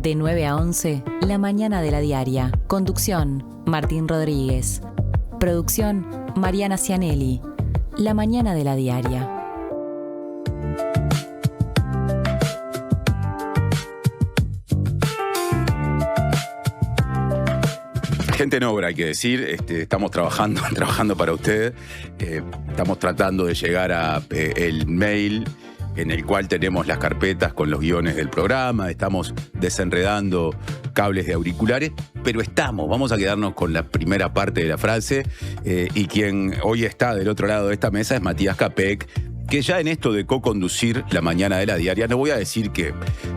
De 9 a 11, La Mañana de la Diaria. Conducción, Martín Rodríguez. Producción, Mariana Cianelli. La Mañana de la Diaria. Gente en obra, hay que decir. Estamos trabajando para ustedes. Estamos tratando de llegar a el mail en el cual tenemos las carpetas con los guiones del programa. Estamos desenredando cables de auriculares, pero vamos a quedarnos con la primera parte de la frase. Y quien hoy está del otro lado de esta mesa es Matías Capek, que ya en esto de co-conducir La Mañana de la Diaria, no voy a decir que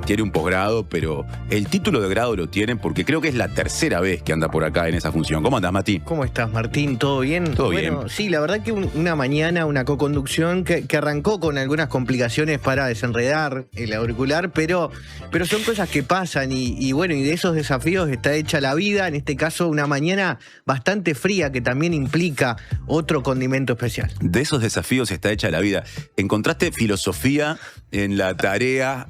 tiene un posgrado, pero el título de grado lo tiene porque creo que es la tercera vez que anda por acá en esa función. ¿Cómo andás, Mati? ¿Cómo estás, Martín? ¿Todo bien? Todo bien. Sí, la verdad que una mañana, una co-conducción que arrancó con algunas complicaciones para desenredar el auricular, pero son cosas que pasan y de esos desafíos está hecha la vida. En este caso, una mañana bastante fría que también implica otro condimento especial. De esos desafíos está hecha la vida. ¿Encontraste filosofía en la tarea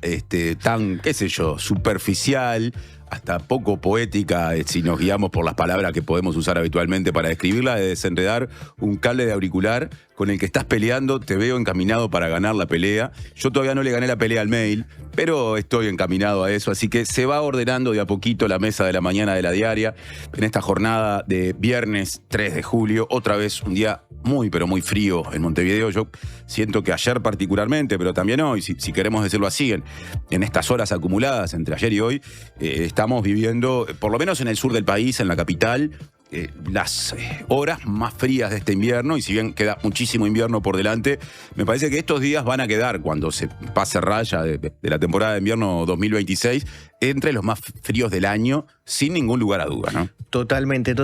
tan, qué sé yo, superficial, hasta poco poética, si nos guiamos por las palabras que podemos usar habitualmente para describirla, de desenredar un cable de auricular con el que estás peleando? Te veo encaminado para ganar la pelea. Yo todavía no le gané la pelea al mail, pero estoy encaminado a eso, así que se va ordenando de a poquito la mesa de La Mañana de la Diaria en esta jornada de viernes 3 de julio, otra vez un día muy, pero muy frío en Montevideo. Yo siento que ayer particularmente, pero también hoy, si queremos decirlo así, en estas horas acumuladas entre ayer y hoy, estamos viviendo, por lo menos en el sur del país, en la capital, las horas más frías de este invierno. Y si bien queda muchísimo invierno por delante, me parece que estos días van a quedar, cuando se pase raya de la temporada de invierno 2026, entre los más fríos del año, sin ningún lugar a duda, ¿no? Totalmente.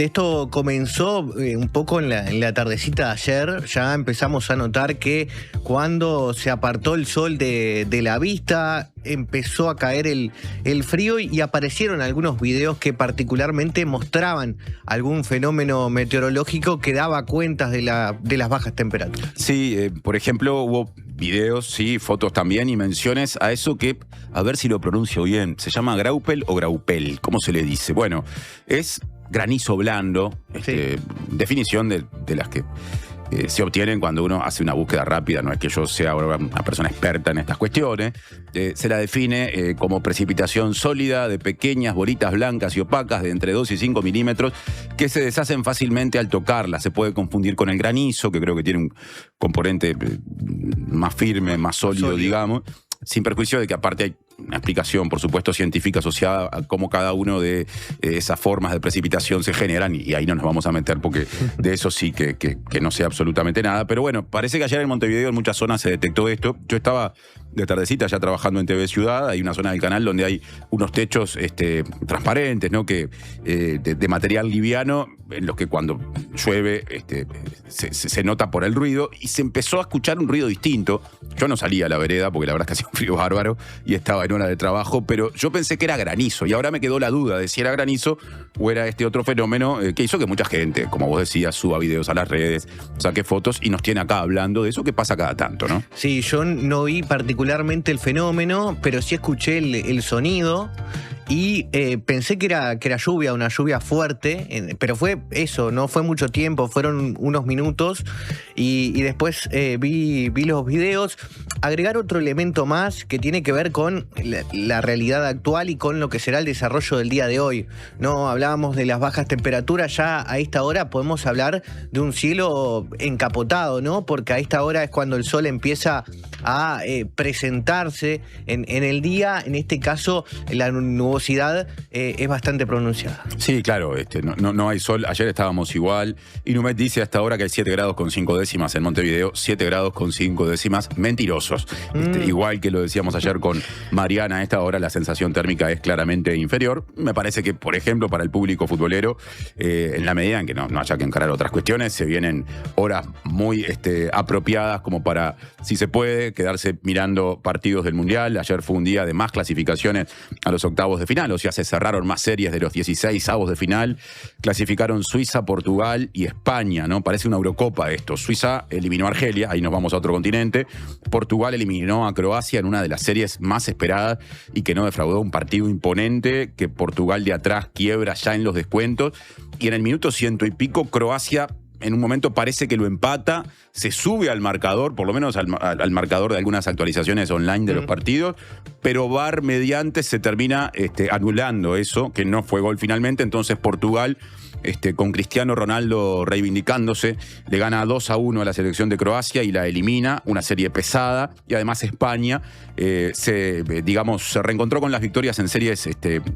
Esto comenzó un poco en la tardecita de ayer. Ya empezamos a notar que cuando se apartó el sol de la vista, empezó a caer el frío y aparecieron algunos videos que particularmente mostraban algún fenómeno meteorológico que daba cuentas de las bajas temperaturas. Sí, por ejemplo, hubo videos, sí, fotos también y menciones a eso que, a ver si lo pronuncio bien, ¿se llama graupel o graupel? ¿Cómo se le dice? Bueno, es granizo blando, Sí. Definición de las que se obtienen cuando uno hace una búsqueda rápida. No es que yo sea una persona experta en estas cuestiones. Se la define como precipitación sólida de pequeñas bolitas blancas y opacas de entre 2 y 5 milímetros que se deshacen fácilmente al tocarlas. Se puede confundir con el granizo, que creo que tiene un componente más firme, más sólido, digamos, sin perjuicio de que aparte hay una explicación, por supuesto, científica asociada a cómo cada uno de esas formas de precipitación se generan, y ahí no nos vamos a meter porque de eso sí que no sé absolutamente nada. Pero bueno, parece que ayer en Montevideo en muchas zonas se detectó esto. Yo estaba de tardecita ya trabajando en TV Ciudad. Hay una zona del canal donde hay unos techos transparentes, ¿no? Que de material liviano, en los que cuando llueve se nota por el ruido, y se empezó a escuchar un ruido distinto. Yo no salía a la vereda porque la verdad es que hacía un frío bárbaro y estaba en hora de trabajo, pero yo pensé que era granizo, y ahora me quedó la duda de si era granizo o era este otro fenómeno que hizo que mucha gente, como vos decías, suba videos a las redes, saque fotos y nos tiene acá hablando de eso que pasa cada tanto, ¿no? Sí, yo no vi particularmente el fenómeno, pero sí escuché el sonido. Y pensé que era lluvia, una lluvia fuerte, pero fue eso, no fue mucho tiempo, fueron unos minutos y después vi los videos. Agregar otro elemento más que tiene que ver con la realidad actual y con lo que será el desarrollo del día de hoy. No hablábamos de las bajas temperaturas, ya a esta hora podemos hablar de un cielo encapotado, ¿no? Porque a esta hora es cuando el sol empieza a presentarse en el día. En este caso, la nubosidad es bastante pronunciada. Sí, claro, no hay sol. Ayer estábamos igual. Inumet dice hasta ahora que hay 7 grados con 5 décimas en Montevideo. 7 grados con 5 décimas. Mentirosos. Igual que lo decíamos ayer con Mariana, a esta hora la sensación térmica es claramente inferior. Me parece que, por ejemplo, para el público futbolero, en la medida en que no haya que encarar otras cuestiones, se vienen horas muy apropiadas como para, si se puede, quedarse mirando partidos del Mundial. Ayer fue un día de más clasificaciones a los octavos de de final, o sea, se cerraron más series de los 16 avos de final. Clasificaron Suiza, Portugal y España, ¿no? Parece una Eurocopa esto. Suiza eliminó a Argelia, ahí nos vamos a otro continente. Portugal eliminó a Croacia en una de las series más esperadas y que no defraudó, un partido imponente que Portugal de atrás quiebra ya en los descuentos. Y en el minuto 100 y pico, Croacia en un momento parece que lo empata, se sube al marcador, por lo menos al marcador de algunas actualizaciones online de los partidos, pero VAR mediante se termina anulando eso, que no fue gol finalmente. Entonces Portugal, con Cristiano Ronaldo reivindicándose, le gana 2-1 a la selección de Croacia y la elimina, una serie pesada. Y además España se reencontró con las victorias en series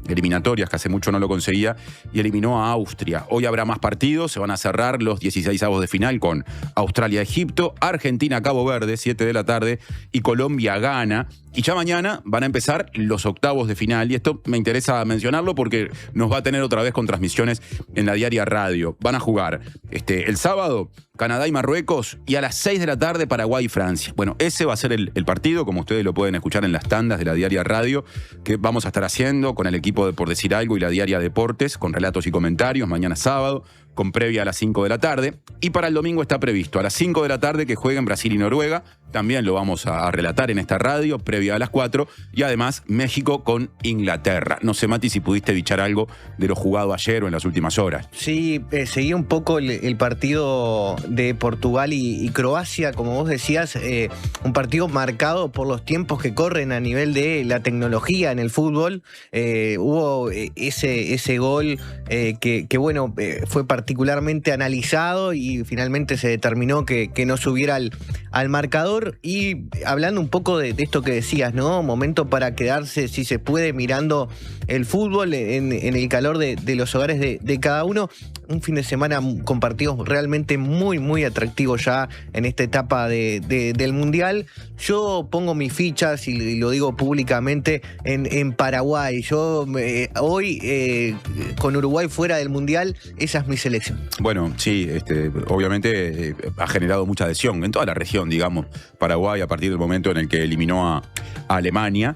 eliminatorias, que hace mucho no lo conseguía, y eliminó a Austria. Hoy habrá más partidos, se van a cerrar los 16avos de final con Australia-Egipto, Argentina-Cabo Verde, 7 de la tarde, y Colombia-Ghana. Y ya mañana van a empezar los octavos de final, y esto me interesa mencionarlo porque nos va a tener otra vez con transmisiones en la Diaria Radio. Van a jugar el sábado Canadá y Marruecos, y a las 6 de la tarde Paraguay y Francia. Bueno, ese va a ser el partido, como ustedes lo pueden escuchar en las tandas de la Diaria Radio, que vamos a estar haciendo con el equipo de Por Decir Algo y la Diaria Deportes, con relatos y comentarios, mañana sábado, con previa a las 5 de la tarde. Y para el domingo está previsto a las 5 de la tarde que jueguen Brasil y Noruega. También lo vamos a relatar en esta radio, previa a las 4. Y además México con Inglaterra. No sé, Mati, si pudiste bichar algo de lo jugado ayer o en las últimas horas. Sí, seguí un poco el partido de Portugal y Croacia, como vos decías, un partido marcado por los tiempos que corren a nivel de la tecnología en el fútbol. Hubo ese gol que fue particularmente analizado y finalmente se determinó que no subiera al marcador. Y hablando un poco de esto que decías, ¿no? Momento para quedarse, si se puede, mirando el fútbol en el calor de los hogares de cada uno. Un fin de semana con partidos realmente muy, muy atractivos ya en esta etapa del Mundial. Yo pongo mis fichas, y lo digo públicamente, en Paraguay. Yo hoy, con Uruguay fuera del Mundial, esa es mi selección. Bueno, sí, obviamente ha generado mucha adhesión en toda la región, digamos, Paraguay, a partir del momento en el que eliminó a Alemania.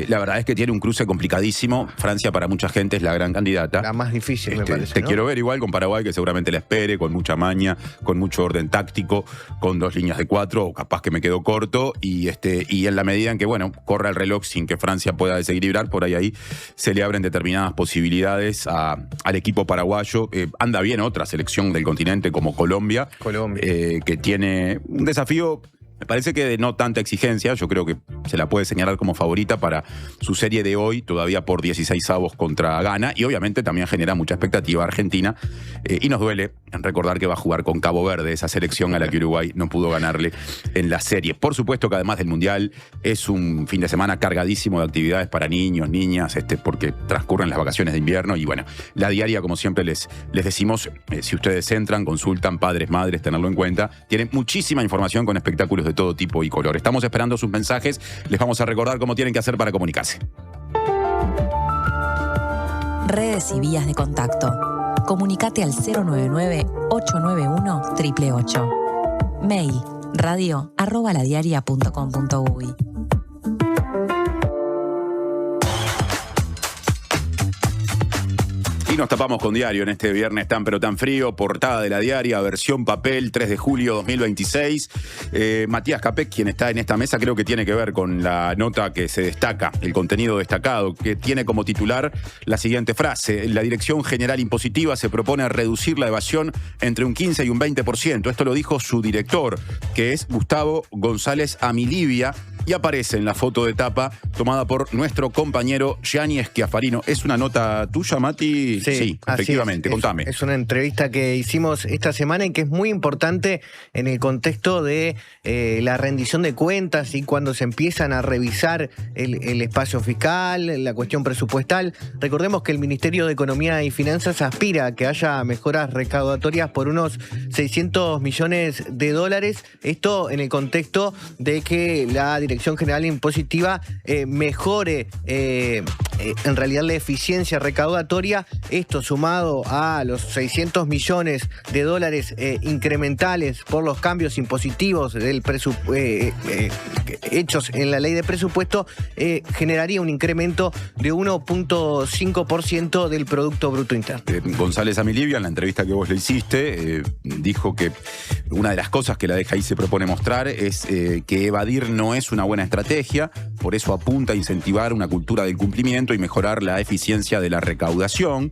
La verdad es que tiene un cruce complicadísimo. Francia para mucha gente es la gran candidata. La más difícil, me parece, Te ¿no? quiero ver igual con Paraguay, que seguramente la espere, con mucha maña, con mucho orden táctico, con 2 líneas de 4, o capaz que me quedo corto, y en la medida en que, corra el reloj sin que Francia pueda desequilibrar, por ahí se le abren determinadas posibilidades al equipo paraguayo. Anda bien otra selección del continente como Colombia. Que tiene un desafío, me parece que de no tanta exigencia. Yo creo que se la puede señalar como favorita para su serie de hoy, todavía por 16avos contra Ghana, y obviamente también genera mucha expectativa Argentina, y nos duele recordar que va a jugar con Cabo Verde, esa selección a la que Uruguay no pudo ganarle en la serie. Por supuesto que además del Mundial es un fin de semana cargadísimo de actividades para niños, niñas, porque transcurren las vacaciones de invierno, y la diaria, como siempre les decimos, si ustedes entran, consultan, padres, madres, tenerlo en cuenta, tienen muchísima información con espectáculos de todo tipo y color. Estamos esperando sus mensajes. Les vamos a recordar cómo tienen que hacer para comunicarse. Redes y vías de contacto. Comunicate al 099-891-888. Mail radio@ladiaria.com.uy. Y nos tapamos con diario en este viernes tan pero tan frío. Portada de la Diaria, versión papel, 3 de julio 2026. Matías Capek, quien está en esta mesa, creo que tiene que ver con la nota que se destaca, el contenido destacado, que tiene como titular la siguiente frase: la Dirección General Impositiva se propone reducir la evasión entre un 15 y un 20%. Esto lo dijo su director, que es Gustavo González Amilibia, y aparece en la foto de tapa tomada por nuestro compañero Gianni Schiaffarino. ¿Es una nota tuya, Mati? Sí, efectivamente, contame. Es una entrevista que hicimos esta semana y que es muy importante en el contexto de la rendición de cuentas y cuando se empiezan a revisar el espacio fiscal, la cuestión presupuestal. Recordemos que el Ministerio de Economía y Finanzas aspira a que haya mejoras recaudatorias por unos $600 millones. Esto en el contexto de que la Dirección General Impositiva mejore en realidad la eficiencia recaudatoria, esto sumado a los 600 millones de dólares incrementales por los cambios impositivos del hechos en la ley de presupuesto, generaría un incremento de 1.5% del Producto Bruto Interno. González Amilibia, en la entrevista que vos le hiciste, dijo que una de las cosas que la DGI se propone mostrar es que evadir no es una buena estrategia, por eso apunta a incentivar una cultura del cumplimiento y mejorar la eficiencia de la recaudación.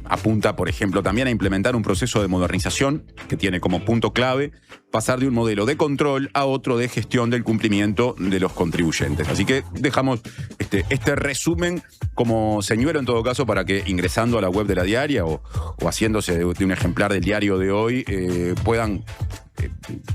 Apunta, por ejemplo, también a implementar un proceso de modernización que tiene como punto clave pasar de un modelo de control a otro de gestión del cumplimiento de los contribuyentes. Así que dejamos este resumen como señuelo en todo caso para que ingresando a la web de la diaria o haciéndose de un ejemplar del diario de hoy puedan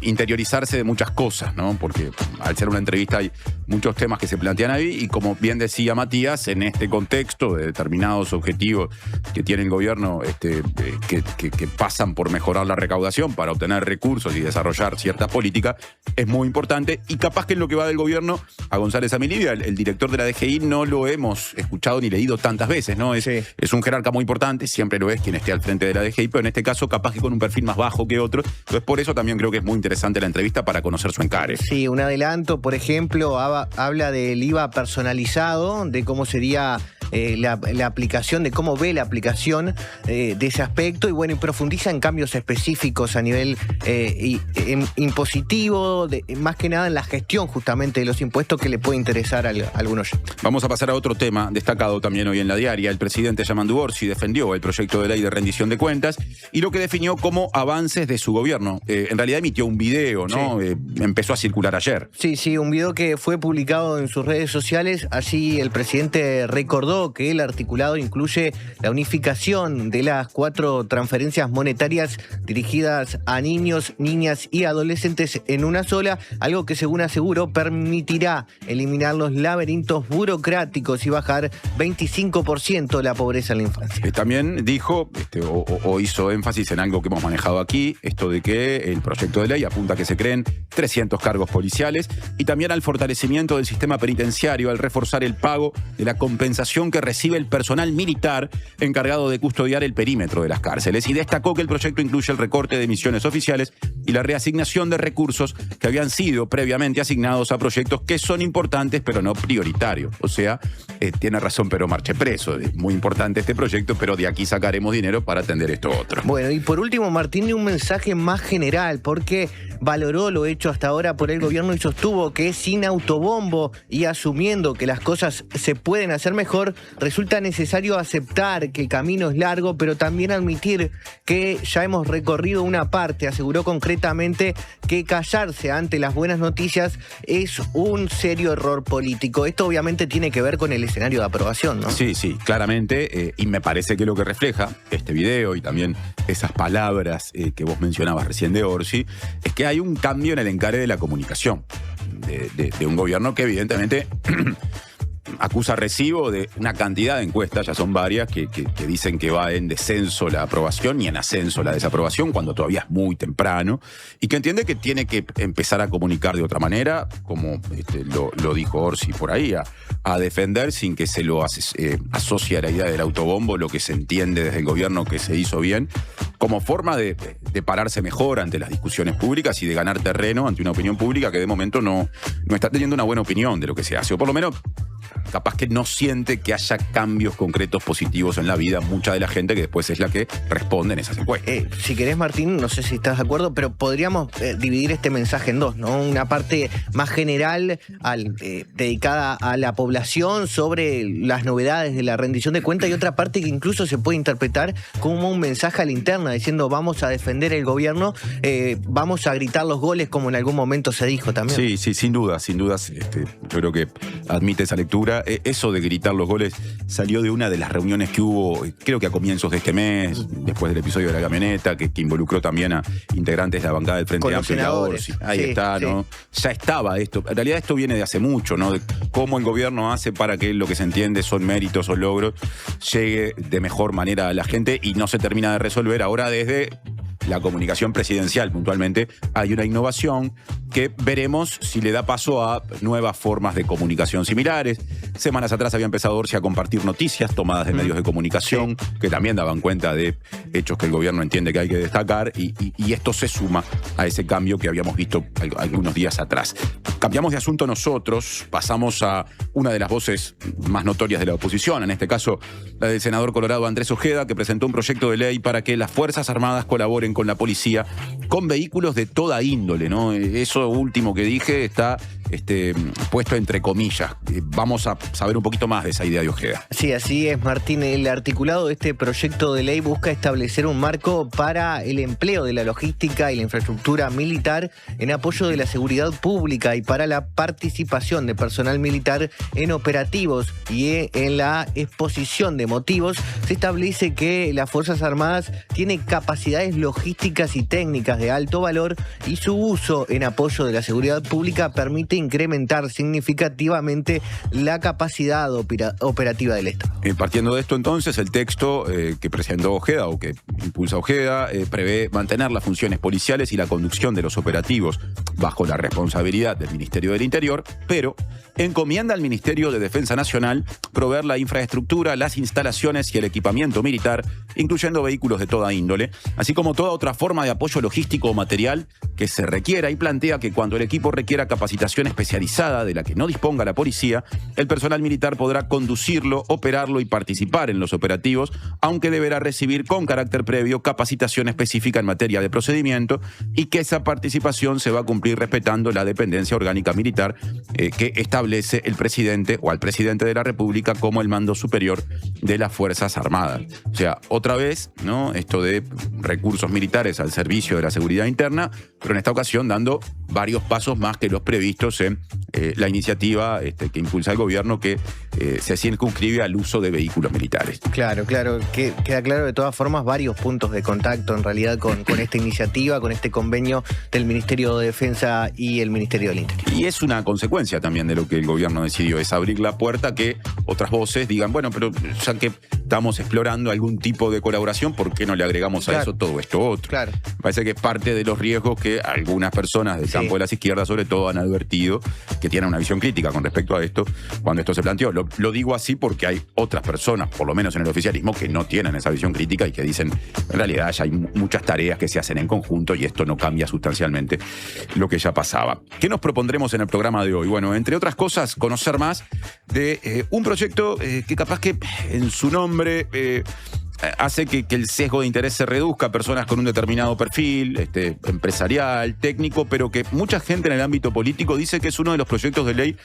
interiorizarse de muchas cosas, ¿no? Porque al ser una entrevista hay muchos temas que se plantean ahí y como bien decía Matías, en este contexto de determinados objetivos que tiene el gobierno que pasan por mejorar la recaudación para obtener recursos y desarrollar cierta política, es muy importante y capaz que en lo que va del gobierno a González Amilibia, el director de la DGI, no lo hemos escuchado ni leído tantas veces, ¿no? Es un jerarca muy importante, siempre lo es quien esté al frente de la DGI, pero en este caso capaz que con un perfil más bajo que otro, entonces por eso también creo que es muy interesante la entrevista para conocer su encare. Sí, un adelanto, por ejemplo, habla del IVA personalizado, de cómo sería la aplicación, de cómo ve la aplicación de ese aspecto y bueno, y profundiza en cambios específicos a nivel impositivo, más que nada en la gestión justamente de los impuestos que le puede interesar a algunos. Vamos a pasar a otro tema destacado también hoy en la diaria. El presidente Yamandu Orsi defendió el proyecto de ley de rendición de cuentas y lo que definió como avances de su gobierno. En realidad emitió un video, ¿no? Sí. Empezó a circular ayer. Sí, un video que fue publicado en sus redes sociales. Allí el presidente recordó que el articulado incluye la unificación de las 4 transferencias monetarias dirigidas a niños, niñas y adolescentes en una sola, algo que según aseguró permitirá eliminar los laberintos burocráticos y bajar 25% la pobreza en la infancia. También dijo o hizo énfasis en algo que hemos manejado aquí, esto de que el proyecto de ley apunta a que se creen 300 cargos policiales y también al fortalecimiento del sistema penitenciario al reforzar el pago de la compensación que recibe el personal militar encargado de custodiar el perímetro de las cárceles y destacó que el proyecto incluye el recorte de misiones oficiales y la reasignación de recursos que habían sido previamente asignados a proyectos que son importantes pero no prioritarios. O sea, tiene razón pero marche preso. Es muy importante este proyecto, pero de aquí sacaremos dinero para atender esto otro. Bueno, y por último, Martín, un mensaje más general, porque valoró lo hecho hasta ahora por el gobierno y sostuvo que sin autobombo y asumiendo que las cosas se pueden hacer mejor, resulta necesario aceptar que el camino es largo, pero también admitir que ya hemos recorrido una parte. Aseguró concretamente que callarse ante las buenas noticias es un serio error político. Esto obviamente tiene que ver con el escenario de aprobación, ¿no? Sí, claramente, y me parece que lo que refleja este video y también esas palabras que vos mencionabas recién de Orsi, es que hay un cambio en el encare de la comunicación de un gobierno que evidentemente acusa recibo de una cantidad de encuestas, ya son varias, que dicen que va en descenso la aprobación y en ascenso la desaprobación, cuando todavía es muy temprano, y que entiende que tiene que empezar a comunicar de otra manera, como lo dijo Orsi por ahí, a defender sin que se lo asocie a la idea del autobombo, lo que se entiende desde el gobierno que se hizo bien, como forma de pararse mejor ante las discusiones públicas y de ganar terreno ante una opinión pública que de momento no está teniendo una buena opinión de lo que se hace, o por lo menos capaz que no siente que haya cambios concretos positivos en la vida mucha de la gente que después es la que responde en esas encuestas. Si querés, Martín, no sé si estás de acuerdo, pero podríamos dividir este mensaje en dos, ¿no? Una parte más general dedicada a la población sobre las novedades de la rendición de cuentas y otra parte que incluso se puede interpretar como un mensaje a la interna diciendo vamos a defender el gobierno, vamos a gritar los goles como en algún momento se dijo también. Sí, sin dudas. Yo creo que admite esa lectura. Eso de gritar los goles salió de una de las reuniones que hubo, creo que a comienzos de este mes, después del episodio de la camioneta, que involucró también a integrantes de la bancada del Frente Amplio y la Orsi. Ahí está, ¿no? Ya estaba esto. En realidad esto viene de hace mucho, ¿no? De cómo el gobierno hace para que lo que se entiende son méritos o logros llegue de mejor manera a la gente y no se termina de resolver ahora desde la comunicación presidencial puntualmente hay una innovación que veremos si le da paso a nuevas formas de comunicación similares. Semanas atrás había empezado Orsi a compartir noticias tomadas de medios de comunicación que también daban cuenta de hechos que el gobierno entiende que hay que destacar y esto se suma a ese cambio que habíamos visto algunos días atrás. Cambiamos de asunto nosotros, pasamos a una de las voces más notorias de la oposición, en este caso la del senador colorado Andrés Ojeda, que presentó un proyecto de ley para que las Fuerzas Armadas colaboren con la policía con vehículos de toda índole, ¿no? Eso último que dije está puesto entre comillas. Vamos a saber un poquito más de esa idea de Ojeda. Sí, así es, Martín. El articulado de este proyecto de ley busca establecer un marco para el empleo de la logística y la infraestructura militar en apoyo de la seguridad pública y para la participación de personal militar en operativos y en la exposición de motivos. Se establece que las Fuerzas Armadas tienen capacidades logísticas y técnicas de alto valor y su uso en apoyo de la seguridad pública permite incrementar significativamente la capacidad operativa del Estado. Partiendo de esto entonces, el texto que presentó Ojeda o que impulsa Ojeda prevé mantener las funciones policiales y la conducción de los operativos bajo la responsabilidad del Ministerio del Interior, pero encomienda al Ministerio de Defensa Nacional proveer la infraestructura, las instalaciones y el equipamiento militar, incluyendo vehículos de toda índole, así como toda otra forma de apoyo logístico o material que se requiera, y plantea que cuando el equipo requiera capacitación especializada de la que no disponga la policía, el personal militar podrá conducirlo, operarlo y participar en los operativos, aunque deberá recibir con carácter previo capacitación específica en materia de procedimiento y que esa participación se va a cumplir respetando la dependencia orgánica militar que establece el presidente o al presidente de la República como el mando superior de las Fuerzas Armadas. O sea, otra vez, ¿no? Esto de recursos militares al servicio de la seguridad interna, pero en esta ocasión dando varios pasos más que los previstos en la iniciativa que impulsa el gobierno que se circunscribe al uso de vehículos militares. Claro, que queda claro de todas formas varios puntos de contacto en realidad con esta iniciativa, con este convenio del Ministerio de Defensa y el Ministerio del Interior. Y es una consecuencia también de lo que el gobierno decidió, es abrir la puerta a que otras voces digan, bueno, pero ya que estamos explorando algún tipo de colaboración, ¿por qué no le agregamos a eso todo esto otro? Claro. Parece que es parte de los riesgos que algunas personas del campo de las izquierdas, sobre todo, han advertido que tienen una visión crítica con respecto a esto cuando esto se planteó. Lo digo así porque hay otras personas, por lo menos en el oficialismo, que no tienen esa visión crítica y que dicen, en realidad ya hay muchas tareas que se hacen en conjunto y esto no cambia sustancialmente lo que ya pasaba. ¿Qué nos propondremos en el programa de hoy? Bueno, entre otras cosas, conocer más de un proyecto que capaz que en su nombre hace que el sesgo de interés se reduzca a personas con un determinado perfil empresarial, técnico, pero que mucha gente en el ámbito político dice que es uno de los proyectos de ley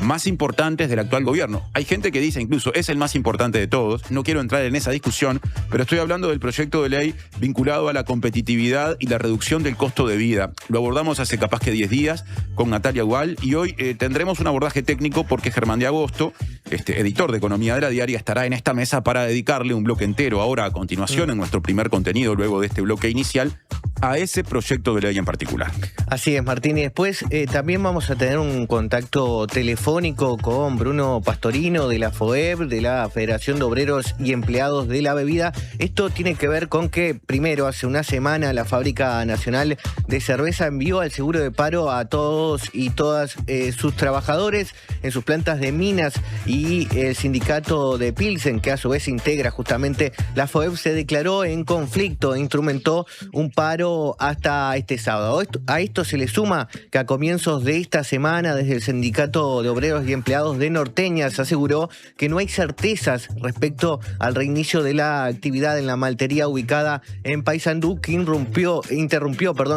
más importantes del actual gobierno. Hay gente que dice incluso es el más importante de todos. No quiero entrar en esa discusión, pero estoy hablando del proyecto de ley vinculado a la competitividad y la reducción del costo de vida. Lo abordamos hace capaz que 10 días con Natalia Gual y hoy tendremos un abordaje técnico porque Germán de Agosto, editor de Economía de la Diaria, estará en esta mesa para dedicarle un bloque entero ahora a continuación en nuestro primer contenido luego de este bloque inicial a ese proyecto de ley en particular. Así es, Martín, y después también vamos a tener un contacto telefónico con Bruno Pastorino de la FOEB, de la Federación de Obreros y Empleados de la Bebida. Esto tiene que ver con que primero, hace una semana, la Fábrica Nacional de Cerveza envió al seguro de paro a todos y todas sus trabajadores en sus plantas de minas, y el sindicato de Pilsen, que a su vez integra justamente la FOEB, se declaró en conflicto e instrumentó un paro hasta este sábado. A esto se le suma que a comienzos de esta semana, desde el Sindicato de Obreros y Empleados de Norteña, se aseguró que no hay certezas respecto al reinicio de la actividad en la maltería ubicada en Paysandú, que interrumpió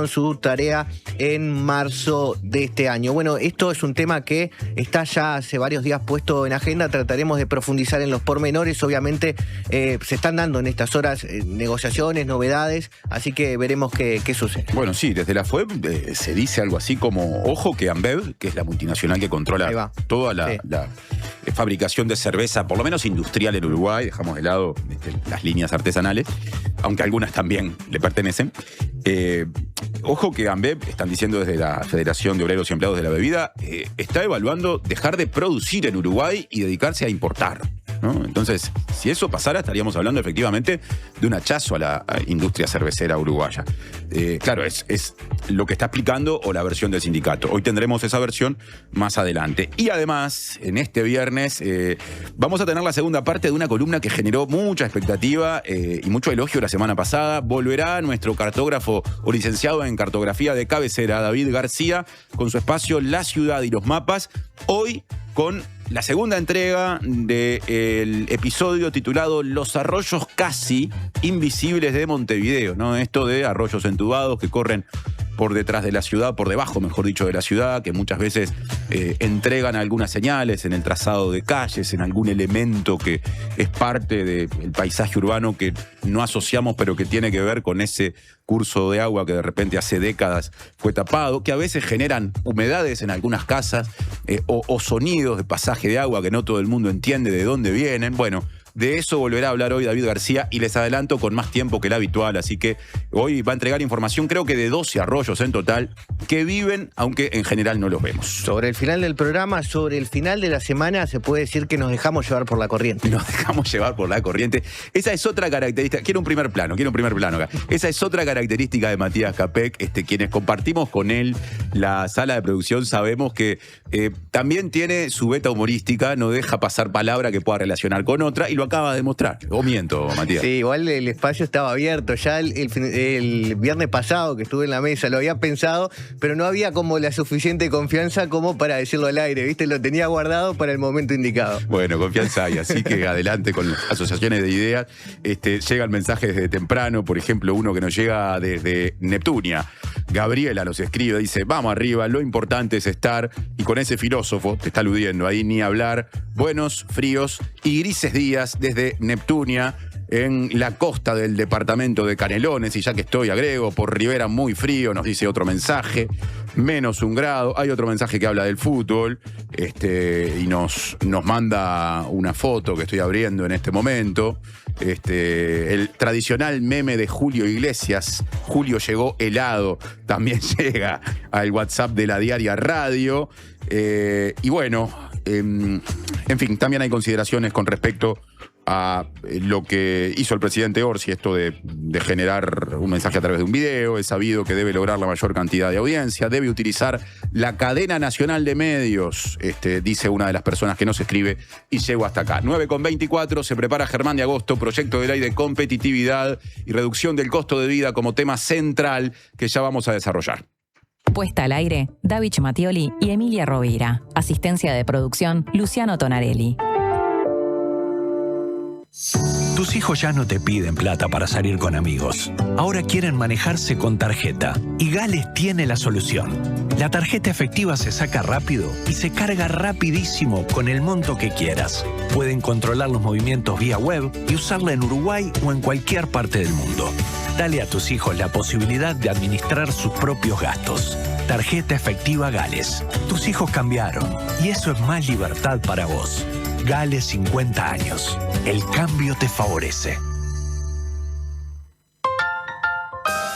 su tarea en marzo de este año. Bueno, esto es un tema que está ya hace varios días puesto en agenda. Trataremos de profundizar en los pormenores. Obviamente se están dando en estas horas negociaciones, novedades, así que veremos qué sucede. Bueno, sí, desde la FOEB se dice algo así como, ojo que Ambev, que es la multinacional que controla toda la fabricación de cerveza, por lo menos industrial en Uruguay, dejamos de lado las líneas artesanales, aunque algunas también le pertenecen. Ojo que Ambev, están diciendo desde la Federación de Obreros y Empleados de la Bebida, está evaluando dejar de producir en Uruguay y dedicarse a importar. ¿no? Entonces, si eso pasara, estaríamos hablando efectivamente de un hachazo a la industria cervecera uruguaya. Claro, es lo que está explicando o la versión del sindicato. Hoy tendremos esa versión más adelante. Y además, en este viernes, vamos a tener la segunda parte de una columna que generó mucha expectativa y mucho elogio la semana pasada. Volverá nuestro cartógrafo o licenciado en cartografía de cabecera, David García, con su espacio La Ciudad y los Mapas. Hoy con la segunda entrega del episodio titulado Los arroyos casi invisibles de Montevideo, ¿no? Esto de arroyos entubados que corren por detrás de la ciudad, por debajo, mejor dicho, de la ciudad, que muchas veces entregan algunas señales en el trazado de calles, en algún elemento que es parte del paisaje urbano que no asociamos, pero que tiene que ver con ese curso de agua que de repente hace décadas fue tapado, que a veces generan humedades en algunas casas o sonidos de pasaje de agua que no todo el mundo entiende de dónde vienen. Bueno, de eso volverá a hablar hoy David García y les adelanto con más tiempo que el habitual, así que hoy va a entregar información, creo que de 12 arroyos en total, que viven, aunque en general no los vemos. Sobre el final del programa, sobre el final de la semana, se puede decir que nos dejamos llevar por la corriente. Nos dejamos llevar por la corriente. Esa es otra característica. Quiero un primer plano acá. Esa es otra característica de Matías Capek. Quienes compartimos con él la sala de producción sabemos que también tiene su beta humorística, no deja pasar palabra que pueda relacionar con otra y lo acaba de demostrar. ¿O miento, Matías? Sí, igual el espacio estaba abierto. Ya el viernes pasado que estuve en la mesa lo había pensado, pero no había como la suficiente confianza como para decirlo al aire, ¿viste? Lo tenía guardado para el momento indicado. Bueno, confianza hay, así que adelante con las asociaciones de ideas. Llegan mensajes desde temprano, por ejemplo, uno que nos llega desde Neptunia. Gabriela nos escribe, dice, vamos arriba, lo importante es estar, y con ese filósofo, te está aludiendo ahí, ni hablar, buenos, fríos y grises días desde Neptunia, en la costa del departamento de Canelones, y ya que estoy, agrego, por Rivera muy frío, nos dice otro mensaje, -1 grado, hay otro mensaje que habla del fútbol, y nos manda una foto que estoy abriendo en este momento, el tradicional meme de Julio Iglesias, Julio llegó helado, también llega al WhatsApp de la Diaria Radio, y bueno, en fin, también hay consideraciones con respecto a lo que hizo el presidente Orsi, esto de generar un mensaje a través de un video. Es sabido que debe lograr la mayor cantidad de audiencia, debe utilizar la cadena nacional de medios, dice una de las personas que nos escribe, y llego hasta acá. 9:24, se prepara Germán de Agosto, proyecto de ley de competitividad y reducción del costo de vida como tema central que ya vamos a desarrollar. Puesta al aire, David Mattioli y Emilia Rovira. Asistencia de producción, Luciano Tonarelli. Tus hijos ya no te piden plata para salir con amigos. Ahora quieren manejarse con tarjeta. Y Gales tiene la solución. La tarjeta efectiva se saca rápido y se carga rapidísimo con el monto que quieras. Pueden controlar los movimientos vía web y usarla en Uruguay o en cualquier parte del mundo. Dale a tus hijos la posibilidad de administrar sus propios gastos. Tarjeta efectiva Gales. Tus hijos cambiaron y eso es más libertad para vos. Gales 50 años. El cambio te favorece.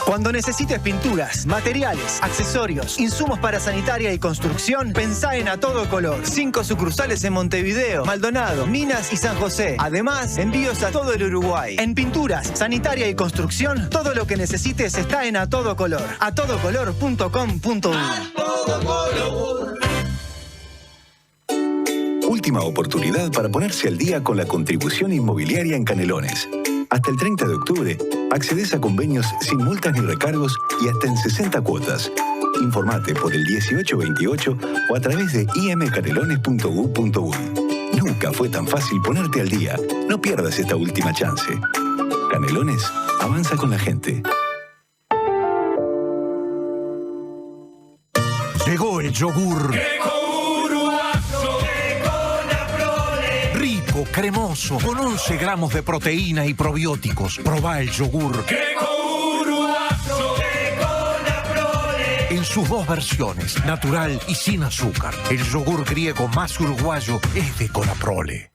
Cuando necesites pinturas, materiales, accesorios, insumos para sanitaria y construcción, pensá en A Todo Color. 5 sucursales en Montevideo, Maldonado, Minas y San José. Además, envíos a todo el Uruguay. En pinturas, sanitaria y construcción, todo lo que necesites está en A Todo Color. atodocolor.com.uy. Última oportunidad para ponerse al día con la contribución inmobiliaria en Canelones. Hasta el 30 de octubre, accedes a convenios sin multas ni recargos y hasta en 60 cuotas. Informate por el 1828 o a través de imcanelones.gov.uy. Nunca fue tan fácil ponerte al día. No pierdas esta última chance. Canelones, avanza con la gente. Llegó el yogur. Rico, cremoso, con 11 gramos de proteína y probióticos. Probá el yogur. En sus dos versiones, natural y sin azúcar. El yogur griego más uruguayo es de Conaprole.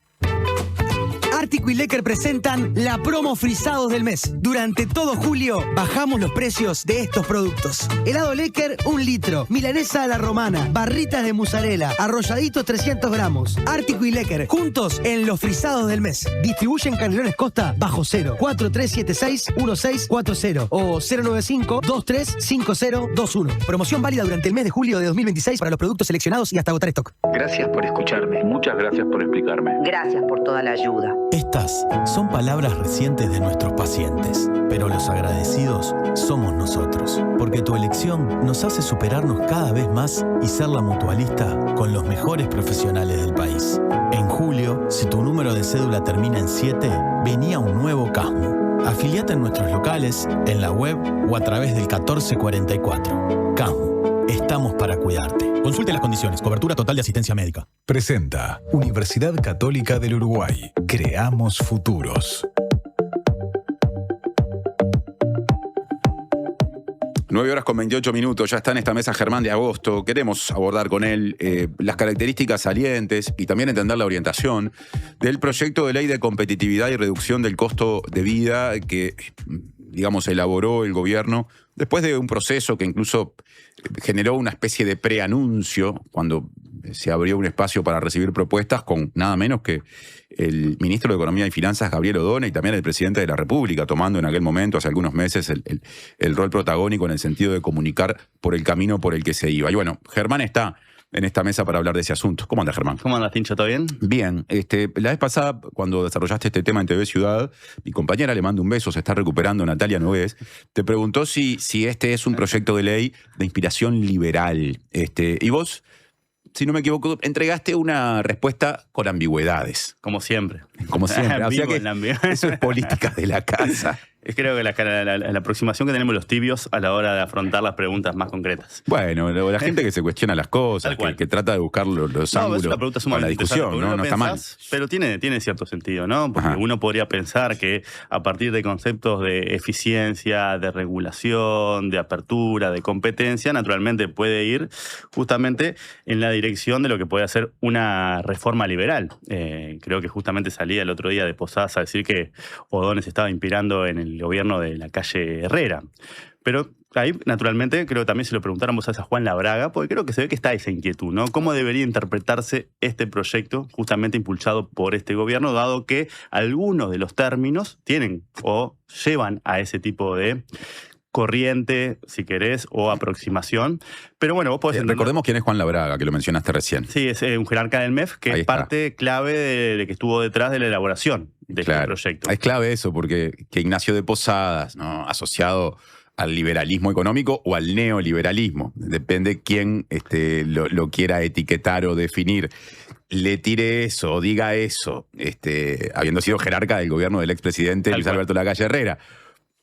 Ártico y Lecker presentan la promo frisados del mes. Durante todo julio bajamos los precios de estos productos. Helado Lecker, 1 litro. Milanesa a la romana. Barritas de mozzarella. Arrolladitos 300 gramos. Ártico y Lecker, juntos en los frisados del mes. Distribuyen Canelones Costa bajo cero. 4376-1640 o 095-235021. Promoción válida durante el mes de julio de 2026 para los productos seleccionados y hasta agotar stock. Gracias por escucharme. Muchas gracias por explicarme. Gracias por toda la ayuda. Estas son palabras recientes de nuestros pacientes, pero los agradecidos somos nosotros, porque tu elección nos hace superarnos cada vez más y ser la mutualista con los mejores profesionales del país. En julio, si tu número de cédula termina en 7, venía un nuevo CASMU. Afiliate en nuestros locales, en la web o a través del 1444. CASMU. Estamos para cuidarte. Consulte las condiciones. Cobertura total de asistencia médica. Presenta Universidad Católica del Uruguay. Creamos futuros. 9:28. Ya está en esta mesa Germán de Agosto. Queremos abordar con él las características salientes y también entender la orientación del proyecto de ley de competitividad y reducción del costo de vida que, digamos, elaboró el gobierno después de un proceso que incluso generó una especie de preanuncio cuando se abrió un espacio para recibir propuestas con nada menos que el ministro de Economía y Finanzas, Gabriel Odone, y también el presidente de la República, tomando en aquel momento, hace algunos meses, el rol protagónico en el sentido de comunicar por el camino por el que se iba. Y bueno, Germán está en esta mesa para hablar de ese asunto. ¿Cómo andas, Germán? ¿Cómo andas, Tincho? ¿Todo bien? Bien. La vez pasada, cuando desarrollaste este tema en TV Ciudad, mi compañera, le mando un beso, se está recuperando, Natalia Nogués, te preguntó si este es un proyecto de ley de inspiración liberal. Y vos, si no me equivoco, entregaste una respuesta con ambigüedades. Como siempre. Como siempre. O sea que eso es política de la casa. Creo que la aproximación que tenemos los tibios a la hora de afrontar las preguntas más concretas. Bueno, la gente que se cuestiona las cosas, que trata de buscar los ángulos para la discusión, ¿no? No está mal. Pero tiene cierto sentido, ¿no? Porque uno podría pensar que a partir de conceptos de eficiencia, de regulación, de apertura, de competencia, naturalmente puede ir justamente en la dirección de lo que puede hacer una reforma liberal. Creo que justamente salía el otro día de Posadas a decir que Odone se estaba inspirando en el gobierno de la calle Herrera. Pero ahí, naturalmente, creo que también se lo preguntáramos a Juan Labraga, porque creo que se ve que está esa inquietud, ¿no? ¿Cómo debería interpretarse este proyecto justamente impulsado por este gobierno, dado que algunos de los términos tienen o llevan a ese tipo de corriente, si querés, o aproximación? Pero bueno, vos podés entender. Recordemos quién es Juan Labraga, que lo mencionaste recién. Sí, es un jerarca del MEF que es parte clave de que estuvo detrás de la elaboración de este proyecto. Es clave eso, porque que Ignacio de Posadas, ¿no?, asociado al liberalismo económico o al neoliberalismo, depende quién lo quiera etiquetar o definir, le tire eso o diga eso, habiendo sido jerarca del gobierno del expresidente Luis Alberto Lacalle Herrera,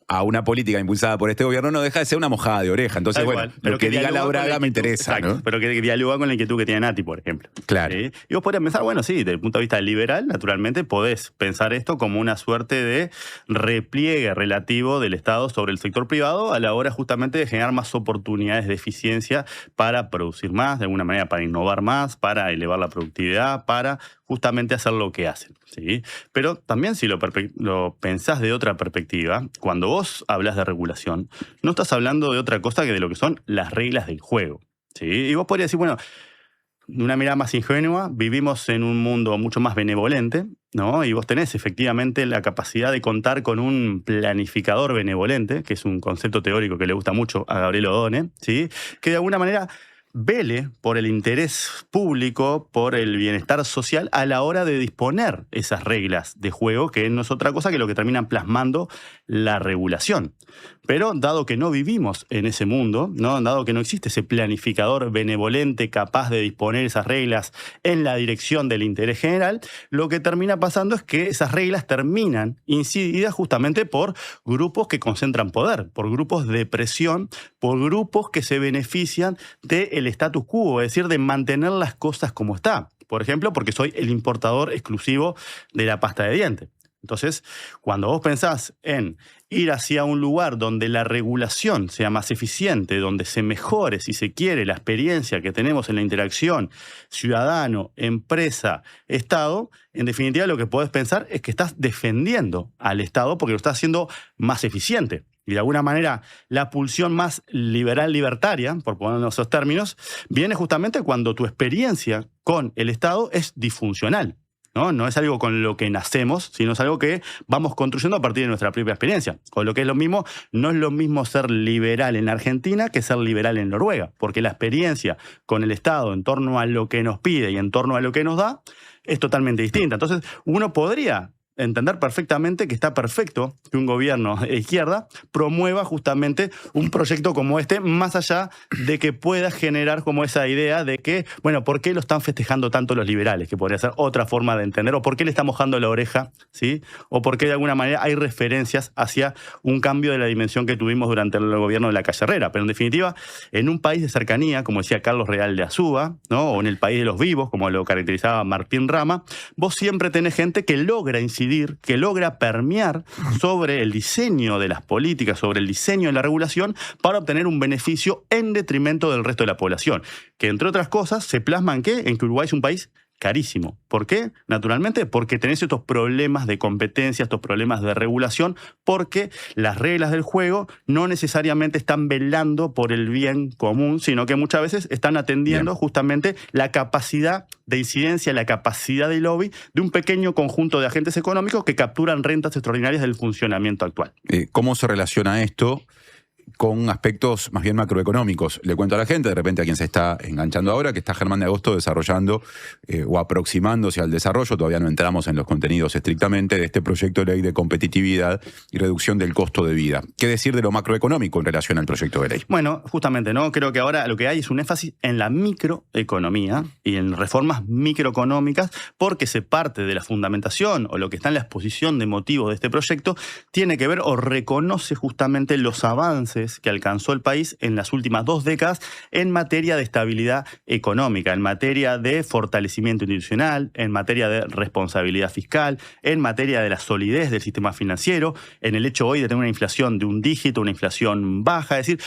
a una política impulsada por este gobierno, no deja de ser una mojada de oreja. Entonces, bueno, lo que diga Labraga me interesa, ¿no? Pero que dialoga con la inquietud que tiene Nati, por ejemplo. Claro. ¿Sí? Y vos podrías pensar, bueno, sí, desde el punto de vista liberal, naturalmente podés pensar esto como una suerte de repliegue relativo del Estado sobre el sector privado a la hora justamente de generar más oportunidades de eficiencia para producir más, de alguna manera para innovar más, para elevar la productividad, para justamente hacer lo que hacen, ¿sí? Pero también si lo pensás de otra perspectiva, cuando vos hablas de regulación, no estás hablando de otra cosa que de lo que son las reglas del juego, ¿sí? Y vos podrías decir, bueno, de una mirada más ingenua, vivimos en un mundo mucho más benevolente, ¿no? Y vos tenés efectivamente la capacidad de contar con un planificador benevolente, que es un concepto teórico que le gusta mucho a Gabriel Odone, ¿sí? Que de alguna manera vele por el interés público, por el bienestar social a la hora de disponer esas reglas de juego, que no es otra cosa que lo que terminan plasmando la regulación. Pero dado que no vivimos en ese mundo, ¿no?, dado que no existe ese planificador benevolente capaz de disponer esas reglas en la dirección del interés general, lo que termina pasando es que esas reglas terminan incididas justamente por grupos que concentran poder, por grupos de presión, por grupos que se benefician del status quo, es decir, de mantener las cosas como está. Por ejemplo, porque soy el importador exclusivo de la pasta de dientes. Entonces, cuando vos pensás en ir hacia un lugar donde la regulación sea más eficiente, donde se mejore, si se quiere, la experiencia que tenemos en la interacción ciudadano, empresa, Estado, en definitiva lo que podés pensar es que estás defendiendo al Estado porque lo estás haciendo más eficiente. Y de alguna manera la pulsión más liberal-libertaria, por ponerlo en esos términos, viene justamente cuando tu experiencia con el Estado es disfuncional. No es algo con lo que nacemos, sino es algo que vamos construyendo a partir de nuestra propia experiencia. O lo que es lo mismo, no es lo mismo ser liberal en Argentina que ser liberal en Noruega, porque la experiencia con el Estado en torno a lo que nos pide y en torno a lo que nos da es totalmente distinta. Entonces, uno podría entender perfectamente que está perfecto que un gobierno de izquierda promueva justamente un proyecto como este, más allá de que pueda generar como esa idea de que, bueno, ¿por qué lo están festejando tanto los liberales? Que podría ser otra forma de entender, o por qué le está mojando la oreja, ¿sí? O por qué de alguna manera hay referencias hacia un cambio de la dimensión que tuvimos durante el gobierno de la Calle Herrera. Pero en definitiva, en un país de cercanía, como decía Carlos Real de Azúa, ¿no? O en el país de los vivos, como lo caracterizaba Martín Rama, vos siempre tenés gente que logra incidir, que logra permear sobre el diseño de las políticas, sobre el diseño de la regulación para obtener un beneficio en detrimento del resto de la población. Que entre otras cosas se plasma en ¿qué? En que Uruguay es un país carísimo. ¿Por qué? Naturalmente, porque tenés estos problemas de competencia, estos problemas de regulación, porque las reglas del juego no necesariamente están velando por el bien común, sino que muchas veces están atendiendo justamente la capacidad de incidencia, la capacidad de lobby de un pequeño conjunto de agentes económicos que capturan rentas extraordinarias del funcionamiento actual. ¿Cómo se relaciona esto con aspectos más bien macroeconómicos? Le cuento a la gente, de repente a quien se está enganchando ahora, que está Germán de Agosto desarrollando o aproximándose al desarrollo, todavía no entramos en los contenidos estrictamente, de este proyecto de ley de competitividad y reducción del costo de vida. ¿Qué decir de lo macroeconómico en relación al proyecto de ley? Bueno, justamente, ¿no? Creo que ahora lo que hay es un énfasis en la microeconomía y en reformas microeconómicas, porque se parte de la fundamentación o lo que está en la exposición de motivos de este proyecto, tiene que ver o reconoce justamente los avances que alcanzó el país en las últimas 2 décadas en materia de estabilidad económica, en materia de fortalecimiento institucional, en materia de responsabilidad fiscal, en materia de la solidez del sistema financiero, en el hecho hoy de tener una inflación de un dígito, una inflación baja, es decir,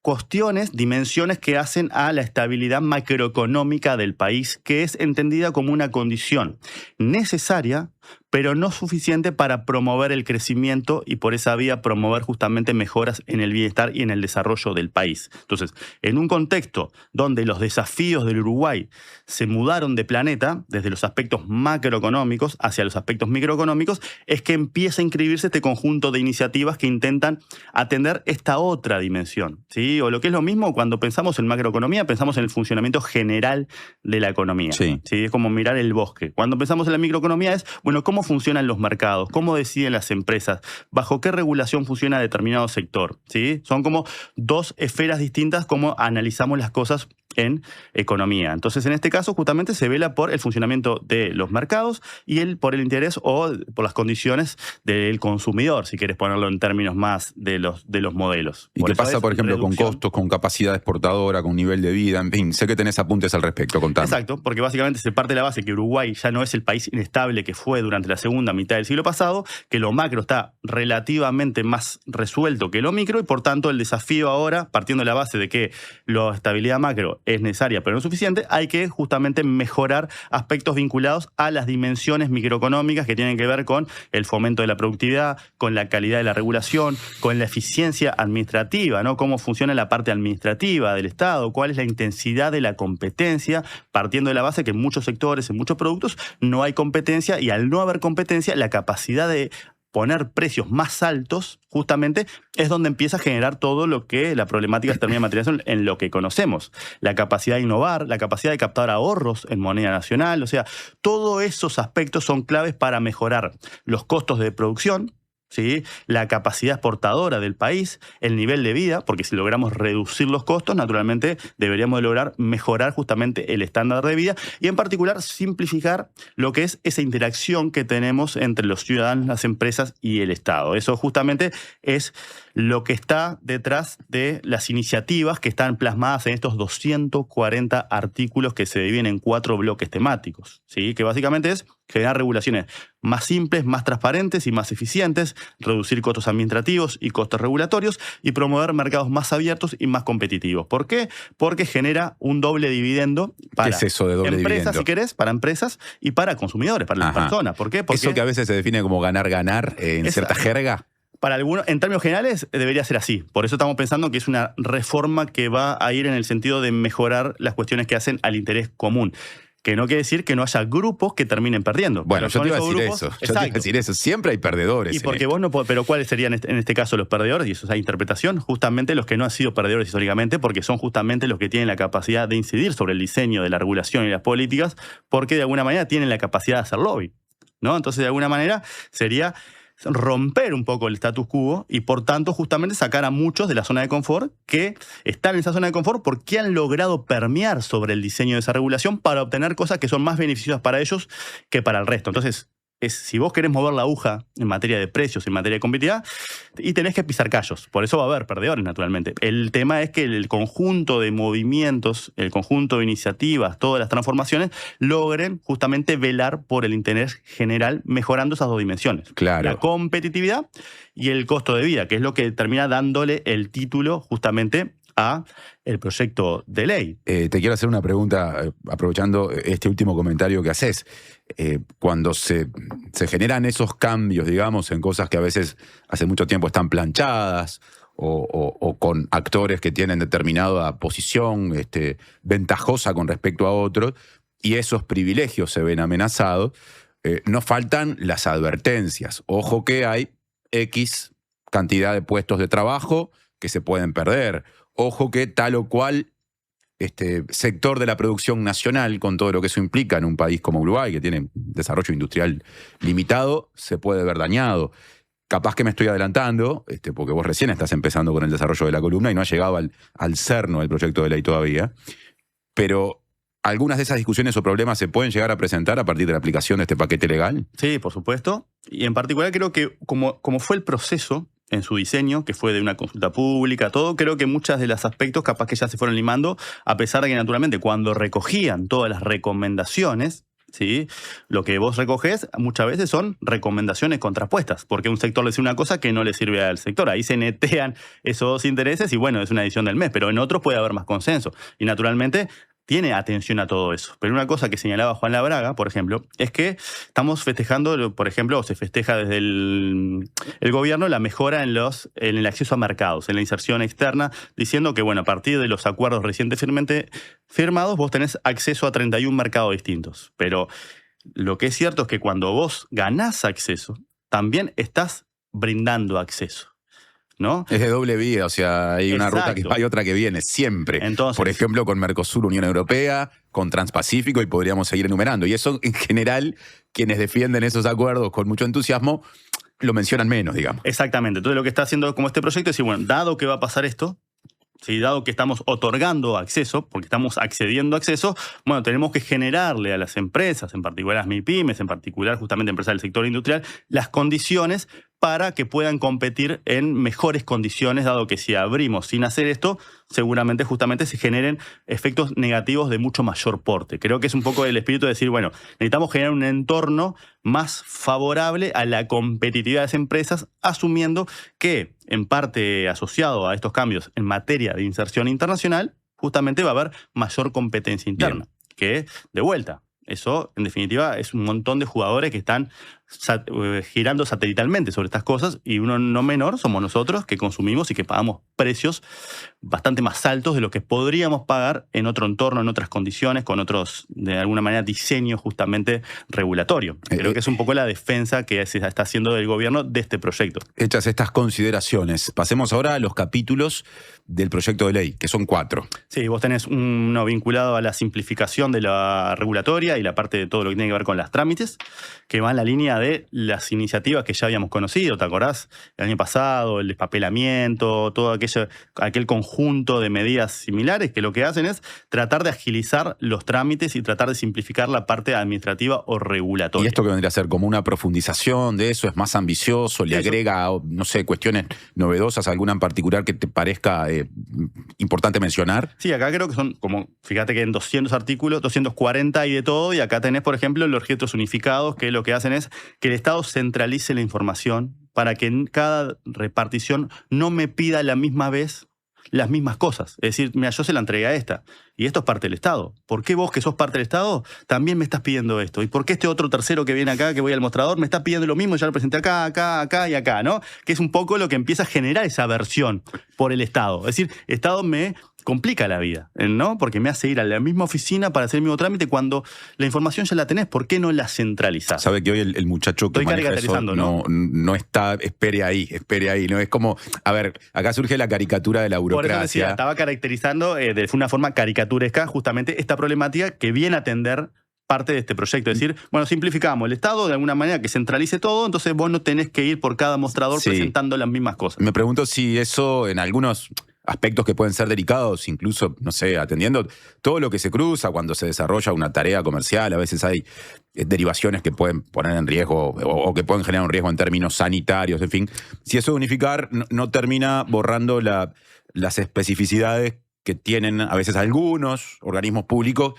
cuestiones, dimensiones que hacen a la estabilidad macroeconómica del país, que es entendida como una condición necesaria, pero no suficiente para promover el crecimiento y por esa vía promover justamente mejoras en el bienestar y en el desarrollo del país. Entonces, en un contexto donde los desafíos del Uruguay se mudaron de planeta, desde los aspectos macroeconómicos hacia los aspectos microeconómicos, es que empieza a inscribirse este conjunto de iniciativas que intentan atender esta otra dimensión, ¿sí? O lo que es lo mismo, cuando pensamos en macroeconomía, pensamos en el funcionamiento general de la economía. Sí. ¿Sí? Es como mirar el bosque. Cuando pensamos en la microeconomía es, bueno, ¿cómo funcionan los mercados? ¿Cómo deciden las empresas? ¿Bajo qué regulación funciona determinado sector? ¿Sí? Son como 2 esferas distintas como analizamos las cosas en economía. Entonces, en este caso, justamente se vela por el funcionamiento de los mercados y por el interés o por las condiciones del consumidor, si quieres ponerlo en términos más de los modelos. ¿Y qué pasa, por ejemplo, con costos, con capacidad exportadora, con nivel de vida? En fin, sé que tenés apuntes al respecto, contame. Exacto, porque básicamente se parte de la base que Uruguay ya no es el país inestable que fue durante la segunda mitad del siglo pasado, que lo macro está relativamente más resuelto que lo micro y por tanto el desafío ahora, partiendo de la base de que la estabilidad macro es necesaria pero no suficiente, hay que justamente mejorar aspectos vinculados a las dimensiones microeconómicas que tienen que ver con el fomento de la productividad, con la calidad de la regulación, con la eficiencia administrativa, ¿no? Cómo funciona la parte administrativa del Estado, cuál es la intensidad de la competencia, partiendo de la base que en muchos sectores, en muchos productos, no hay competencia y al no haber competencia, la capacidad de poner precios más altos, justamente, es donde empieza a generar todo lo que la problemática termina de materialización en lo que conocemos. La capacidad de innovar, la capacidad de captar ahorros en moneda nacional, o sea, todos esos aspectos son claves para mejorar los costos de producción, ¿sí? La capacidad exportadora del país, el nivel de vida, porque si logramos reducir los costos, naturalmente deberíamos de lograr mejorar justamente el estándar de vida y en particular simplificar lo que es esa interacción que tenemos entre los ciudadanos, las empresas y el Estado. Eso justamente es lo que está detrás de las iniciativas que están plasmadas en estos 240 artículos que se dividen en 4 bloques temáticos, ¿sí? Que básicamente es generar regulaciones más simples, más transparentes y más eficientes, reducir costos administrativos y costos regulatorios y promover mercados más abiertos y más competitivos. ¿Por qué? Porque genera un doble dividendo para ¿Qué es eso de doble empresas, dividendo? si querés, para empresas y para consumidores, para las personas. ¿Por qué? Porque eso que a veces se define como ganar-ganar en cierta jerga. para algunos, en términos generales, debería ser así. Por eso estamos pensando que es una reforma que va a ir en el sentido de mejorar las cuestiones que hacen al interés común. Que no quiere decir que no haya grupos que terminen perdiendo. Bueno, yo te iba a decir grupos, eso. Yo te iba a decir eso. Siempre hay perdedores. Y porque vos no podés, pero ¿cuáles serían en este caso los perdedores? Y eso es la interpretación. Justamente los que no han sido perdedores históricamente, porque son justamente los que tienen la capacidad de incidir sobre el diseño de la regulación y las políticas, porque de alguna manera tienen la capacidad de hacer lobby, ¿no? Entonces, de alguna manera, sería romper un poco el status quo y, por tanto, justamente sacar a muchos de la zona de confort que están en esa zona de confort porque han logrado permear sobre el diseño de esa regulación para obtener cosas que son más beneficiosas para ellos que para el resto. Entonces, si vos querés mover la aguja en materia de precios, en materia de competitividad, y tenés que pisar callos. Por eso va a haber perdedores, naturalmente. El tema es que el conjunto de movimientos, el conjunto de iniciativas, todas las transformaciones, logren justamente velar por el interés general, mejorando esas dos dimensiones. Claro. La competitividad y el costo de vida, que es lo que termina dándole el título justamente a el proyecto de ley. Te quiero hacer una pregunta, aprovechando este último comentario que haces. Cuando se generan esos cambios, digamos, en cosas que a veces hace mucho tiempo están planchadas o con actores que tienen determinada posición ventajosa con respecto a otros, y esos privilegios se ven amenazados, no faltan las advertencias. Ojo que hay X cantidad de puestos de trabajo que se pueden perder. Ojo que tal o cual sector de la producción nacional, con todo lo que eso implica en un país como Uruguay, que tiene desarrollo industrial limitado, se puede ver dañado. Capaz que me estoy adelantando, porque vos recién estás empezando con el desarrollo de la columna y no has llegado al cerno del proyecto de ley todavía, pero algunas de esas discusiones o problemas se pueden llegar a presentar a partir de la aplicación de este paquete legal. Sí, por supuesto. Y en particular creo que como fue el proceso en su diseño, que fue de una consulta pública, todo, creo que muchos de los aspectos capaz que ya se fueron limando, a pesar de que naturalmente cuando recogían todas las recomendaciones, ¿sí? Lo que vos recogés muchas veces son recomendaciones contrapuestas, porque un sector le dice una cosa que no le sirve al sector. Ahí se netean esos dos intereses y bueno, es una decisión del mes, pero en otros puede haber más consenso. Y naturalmente tiene atención a todo eso. Pero una cosa que señalaba Juan Labraga, por ejemplo, es que estamos festejando, por ejemplo, o se festeja desde el gobierno la mejora en el acceso a mercados, en la inserción externa, diciendo que, bueno, a partir de los acuerdos recientemente firmados, vos tenés acceso a 31 mercados distintos. Pero lo que es cierto es que cuando vos ganás acceso, también estás brindando acceso, ¿no? Es de doble vía, o sea, hay una Exacto. ruta que va y otra que viene, siempre. Entonces, por ejemplo, con Mercosur, Unión Europea, con Transpacífico, y podríamos seguir enumerando. Y eso, en general, quienes defienden esos acuerdos con mucho entusiasmo, lo mencionan menos, digamos. Exactamente. Entonces lo que está haciendo como este proyecto es decir, bueno, dado que va a pasar esto, ¿sí? Dado que estamos otorgando acceso, porque estamos accediendo a acceso, bueno, tenemos que generarle a las empresas, en particular a las MIPYMES, en particular justamente empresas del sector industrial, las condiciones para que puedan competir en mejores condiciones, dado que si abrimos sin hacer esto, seguramente justamente se generen efectos negativos de mucho mayor porte. Creo que es un poco el espíritu de decir, bueno, necesitamos generar un entorno más favorable a la competitividad de las empresas, asumiendo que, en parte asociado a estos cambios en materia de inserción internacional, justamente va a haber mayor competencia interna. Bien. Que, de vuelta, eso, en definitiva, es un montón de jugadores que están girando satelitalmente sobre estas cosas, y uno no menor somos nosotros que consumimos y que pagamos precios bastante más altos de lo que podríamos pagar en otro entorno, en otras condiciones, con otros, de alguna manera, diseño justamente regulatorio. Creo que es un poco la defensa que se está haciendo del gobierno de este proyecto. Hechas estas consideraciones, pasemos ahora a los capítulos del proyecto de ley, que son 4. Sí, vos tenés uno vinculado a la simplificación de la regulatoria y la parte de todo lo que tiene que ver con las trámites, que va en la línea de las iniciativas que ya habíamos conocido, ¿te acordás? El año pasado, el despapelamiento, todo aquel conjunto de medidas similares que lo que hacen es tratar de agilizar los trámites y tratar de simplificar la parte administrativa o regulatoria. ¿Y esto que vendría a ser como una profundización de eso? ¿Es más ambicioso? ¿Le agrega, no sé, cuestiones novedosas, alguna en particular que te parezca importante mencionar? Sí, acá creo que son como, fíjate que en 200 artículos, 240 y de todo, y acá tenés, por ejemplo, los registros unificados, que lo que hacen es que el Estado centralice la información para que en cada repartición no me pida a la misma vez las mismas cosas. Es decir, mira, yo se la entregué a esta, y esto es parte del Estado. ¿Por qué vos, que sos parte del Estado, también me estás pidiendo esto? ¿Y por qué este otro tercero que viene acá, que voy al mostrador, me está pidiendo lo mismo? Ya lo presenté acá, acá y acá, ¿no? Que es un poco lo que empieza a generar esa aversión por el Estado. Es decir, el Estado me complica la vida, ¿no? Porque me hace ir a la misma oficina para hacer el mismo trámite cuando la información ya la tenés. ¿Por qué no la centralizás? Sabe que hoy el muchacho que maneja eso no está, espere ahí, ¿no? Es como, a ver, acá surge la caricatura de la burocracia. Por eso decía, estaba caracterizando de una forma caricaturesca justamente esta problemática que viene a atender parte de este proyecto. Es decir, bueno, simplificamos el Estado de alguna manera que centralice todo, entonces vos no tenés que ir por cada mostrador presentando las mismas cosas. Me pregunto si eso en algunos aspectos que pueden ser delicados, incluso, no sé, atendiendo todo lo que se cruza cuando se desarrolla una tarea comercial, a veces hay derivaciones que pueden poner en riesgo o que pueden generar un riesgo en términos sanitarios, en fin. Si eso de unificar no termina borrando las especificidades que tienen a veces algunos organismos públicos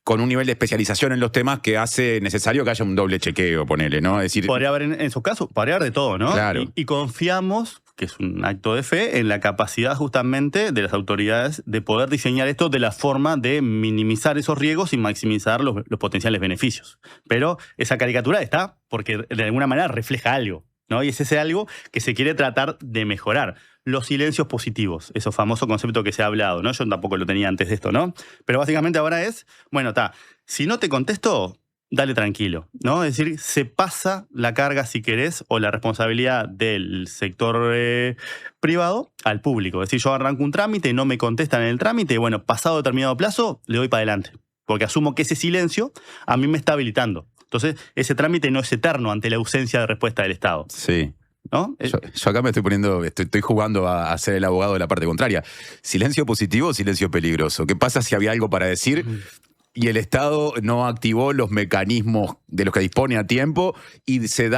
con un nivel de especialización en los temas que hace necesario que haya un doble chequeo, ponele, ¿no? Es decir, podría haber en su caso, podría haber de todo, ¿no? Claro. Y confiamos, que es un acto de fe, en la capacidad justamente de las autoridades de poder diseñar esto de la forma de minimizar esos riesgos y maximizar los potenciales beneficios. Pero esa caricatura está porque de alguna manera refleja algo, ¿no? Y es ese algo que se quiere tratar de mejorar. Los silencios positivos, esos famoso concepto que se ha hablado, ¿no? Yo tampoco lo tenía antes de esto, ¿no? Pero básicamente ahora es, bueno, si no te contesto, dale tranquilo, ¿no? Es decir, se pasa la carga, si querés, o la responsabilidad del sector privado al público. Es decir, yo arranco un trámite y no me contestan en el trámite, y bueno, pasado determinado plazo, le doy para adelante. Porque asumo que ese silencio a mí me está habilitando. Entonces, ese trámite no es eterno ante la ausencia de respuesta del Estado. Sí. ¿No? Yo acá me estoy jugando a ser el abogado de la parte contraria. ¿Silencio positivo o silencio peligroso? ¿Qué pasa si había algo para decir y el Estado no activó los mecanismos de los que dispone a tiempo y se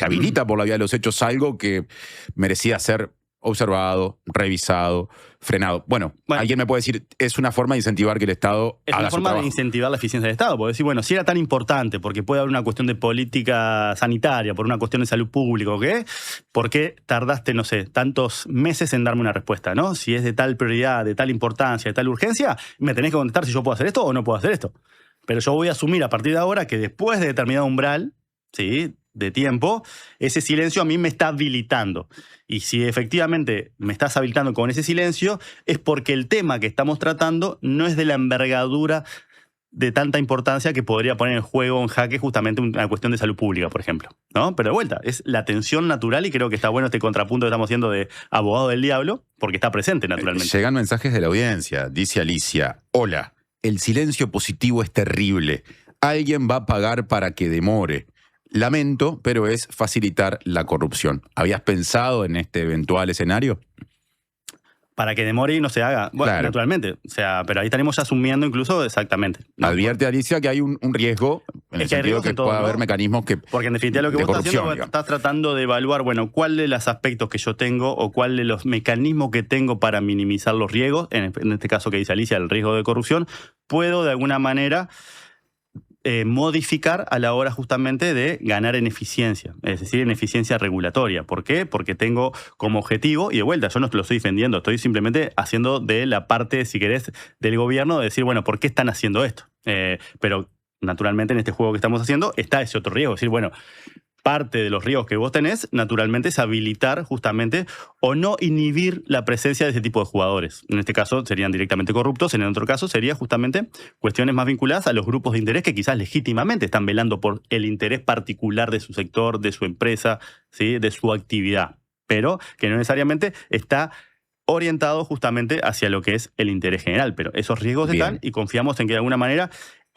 habilita por la vía de los hechos algo que merecía ser observado, revisado, frenado? Bueno, alguien me puede decir, es una forma de incentivar que el Estado es haga una su forma trabajo. de incentivar la eficiencia del Estado. Puedo decir, bueno, si era tan importante, porque puede haber una cuestión de política sanitaria, por una cuestión de salud pública, ¿qué? ¿Por qué tardaste, no sé, tantos meses en darme una respuesta, ¿no? Si es de tal prioridad, de tal importancia, de tal urgencia, me tenés que contestar si yo puedo hacer esto o no puedo hacer esto. Pero yo voy a asumir a partir de ahora que después de determinado umbral, ¿sí?, de tiempo, ese silencio a mí me está habilitando. Y si efectivamente me estás habilitando con ese silencio, es porque el tema que estamos tratando no es de la envergadura de tanta importancia que podría poner en juego, en jaque, justamente una cuestión de salud pública, por ejemplo, ¿no? Pero de vuelta, es la tensión natural y creo que está bueno este contrapunto que estamos haciendo de abogado del diablo, porque está presente naturalmente. Llegan mensajes de la audiencia. Dice Alicia, hola, el silencio positivo es terrible. Alguien va a pagar para que demore. Lamento, pero es facilitar la corrupción. ¿Habías pensado en este eventual escenario? Para que demore y no se haga. Bueno, claro, naturalmente. O sea, pero ahí estaremos ya asumiendo incluso exactamente, ¿no? Advierte Alicia que hay un riesgo, en el sentido que pueda haber mecanismos que... Porque en definitiva lo que vos estás haciendo, estás tratando de evaluar, bueno, cuál de los aspectos que yo tengo o cuál de los mecanismos que tengo para minimizar los riesgos, en este caso que dice Alicia, el riesgo de corrupción, puedo de alguna manera modificar a la hora justamente de ganar en eficiencia, es decir, en eficiencia regulatoria. ¿Por qué? Porque tengo como objetivo, y de vuelta, yo no te lo estoy defendiendo, estoy simplemente haciendo de la parte, si querés, del gobierno, de decir, bueno, ¿por qué están haciendo esto? Pero naturalmente en este juego que estamos haciendo está ese otro riesgo, es decir, bueno, parte de los riesgos que vos tenés, naturalmente, es habilitar justamente o no inhibir la presencia de ese tipo de jugadores. En este caso serían directamente corruptos, en el otro caso sería justamente cuestiones más vinculadas a los grupos de interés que quizás legítimamente están velando por el interés particular de su sector, de su empresa, ¿sí?, de su actividad, pero que no necesariamente está orientado justamente hacia lo que es el interés general. Pero esos riesgos están y confiamos en que de alguna manera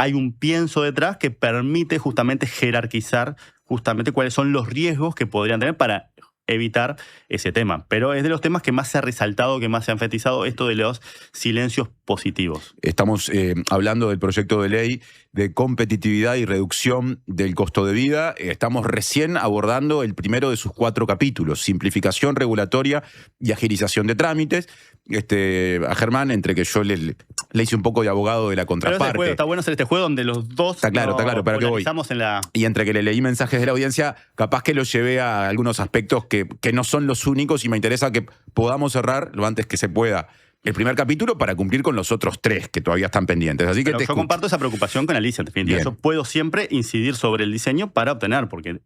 hay un pienso detrás que permite justamente jerarquizar justamente cuáles son los riesgos que podrían tener para evitar ese tema. Pero es de los temas que más se ha resaltado, que más se ha enfatizado, esto de los silencios positivos. Estamos hablando del proyecto de ley de competitividad y reducción del costo de vida. Estamos recién abordando el primero de sus 4 capítulos, simplificación regulatoria y agilización de trámites. A Germán, entre que yo le hice un poco de abogado de la contraparte. Pero está bueno hacer este juego donde los dos está claro, pero que voy. Y entre que le leí mensajes de la audiencia, capaz que lo llevé a algunos aspectos que no son los únicos y me interesa que podamos cerrar lo antes que se pueda el primer capítulo para cumplir con los otros 3 que todavía están pendientes. Así que yo comparto esa preocupación con Alicia. En definitiva, yo puedo siempre incidir sobre el diseño para obtener, porque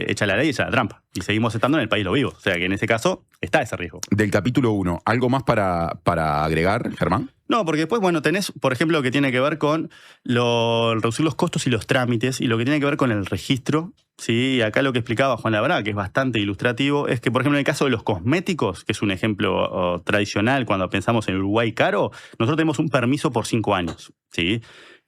echa la ley, echa la trampa. Y seguimos estando en el país lo vivo. O sea que en ese caso está ese riesgo. Del capítulo 1, ¿algo más para agregar, Germán? No, porque después, tenés, por ejemplo, lo que tiene que ver con reducir los costos y los trámites, y lo que tiene que ver con el registro. Sí, acá lo que explicaba Juan Labraga, que es bastante ilustrativo, es que, por ejemplo, en el caso de los cosméticos, que es un ejemplo tradicional cuando pensamos en Uruguay caro, nosotros tenemos un permiso por 5 años. ¿Sí?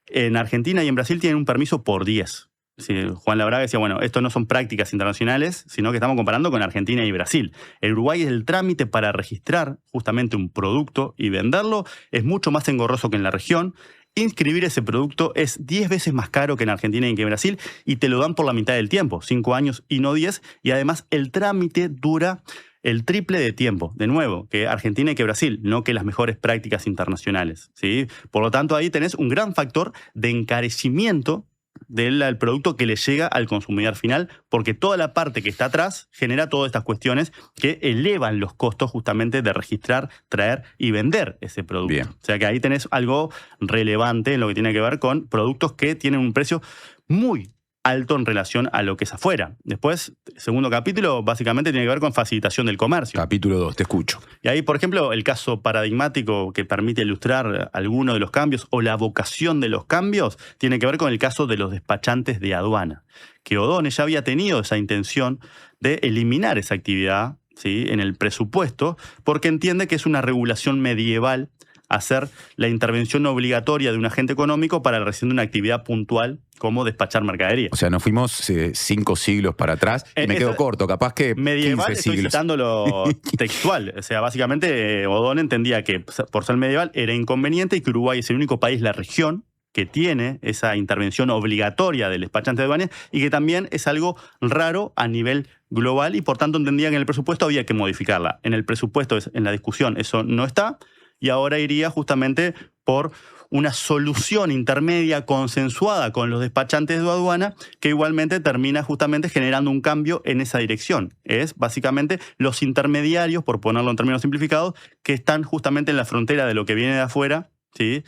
En Argentina y en Brasil tienen un permiso por 10. Sí, Juan Labraga decía, esto no son prácticas internacionales, sino que estamos comparando con Argentina y Brasil. En Uruguay el trámite para registrar justamente un producto y venderlo es mucho más engorroso que en la región. Inscribir ese producto es 10 veces más caro que en Argentina y que en Brasil y te lo dan por la mitad del tiempo, 5 años y no 10. Y además el trámite dura el triple de tiempo, de nuevo, que Argentina y que Brasil, no que las mejores prácticas internacionales. ¿Sí? Por lo tanto, ahí tenés un gran factor de encarecimiento del producto que le llega al consumidor final, porque toda la parte que está atrás genera todas estas cuestiones que elevan los costos justamente de registrar, traer y vender ese producto. Bien. O sea que ahí tenés algo relevante en lo que tiene que ver con productos que tienen un precio muy alto en relación a lo que es afuera. Después, segundo capítulo, básicamente tiene que ver con facilitación del comercio. Capítulo 2, te escucho. Y ahí, por ejemplo, el caso paradigmático que permite ilustrar alguno de los cambios o la vocación de los cambios tiene que ver con el caso de los despachantes de aduana, que O'Donnell ya había tenido esa intención de eliminar esa actividad, ¿sí?, en el presupuesto, porque entiende que es una regulación medieval hacer la intervención obligatoria de un agente económico para la realización de una actividad puntual como despachar mercadería. O sea, nos fuimos 5 siglos para atrás y me quedo corto, capaz que medieval, 15 siglos. Estoy citándolo textual. O sea, básicamente O'Donnell entendía que por ser medieval era inconveniente y que Uruguay es el único país de la región que tiene esa intervención obligatoria del despachante de aduanas y que también es algo raro a nivel global y por tanto entendía que en el presupuesto había que modificarla. En el presupuesto, en la discusión, eso no está. Y ahora iría justamente por una solución intermedia consensuada con los despachantes de aduana que igualmente termina justamente generando un cambio en esa dirección. Es básicamente los intermediarios, por ponerlo en términos simplificados, que están justamente en la frontera de lo que viene de afuera, ¿sí?,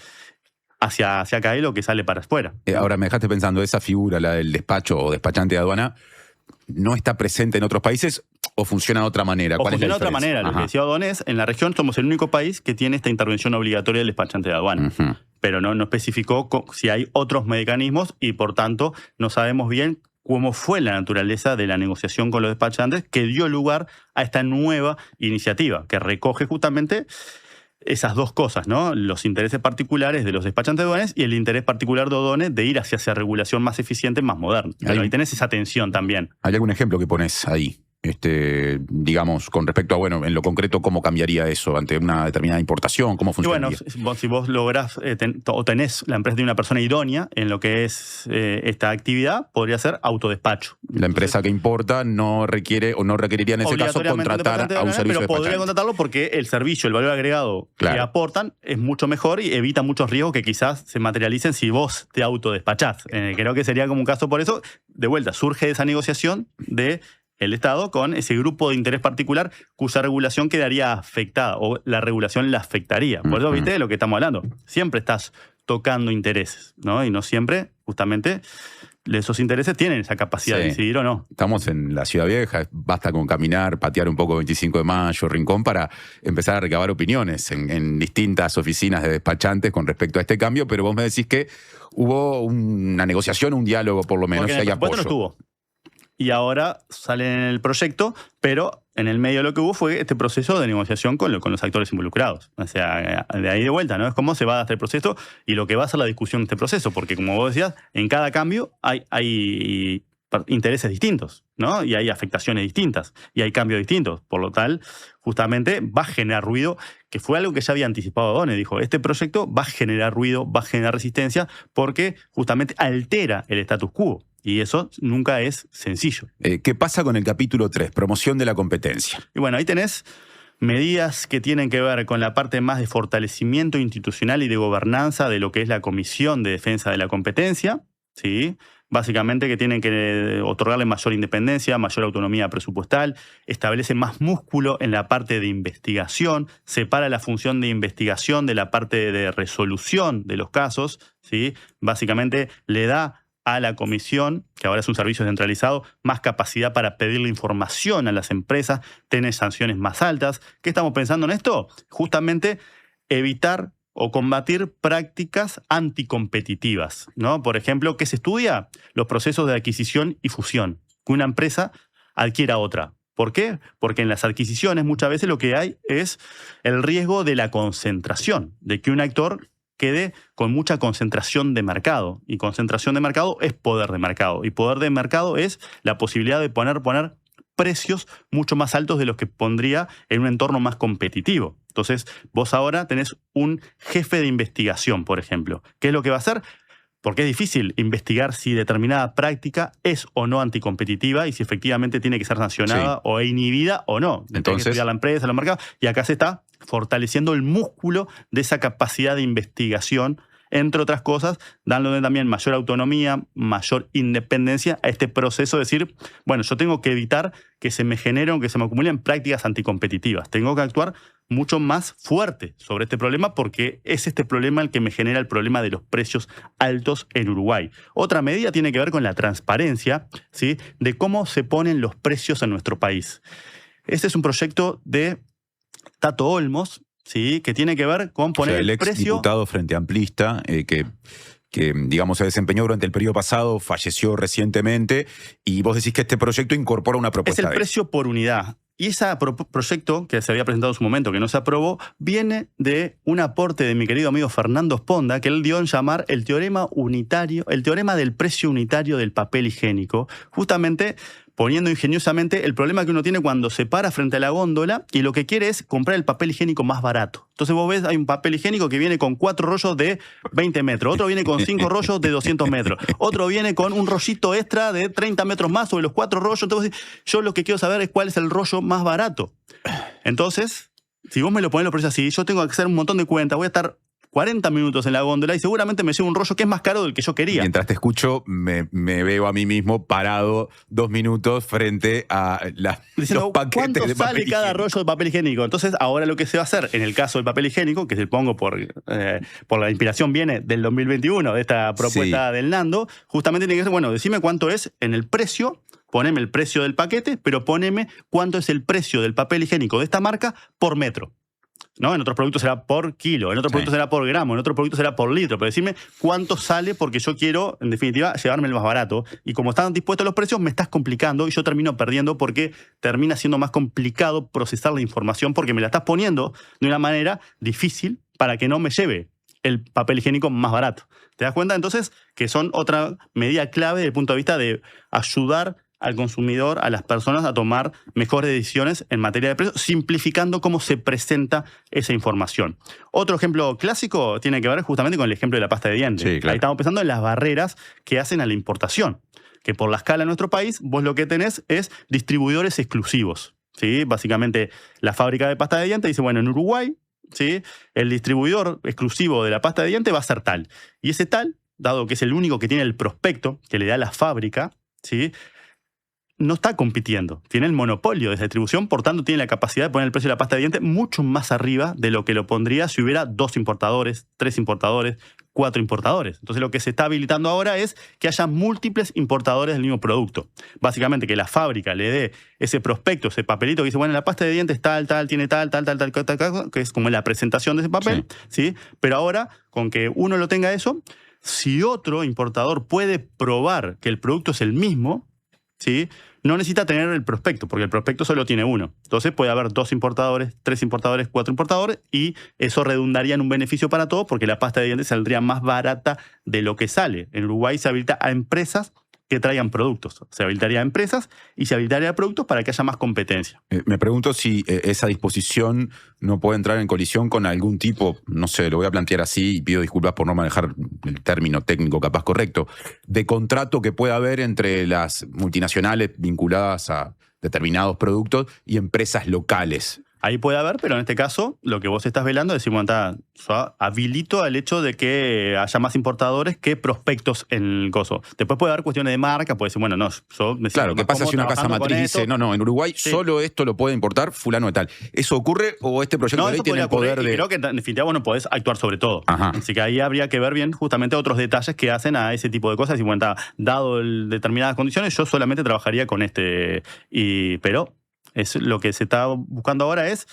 hacia acá y lo que sale para afuera. Ahora me dejaste pensando, esa figura, la del despacho o despachante de aduana, ¿no está presente en otros países o funciona de otra manera? O funciona de otra manera. Lo que decía O'Donnell, en la región somos el único país que tiene esta intervención obligatoria del despachante de aduana. Uh-huh. Pero no especificó si hay otros mecanismos y, por tanto, no sabemos bien cómo fue la naturaleza de la negociación con los despachantes que dio lugar a esta nueva iniciativa que recoge justamente esas dos cosas, ¿no? Los intereses particulares de los despachantes de aduanas y el interés particular de O'Donnell de ir hacia esa regulación más eficiente, más moderna. Pero ahí tenés esa tensión también. ¿Hay algún ejemplo que pones ahí? Digamos, con respecto a, en lo concreto, ¿cómo cambiaría eso ante una determinada importación? ¿Cómo funcionaría? Y bueno, si vos lográs o tenés la empresa de una persona idónea en lo que es esta actividad, podría ser autodespacho. La empresa que importa no requiere o no requeriría en ese caso contratar a un servicio de pero podría contratarlo porque el servicio, el valor agregado que aportan es mucho mejor y evita muchos riesgos que quizás se materialicen si vos te autodespachás. Creo que sería como un caso por eso. De vuelta, surge esa negociación de el Estado con ese grupo de interés particular cuya regulación quedaría afectada o la regulación la afectaría. Por eso, ¿viste de lo que estamos hablando? Siempre estás tocando intereses, ¿no? Y no siempre, justamente, esos intereses tienen esa capacidad de decidir o no. Estamos en la Ciudad Vieja, basta con caminar, patear un poco 25 de Mayo, Rincón, para empezar a recabar opiniones en distintas oficinas de despachantes con respecto a este cambio, pero vos me decís que hubo una negociación, un diálogo por lo menos, porque y hay apoyo. No estuvo. Y ahora sale en el proyecto, pero en el medio lo que hubo fue este proceso de negociación con los actores involucrados. O sea, de ahí de vuelta, ¿no? Es cómo se va a dar este proceso y lo que va a ser la discusión de este proceso, porque como vos decías, en cada cambio hay intereses distintos, ¿no? Y hay afectaciones distintas, y hay cambios distintos. Por lo tal, justamente va a generar ruido, que fue algo que ya había anticipado Donne. Dijo, este proyecto va a generar ruido, va a generar resistencia, porque justamente altera el status quo. Y eso nunca es sencillo. ¿Qué pasa con el capítulo 3, promoción de la competencia? Y bueno, ahí tenés medidas que tienen que ver con la parte más de fortalecimiento institucional y de gobernanza de lo que es la Comisión de Defensa de la Competencia, ¿sí? Básicamente que tienen que otorgarle mayor independencia, mayor autonomía presupuestal, establece más músculo en la parte de investigación, separa la función de investigación de la parte de resolución de los casos, ¿sí? Básicamente le da a la comisión, que ahora es un servicio centralizado, más capacidad para pedirle información a las empresas, tener sanciones más altas. ¿Qué estamos pensando en esto? Justamente evitar o combatir prácticas anticompetitivas, ¿no? Por ejemplo, ¿qué se estudia? Los procesos de adquisición y fusión, que una empresa adquiera otra. ¿Por qué? Porque en las adquisiciones muchas veces lo que hay es el riesgo de la concentración, de que un actor quede con mucha concentración de mercado. Y concentración de mercado es poder de mercado. Y poder de mercado es la posibilidad de poner precios mucho más altos de los que pondría en un entorno más competitivo. Entonces, vos ahora tenés un jefe de investigación, por ejemplo. ¿Qué es lo que va a hacer? Porque es difícil investigar si determinada práctica es o no anticompetitiva y si efectivamente tiene que ser sancionada o inhibida o no. Entonces, tiene que estudiar la empresa, los mercados, y acá se está fortaleciendo el músculo de esa capacidad de investigación, entre otras cosas, dándole también mayor autonomía, mayor independencia a este proceso de decir, bueno, yo tengo que evitar que se me generen o que se me acumulen prácticas anticompetitivas. Tengo que actuar mucho más fuerte sobre este problema porque es este problema el que me genera el problema de los precios altos en Uruguay. Otra medida tiene que ver con la transparencia, ¿sí?, de cómo se ponen los precios en nuestro país. Este es un proyecto de Tato Olmos, ¿sí?, que tiene que ver con poner el el precio... ex diputado frente amplista que digamos, se desempeñó durante el periodo pasado, falleció recientemente, y vos decís que este proyecto incorpora una propuesta. Es el precio por unidad. Y ese proyecto que se había presentado en su momento, que no se aprobó, viene de un aporte de mi querido amigo Fernando Sponda, que él dio en llamar el teorema unitario, el teorema del precio unitario del papel higiénico, justamente poniendo ingeniosamente el problema que uno tiene cuando se para frente a la góndola y lo que quiere es comprar el papel higiénico más barato. Entonces vos ves, hay un papel higiénico que viene con 4 rollos de 20 metros, otro viene con 5 rollos de 200 metros, otro viene con un rollito extra de 30 metros más sobre los 4 rollos. Entonces yo lo que quiero saber es cuál es el rollo más barato. Entonces, si vos me lo ponés los precios así, yo tengo que hacer un montón de cuentas, voy a estar 40 minutos en la góndola y seguramente me llevo un rollo que es más caro del que yo quería. Mientras te escucho, me veo a mí mismo parado 2 minutos frente a diciendo, los paquetes de papel ¿cuánto sale cada rollo de papel higiénico? Entonces, ahora lo que se va a hacer, en el caso del papel higiénico, que supongo por la inspiración viene del 2021, de esta propuesta del Nando, justamente tiene que ser, bueno, decime cuánto es en el precio, poneme el precio del paquete, pero poneme cuánto es el precio del papel higiénico de esta marca por metro. ¿No? En otros productos será por kilo, en otros productos será por gramo, en otros productos será por litro. Pero decime cuánto sale porque yo quiero, en definitiva, llevarme el más barato. Y como están dispuestos los precios, me estás complicando y yo termino perdiendo porque termina siendo más complicado procesar la información porque me la estás poniendo de una manera difícil para que no me lleve el papel higiénico más barato. ¿Te das cuenta? Entonces, que son otra medida clave desde el punto de vista de ayudar al consumidor, a las personas, a tomar mejores decisiones en materia de precios, simplificando cómo se presenta esa información. Otro ejemplo clásico tiene que ver justamente con el ejemplo de la pasta de dientes. Sí, claro. Ahí estamos pensando en las barreras que hacen a la importación, que por la escala de nuestro país, vos lo que tenés es distribuidores exclusivos, ¿sí? Básicamente, la fábrica de pasta de dientes dice, bueno, en Uruguay, ¿sí?, el distribuidor exclusivo de la pasta de dientes va a ser tal. Y ese tal, dado que es el único que tiene el prospecto que le da la fábrica, ¿sí?, no está compitiendo. Tiene el monopolio de esa distribución, por tanto tiene la capacidad de poner el precio de la pasta de dientes mucho más arriba de lo que lo pondría si hubiera 2 importadores, 3 importadores, 4 importadores. Entonces lo que se está habilitando ahora es que haya múltiples importadores del mismo producto. Básicamente que la fábrica le dé ese prospecto, ese papelito que dice, bueno, la pasta de dientes tal, tiene tal, que es como la presentación de ese papel, ¿sí? Pero ahora, con que uno lo tenga eso, si otro importador puede probar que el producto es el mismo, ¿sí? No necesita tener el prospecto, porque el prospecto solo tiene uno. Entonces puede haber 2 importadores, 3 importadores, 4 importadores, y eso redundaría en un beneficio para todos, porque la pasta de dientes saldría más barata de lo que sale. En Uruguay se habilita a empresas que traigan productos. Se habilitaría a empresas y se habilitaría a productos para que haya más competencia. Me pregunto si esa disposición no puede entrar en colisión con algún tipo, no sé, lo voy a plantear así y pido disculpas por no manejar el término técnico capaz correcto, de contrato que pueda haber entre las multinacionales vinculadas a determinados productos y empresas locales. Ahí puede haber, pero en este caso, lo que vos estás velando es decir, bueno, yo habilito al hecho de que haya más importadores que prospectos en el coso. Después puede haber cuestiones de marca, puede decir, bueno, no, yo me Claro, ¿qué pasa si una casa matriz dice, no, en Uruguay sí, solo esto lo puede importar fulano de tal? ¿Eso ocurre o este proyecto de ley tiene el poder de...? Creo que en definitiva vos no podés actuar sobre todo. Ajá. Así que ahí habría que ver bien justamente otros detalles que hacen a ese tipo de cosas. Y bueno, dado determinadas condiciones, yo solamente trabajaría con este. Pero es lo que se está buscando ahora es,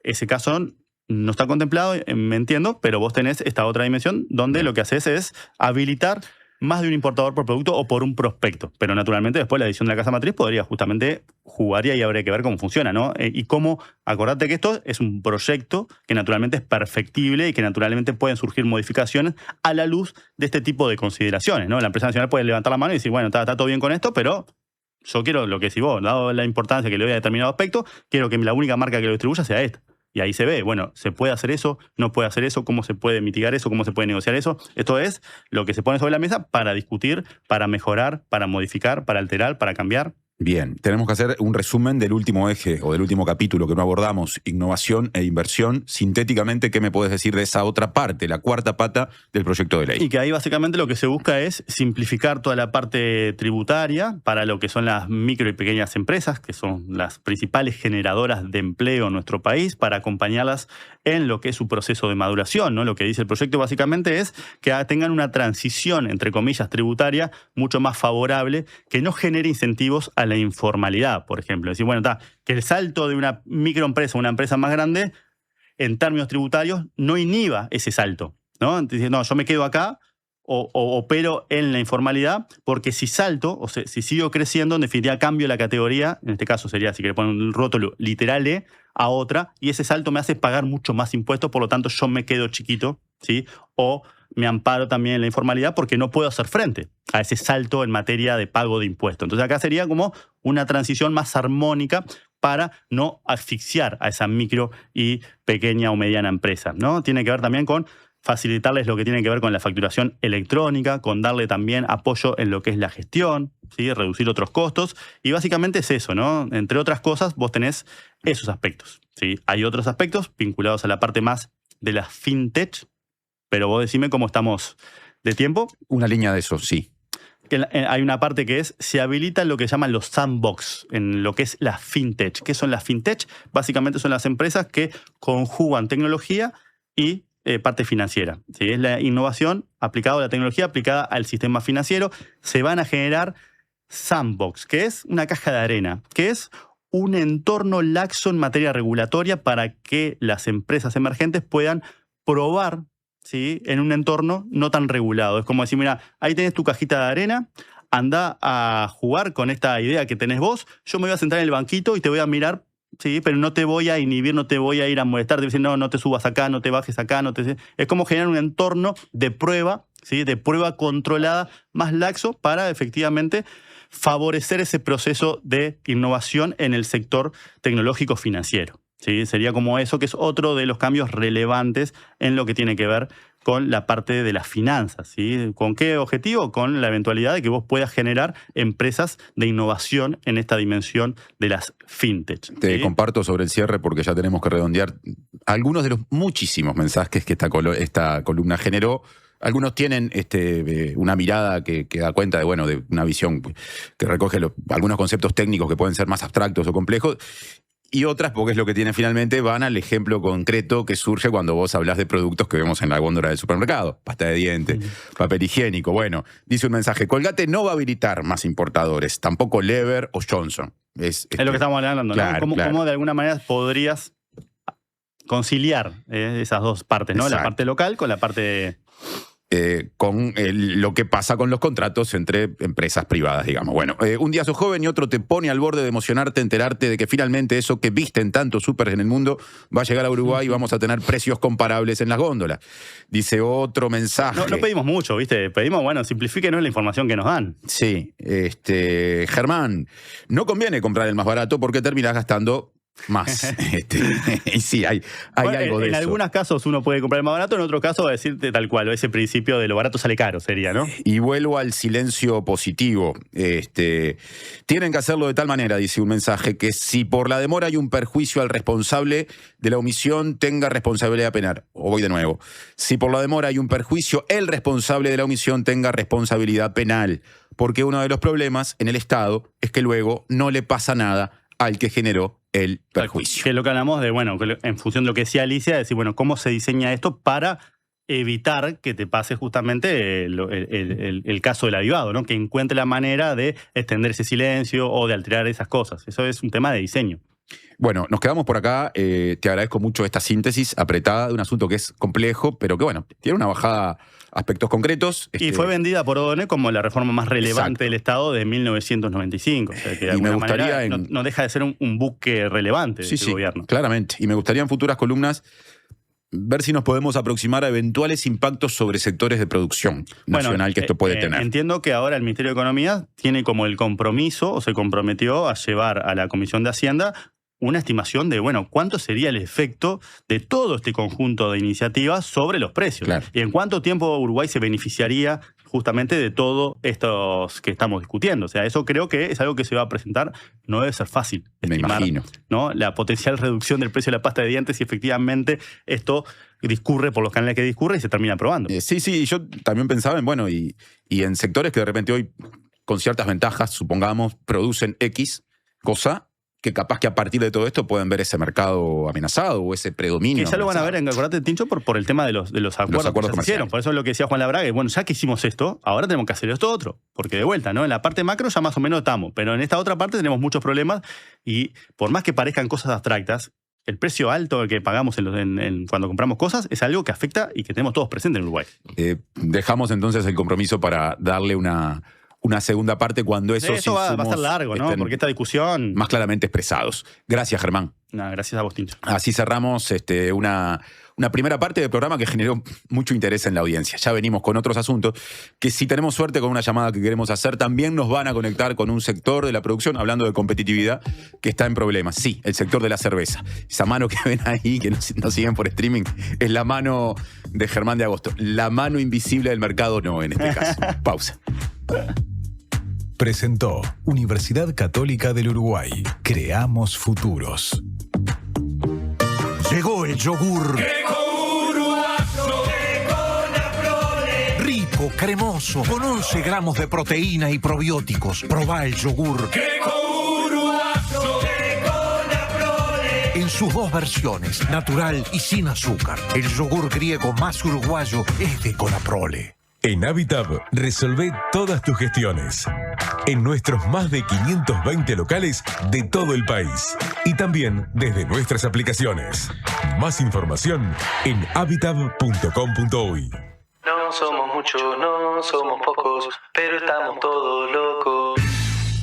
ese caso no está contemplado, me entiendo, pero vos tenés esta otra dimensión donde lo que haces es habilitar más de un importador por producto o por un prospecto. Pero naturalmente después la decisión de la casa matriz podría justamente jugar y ahí habría que ver cómo funciona, ¿no? Y cómo, acordate que esto es un proyecto que naturalmente es perfectible y que naturalmente pueden surgir modificaciones a la luz de este tipo de consideraciones, ¿no? La empresa nacional puede levantar la mano y decir, bueno, está todo bien con esto, pero yo quiero lo que decís vos, dado la importancia que le doy a determinado aspecto, quiero que la única marca que lo distribuya sea esta. Y ahí se ve, bueno, ¿se puede hacer eso? ¿No puede hacer eso? ¿Cómo se puede mitigar eso? ¿Cómo se puede negociar eso? Esto es lo que se pone sobre la mesa para discutir, para mejorar, para modificar, para alterar, para cambiar. Bien, tenemos que hacer un resumen del último eje o del último capítulo que no abordamos, innovación e inversión. Sintéticamente, ¿qué me puedes decir de esa otra parte, la cuarta pata del proyecto de ley? Y que ahí básicamente lo que se busca es simplificar toda la parte tributaria para lo que son las micro y pequeñas empresas, que son las principales generadoras de empleo en nuestro país, para acompañarlas en lo que es su proceso de maduración, ¿no? Lo que dice el proyecto básicamente es que tengan una transición, entre comillas, tributaria mucho más favorable, que no genere incentivos a la informalidad, por ejemplo. Es decir, bueno, que el salto de una microempresa a una empresa más grande, en términos tributarios, no inhiba ese salto, ¿no? Entonces, no, yo me quedo acá o opero en la informalidad, porque si salto, o sea, si sigo creciendo, en definitiva cambio la categoría, en este caso sería, si querés poner un rótulo literal E, a otra, y ese salto me hace pagar mucho más impuestos, por lo tanto yo me quedo chiquito, ¿sí? O me amparo también en la informalidad porque no puedo hacer frente a ese salto en materia de pago de impuestos. Entonces acá sería como una transición más armónica para no asfixiar a esa micro y pequeña o mediana empresa, ¿no? Tiene que ver también con facilitarles lo que tiene que ver con la facturación electrónica, con darle también apoyo en lo que es la gestión, ¿sí? Reducir otros costos. Y básicamente es eso, ¿no? Entre otras cosas, vos tenés esos aspectos, ¿sí? Hay otros aspectos vinculados a la parte más de la fintech, pero vos decime cómo estamos de tiempo. Una línea de eso, sí. Hay una parte que es, se habilitan lo que llaman los sandbox, en lo que es la fintech. ¿Qué son las fintech? Básicamente son las empresas que conjugan tecnología y parte financiera. ¿Sí? Es la innovación aplicada a la tecnología, aplicada al sistema financiero. Se van a generar sandbox, que es una caja de arena, que es un entorno laxo en materia regulatoria para que las empresas emergentes puedan probar, ¿sí? En un entorno no tan regulado. Es como decir, mira, ahí tenés tu cajita de arena, anda a jugar con esta idea que tenés vos, yo me voy a sentar en el banquito y te voy a mirar, sí, pero no te voy a inhibir, no te voy a ir a molestar, te voy a decir, no te subas acá, no te bajes acá, Es como generar un entorno de prueba, ¿sí? De prueba controlada más laxo para efectivamente favorecer ese proceso de innovación en el sector tecnológico financiero. ¿Sí? Sería como eso, que es otro de los cambios relevantes en lo que tiene que ver con la parte de las finanzas. ¿Sí? ¿Con qué objetivo? Con la eventualidad de que vos puedas generar empresas de innovación en esta dimensión de las fintech. ¿Sí? Te comparto sobre el cierre porque ya tenemos que redondear algunos de los muchísimos mensajes que esta columna generó. Algunos tienen una mirada que da cuenta de una visión que recoge algunos conceptos técnicos que pueden ser más abstractos o complejos. Y otras, porque es lo que tiene finalmente, van al ejemplo concreto que surge cuando vos hablás de productos que vemos en la góndola del supermercado. Pasta de dientes, papel higiénico. Bueno, dice un mensaje, Colgate no va a habilitar más importadores, tampoco Lever o Johnson. Es lo que estamos hablando, claro, ¿no? claro. ¿Cómo de alguna manera podrías conciliar esas dos partes, ¿no? La parte local con la parte con lo que pasa con los contratos entre empresas privadas, digamos. Bueno, un día sos joven y otro te pone al borde de emocionarte, enterarte de que finalmente eso que viste en tantos súper en el mundo va a llegar a Uruguay y vamos a tener precios comparables en las góndolas. Dice otro mensaje. No pedimos mucho, ¿viste? Pedimos, bueno, simplifíquenos la información que nos dan. Sí, Germán, no conviene comprar el más barato porque terminás gastando más. Y sí, hay bueno, algo de eso. En algunos casos uno puede comprar el más barato, en otro caso va a decirte tal cual, o ese principio de lo barato sale caro sería, ¿no? Y vuelvo al silencio positivo. Tienen que hacerlo de tal manera, dice un mensaje, que si por la demora hay un perjuicio al responsable de la omisión, tenga responsabilidad penal. O voy de nuevo. Si por la demora hay un perjuicio, el responsable de la omisión tenga responsabilidad penal. Porque uno de los problemas en el Estado es que luego no le pasa nada al que generó el perjuicio. Que es lo que hablamos de, bueno, en función de lo que decía Alicia, decir, bueno, ¿cómo se diseña esto para evitar que te pase justamente el caso del avivado, ¿no? Que encuentre la manera de extender ese silencio o de alterar esas cosas. Eso es un tema de diseño. Bueno, nos quedamos por acá. Te agradezco mucho esta síntesis apretada de un asunto que es complejo, pero que, bueno, tiene una bajada aspectos concretos. Y fue vendida por O'Donnell como la reforma más relevante del Estado de 1995. O sea, que de alguna manera no deja de ser un buque relevante del gobierno. Claramente. Y me gustaría en futuras columnas ver si nos podemos aproximar a eventuales impactos sobre sectores de producción nacional que esto puede tener. Entiendo que ahora el Ministerio de Economía tiene como el compromiso, o se comprometió a llevar a la Comisión de Hacienda una estimación de, bueno, cuánto sería el efecto de todo este conjunto de iniciativas sobre los precios. Claro. Y en cuánto tiempo Uruguay se beneficiaría justamente de todo estos que estamos discutiendo. O sea, eso creo que es algo que se va a presentar. No debe ser fácil estimar, me imagino, ¿no? La potencial reducción del precio de la pasta de dientes si efectivamente esto discurre por los canales que discurre y se termina aprobando. Sí, yo también pensaba en, bueno, y en sectores que de repente hoy, con ciertas ventajas, supongamos, producen X cosa, que capaz que a partir de todo esto pueden ver ese mercado amenazado o ese predominio. Que ya lo van a ver, acordate, Tincho, por el tema de los acuerdos que se hicieron. Por eso es lo que decía Juan Labraga, bueno, ya que hicimos esto, ahora tenemos que hacer esto otro. Porque de vuelta, ¿no? En la parte macro ya más o menos estamos, pero en esta otra parte tenemos muchos problemas y por más que parezcan cosas abstractas, el precio alto que pagamos cuando compramos cosas es algo que afecta y que tenemos todos presentes en Uruguay. Dejamos entonces el compromiso para darle una segunda parte cuando eso va a estar largo, ¿no? Porque esta discusión más claramente expresados. Gracias, Germán. Gracias a vos, Tincho. Así cerramos una primera parte del programa que generó mucho interés en la audiencia. Ya venimos con otros asuntos que, si tenemos suerte con una llamada que queremos hacer, también nos van a conectar con un sector de la producción, hablando de competitividad, que está en problemas. Sí, el sector de la cerveza. Esa mano que ven ahí, que nos siguen por streaming, es la mano de Germán de Agosto. La mano invisible del mercado no, en este caso. Pausa. Presentó Universidad Católica del Uruguay. Creamos futuros. Llegó el yogur. Rico, cremoso, con 11 gramos de proteína y probióticos. Probá el yogur. En sus dos versiones, natural y sin azúcar. El yogur griego más uruguayo es de Conaprole. En Habitab, resolvé todas tus gestiones. En nuestros más de 520 locales de todo el país. Y también desde nuestras aplicaciones. Más información en habitab.com.uy. No somos muchos, no somos pocos, pero estamos todos locos.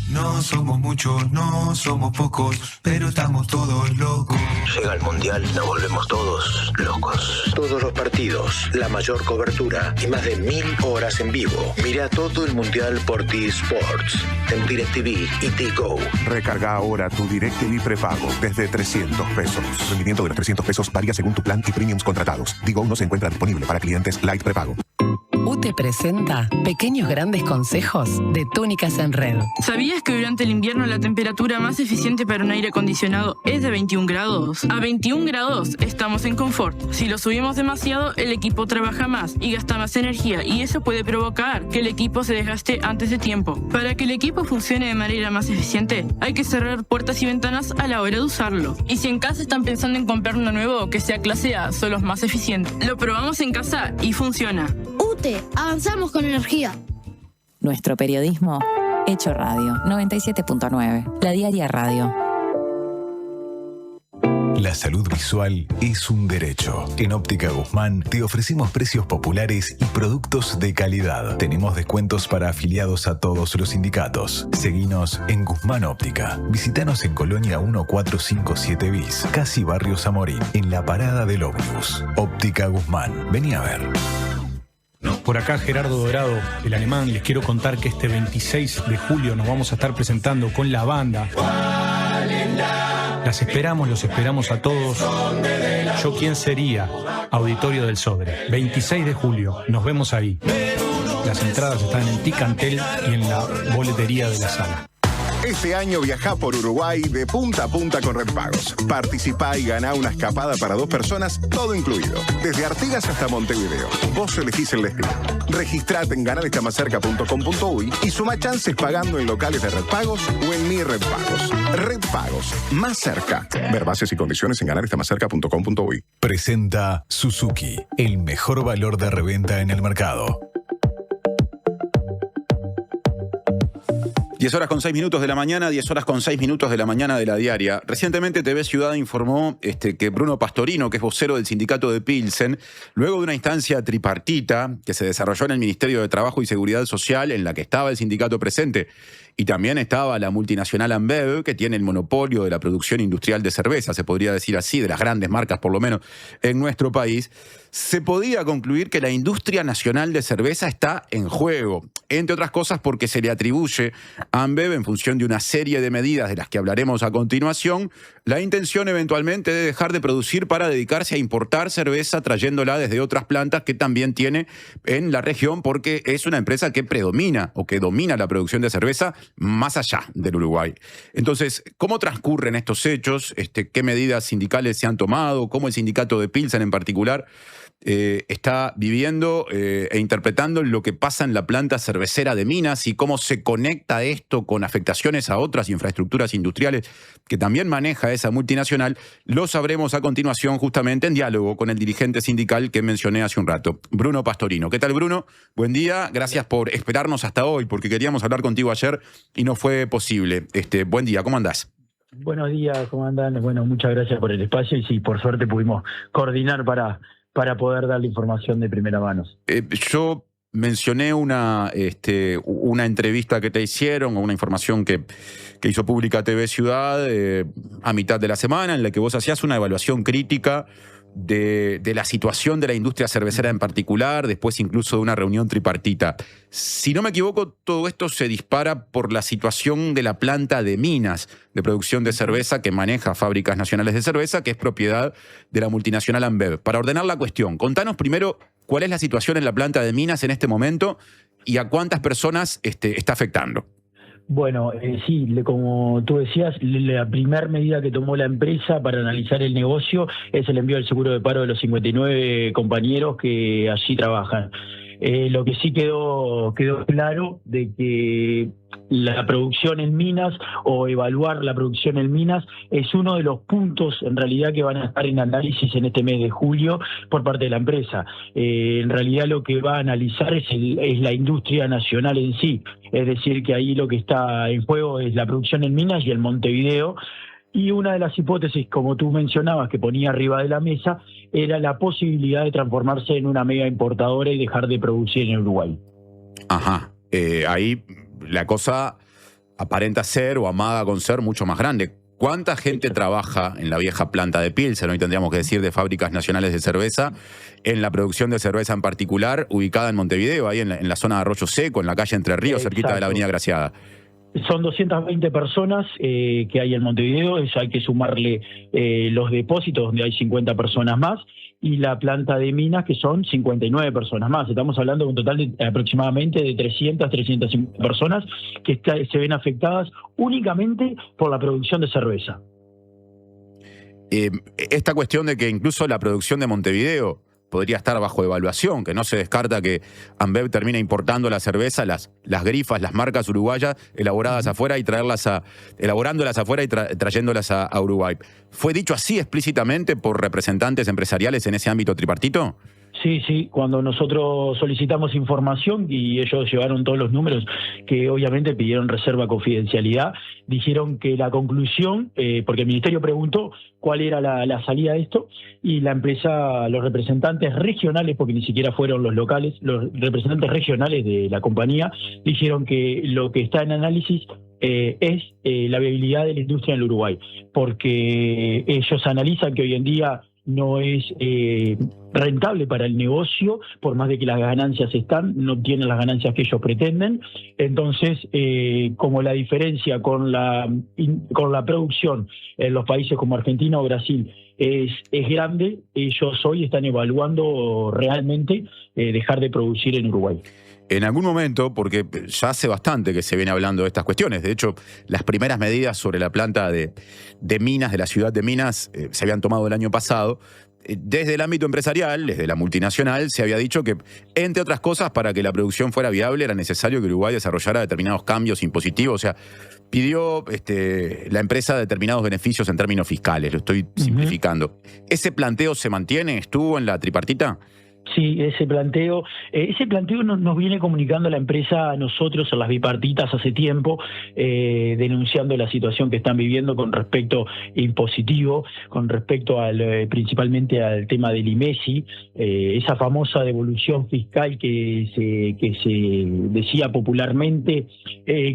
No somos muchos, no somos pocos, pero estamos todos locos. Llega el Mundial y nos volvemos todos locos. Todos los partidos, la mayor cobertura y más de 1000 horas en vivo. Mira todo el Mundial por T-Sports, en DirecTV y T-Go. Recarga ahora tu DirecTV prepago desde 300 pesos. El rendimiento de los 300 pesos varía según tu plan y premiums contratados. T-Go no se encuentra disponible para clientes Light prepago. UTE presenta pequeños grandes consejos de túnicas en red. ¿Sabías que durante el invierno la temperatura más eficiente para un aire acondicionado es de 21 grados? A 21 grados estamos en confort. Si lo subimos demasiado, el equipo trabaja más y gasta más energía, y eso puede provocar que el equipo se desgaste antes de tiempo. Para que el equipo funcione de manera más eficiente, hay que cerrar puertas y ventanas a la hora de usarlo. Y si en casa están pensando en comprar uno nuevo que sea clase A, son los más eficientes. Lo probamos en casa y funciona. UTE, avanzamos con energía. Nuestro periodismo hecho radio. 97.9. La Diaria Radio. La salud visual es un derecho. En Óptica Guzmán te ofrecemos precios populares y productos de calidad. Tenemos descuentos para afiliados a todos los sindicatos. Seguinos en Guzmán Óptica. Visítanos en Colonia 1457 bis, casi Barrio Zamorín, en la parada del ómnibus. Óptica Guzmán. Vení a ver. Por acá Gerardo Dorado, el alemán. Les quiero contar que este 26 de julio nos vamos a estar presentando con la banda. Los esperamos a todos. Yo quién sería, Auditorio del Sodre. 26 de julio, nos vemos ahí. Las entradas están en Ticantel y en la boletería de la sala. Este año viajá por Uruguay de punta a punta con Redpagos. Participá y ganá una escapada para 2 personas, todo incluido. Desde Artigas hasta Montevideo. Vos elegís el destino. Registrate en ganarestamacerca.com.uy y suma chances pagando en locales de Redpagos o en Mi Redpagos. Redpagos, más cerca. Ver bases y condiciones en ganarestamacerca.com.uy. Presenta Suzuki, el mejor valor de reventa en el mercado. 10 horas con 6 minutos de la mañana, 10 horas con 6 minutos de la mañana de la diaria. Recientemente TV Ciudad informó que Bruno Pastorino, que es vocero del sindicato de Pilsen, luego de una instancia tripartita que se desarrolló en el Ministerio de Trabajo y Seguridad Social, en la que estaba el sindicato presente, y también estaba la multinacional Ambev, que tiene el monopolio de la producción industrial de cerveza, se podría decir así, de las grandes marcas por lo menos en nuestro país, se podía concluir que la industria nacional de cerveza está en juego, entre otras cosas porque se le atribuye a Ambev, en función de una serie de medidas de las que hablaremos a continuación, la intención eventualmente de dejar de producir para dedicarse a importar cerveza, trayéndola desde otras plantas que también tiene en la región, porque es una empresa que predomina o que domina la producción de cerveza más allá del Uruguay. Entonces, ¿cómo transcurren estos hechos? ¿Qué medidas sindicales se han tomado? ¿Cómo el sindicato de Pilsen en particular está viviendo e interpretando lo que pasa en la planta cervecera de Minas y cómo se conecta esto con afectaciones a otras infraestructuras industriales que también maneja esa multinacional? Lo sabremos a continuación, justamente en diálogo con el dirigente sindical que mencioné hace un rato, Bruno Pastorino. ¿Qué tal, Bruno? Buen día, gracias por esperarnos hasta hoy, porque queríamos hablar contigo ayer y no fue posible. Buen día, ¿cómo andás? Buenos días, ¿cómo andan? Bueno, muchas gracias por el espacio y sí, por suerte pudimos coordinar para poder dar la información de primera mano. Yo mencioné una entrevista que te hicieron, o una información que hizo pública TV Ciudad a mitad de la semana, en la que vos hacías una evaluación crítica de la situación de la industria cervecera en particular, después incluso de una reunión tripartita. Si no me equivoco, todo esto se dispara por la situación de la planta de Minas, de producción de cerveza, que maneja Fábricas Nacionales de Cerveza, que es propiedad de la multinacional Ambev. Para ordenar la cuestión, contanos primero cuál es la situación en la planta de Minas en este momento y a cuántas personas está afectando. Bueno, sí, como tú decías, la primera medida que tomó la empresa para analizar el negocio es el envío del seguro de paro de los 59 compañeros que allí trabajan. Lo que sí quedó claro de que la producción en Minas o evaluar la producción en Minas es uno de los puntos en realidad que van a estar en análisis en este mes de julio por parte de la empresa. En realidad lo que va a analizar es la industria nacional en sí, es decir que ahí lo que está en juego es la producción en Minas y el Montevideo. Y una de las hipótesis, como tú mencionabas, que ponía arriba de la mesa, era la posibilidad de transformarse en una mega importadora y dejar de producir en Uruguay. Ajá. Ahí la cosa aparenta ser o amaga con ser mucho más grande. ¿Cuánta gente trabaja en la vieja planta de Pilsen, hoy tendríamos que decir de Fábricas Nacionales de Cerveza, en la producción de cerveza en particular, ubicada en Montevideo, ahí en la zona de Arroyo Seco, en la calle Entre Ríos, cerquita de la Avenida Graciada? Son 220 personas que hay en Montevideo, eso hay que sumarle los depósitos, donde hay 50 personas más, y la planta de Minas, que son 59 personas más. Estamos hablando de un total de aproximadamente de 350 personas que se ven afectadas únicamente por la producción de cerveza. Esta cuestión de que incluso la producción de Montevideo podría estar bajo evaluación, que no se descarta que Ambev termine importando la cerveza, las grifas, las marcas uruguayas, elaborándolas afuera y trayéndolas a Uruguay. ¿Fue dicho así explícitamente por representantes empresariales en ese ámbito tripartito? Sí, cuando nosotros solicitamos información y ellos llevaron todos los números que obviamente pidieron reserva confidencialidad, dijeron que la conclusión, porque el ministerio preguntó cuál era la salida de esto, y la empresa, los representantes regionales, porque ni siquiera fueron los locales, los representantes regionales de la compañía, dijeron que lo que está en análisis es la viabilidad de la industria en el Uruguay, porque ellos analizan que hoy en día no es rentable para el negocio, por más de que las ganancias no obtienen las ganancias que ellos pretenden. Entonces, como la diferencia con la producción en los países como Argentina o Brasil es grande, ellos hoy están evaluando realmente dejar de producir en Uruguay. En algún momento, porque ya hace bastante que se viene hablando de estas cuestiones, de hecho, las primeras medidas sobre la planta de Minas, de la ciudad de Minas, se habían tomado el año pasado. Desde el ámbito empresarial, desde la multinacional, se había dicho que, entre otras cosas, para que la producción fuera viable era necesario que Uruguay desarrollara determinados cambios impositivos. O sea, pidió la empresa determinados beneficios en términos fiscales, lo estoy simplificando. ¿Ese planteo se mantiene? ¿Estuvo en la tripartita? Sí, ese planteo nos viene comunicando la empresa a nosotros, a las bipartitas, hace tiempo, denunciando la situación que están viviendo con respecto impositivo, con respecto principalmente al tema del IMESI, esa famosa devolución fiscal que se decía popularmente,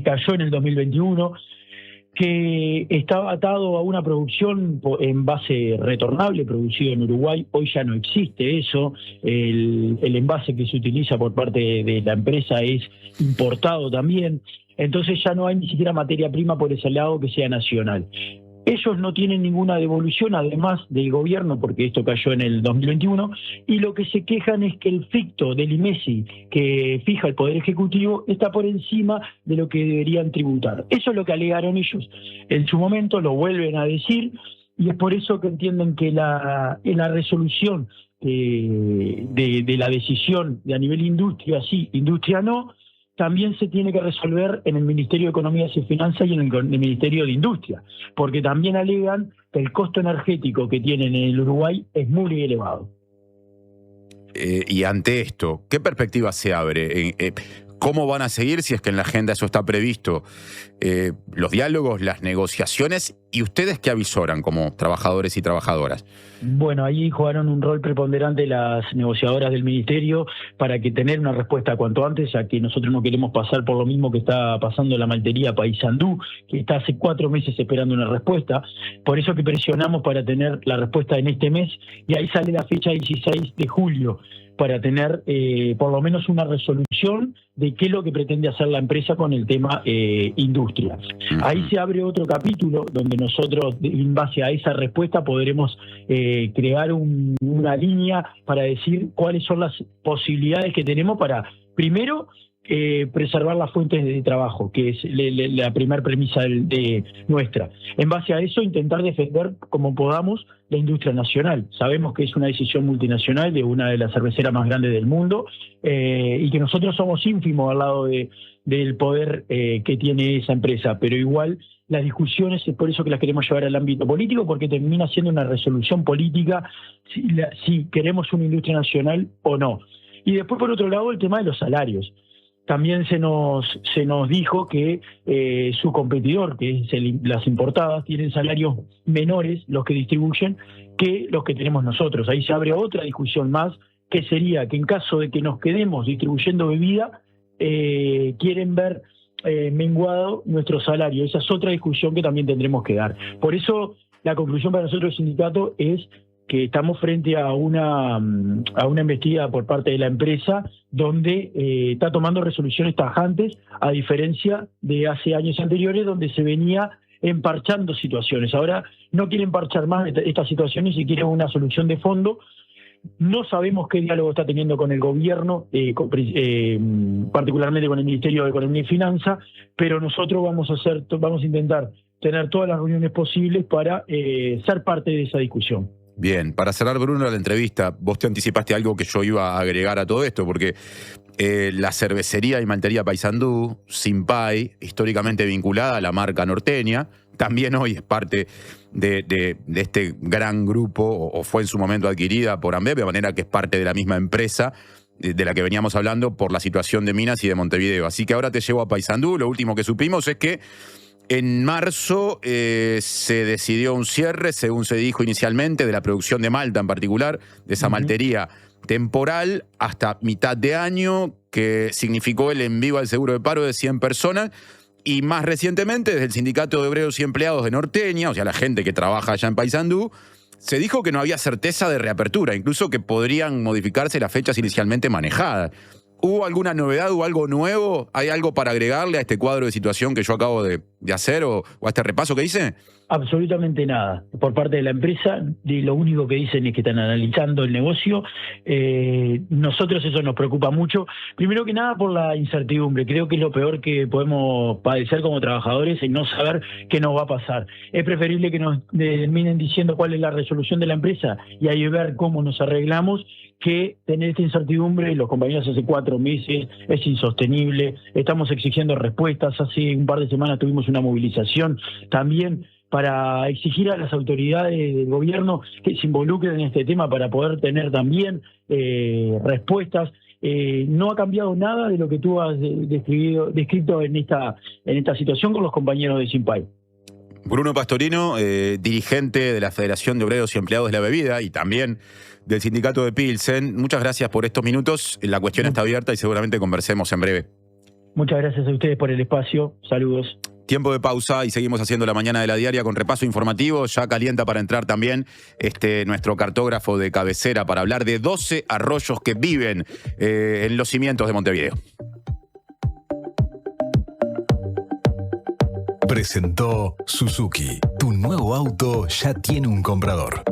cayó en el 2021. Que estaba atado a una producción en base retornable producido en Uruguay. Hoy ya no existe eso. El envase que se utiliza por parte de la empresa es importado también. Entonces ya no hay ni siquiera materia prima por ese lado que sea nacional. Ellos no tienen ninguna devolución, además del gobierno, porque esto cayó en el 2021, y lo que se quejan es que el ficto del IMESI que fija el Poder Ejecutivo está por encima de lo que deberían tributar. Eso es lo que alegaron ellos en su momento, lo vuelven a decir, y es por eso que entienden que en la resolución de la decisión de a nivel industria sí, industria no, también se tiene que resolver en el Ministerio de Economía y Finanzas y en el Ministerio de Industria, porque también alegan que el costo energético que tienen en el Uruguay es muy elevado. Y ante esto, ¿qué perspectiva se abre? ¿Cómo van a seguir, si es que en la agenda eso está previsto, los diálogos, las negociaciones, y ustedes qué avisoran como trabajadores y trabajadoras? Bueno, ahí jugaron un rol preponderante las negociadoras del Ministerio para que tener una respuesta cuanto antes, ya que nosotros no queremos pasar por lo mismo que está pasando en la maltería Paysandú, que está hace 4 meses esperando una respuesta. Por eso que presionamos para tener la respuesta en este mes, y ahí sale la fecha 16 de julio, para tener por lo menos una resolución de qué es lo que pretende hacer la empresa con el tema industria. Ahí se abre otro capítulo donde nosotros, en base a esa respuesta, podremos crear una línea para decir cuáles son las posibilidades que tenemos para, primero, preservar las fuentes de trabajo, que es la primera premisa de nuestra. En base a eso, intentar defender como podamos la industria nacional. Sabemos que es una decisión multinacional de una de las cerveceras más grandes del mundo, y que nosotros somos ínfimos al lado del poder que tiene esa empresa, pero igual las discusiones es por eso que las queremos llevar al ámbito político, porque termina siendo una resolución política si queremos una industria nacional o no. Y después, por otro lado, el tema de los salarios. También se nos dijo que su competidor, que es las importadas, tienen salarios menores, los que distribuyen, que los que tenemos nosotros. Ahí se abre otra discusión más, que sería que en caso de que nos quedemos distribuyendo bebida, quieren ver menguado nuestro salario. Esa es otra discusión que también tendremos que dar. Por eso, la conclusión para nosotros del sindicato es que estamos frente a una embestida por parte de la empresa donde está tomando resoluciones tajantes, a diferencia de hace años anteriores donde se venía emparchando situaciones. Ahora no quieren parchar más estas situaciones y quieren una solución de fondo. No sabemos qué diálogo está teniendo con el gobierno, particularmente con el Ministerio de Economía y Finanzas, pero nosotros vamos a intentar tener todas las reuniones posibles para ser parte de esa discusión. Bien, para cerrar, Bruno, la entrevista, vos te anticipaste algo que yo iba a agregar a todo esto, porque la cervecería y maltería Paysandú, Simpay, históricamente vinculada a la marca norteña, también hoy es parte de este gran grupo, o fue en su momento adquirida por Ambev, de manera que es parte de la misma empresa de la que veníamos hablando por la situación de Minas y de Montevideo. Así que ahora te llevo a Paysandú. Lo último que supimos es que en marzo se decidió un cierre, según se dijo inicialmente, de la producción de malta en particular, de esa maltería temporal hasta mitad de año, que significó el envío al seguro de paro de 100 personas. Y más recientemente, desde el Sindicato de Obreros y Empleados de Norteña, o sea, la gente que trabaja allá en Paysandú, se dijo que no había certeza de reapertura, incluso que podrían modificarse las fechas inicialmente manejadas. ¿Hubo alguna novedad o algo nuevo? ¿Hay algo para agregarle a este cuadro de situación que yo acabo de hacer o a este repaso que hice? Absolutamente nada. Por parte de la empresa, lo único que dicen es que están analizando el negocio. Nosotros eso nos preocupa mucho. Primero que nada por la incertidumbre. Creo que es lo peor que podemos padecer como trabajadores, en no saber qué nos va a pasar. Es preferible que nos terminen diciendo cuál es la resolución de la empresa y ahí ver cómo nos arreglamos, que tener esta incertidumbre. Los compañeros hace 4 meses, es insostenible, estamos exigiendo respuestas. Hace un par de semanas tuvimos una movilización también para exigir a las autoridades del gobierno que se involucren en este tema para poder tener también respuestas. No ha cambiado nada de lo que tú has descrito en esta situación con los compañeros de Simpay. Bruno Pastorino, dirigente de la Federación de Obreros y Empleados de la Bebida y también del Sindicato de Pilsen. Muchas gracias por estos minutos. La cuestión está abierta y seguramente conversemos en breve. Muchas gracias a ustedes por el espacio. Saludos. Tiempo de pausa y seguimos haciendo la mañana de la diaria con repaso informativo. Ya calienta para entrar también nuestro cartógrafo de cabecera para hablar de 12 arroyos que viven en los cimientos de Montevideo. Presentó Suzuki. Tu nuevo auto ya tiene un comprador.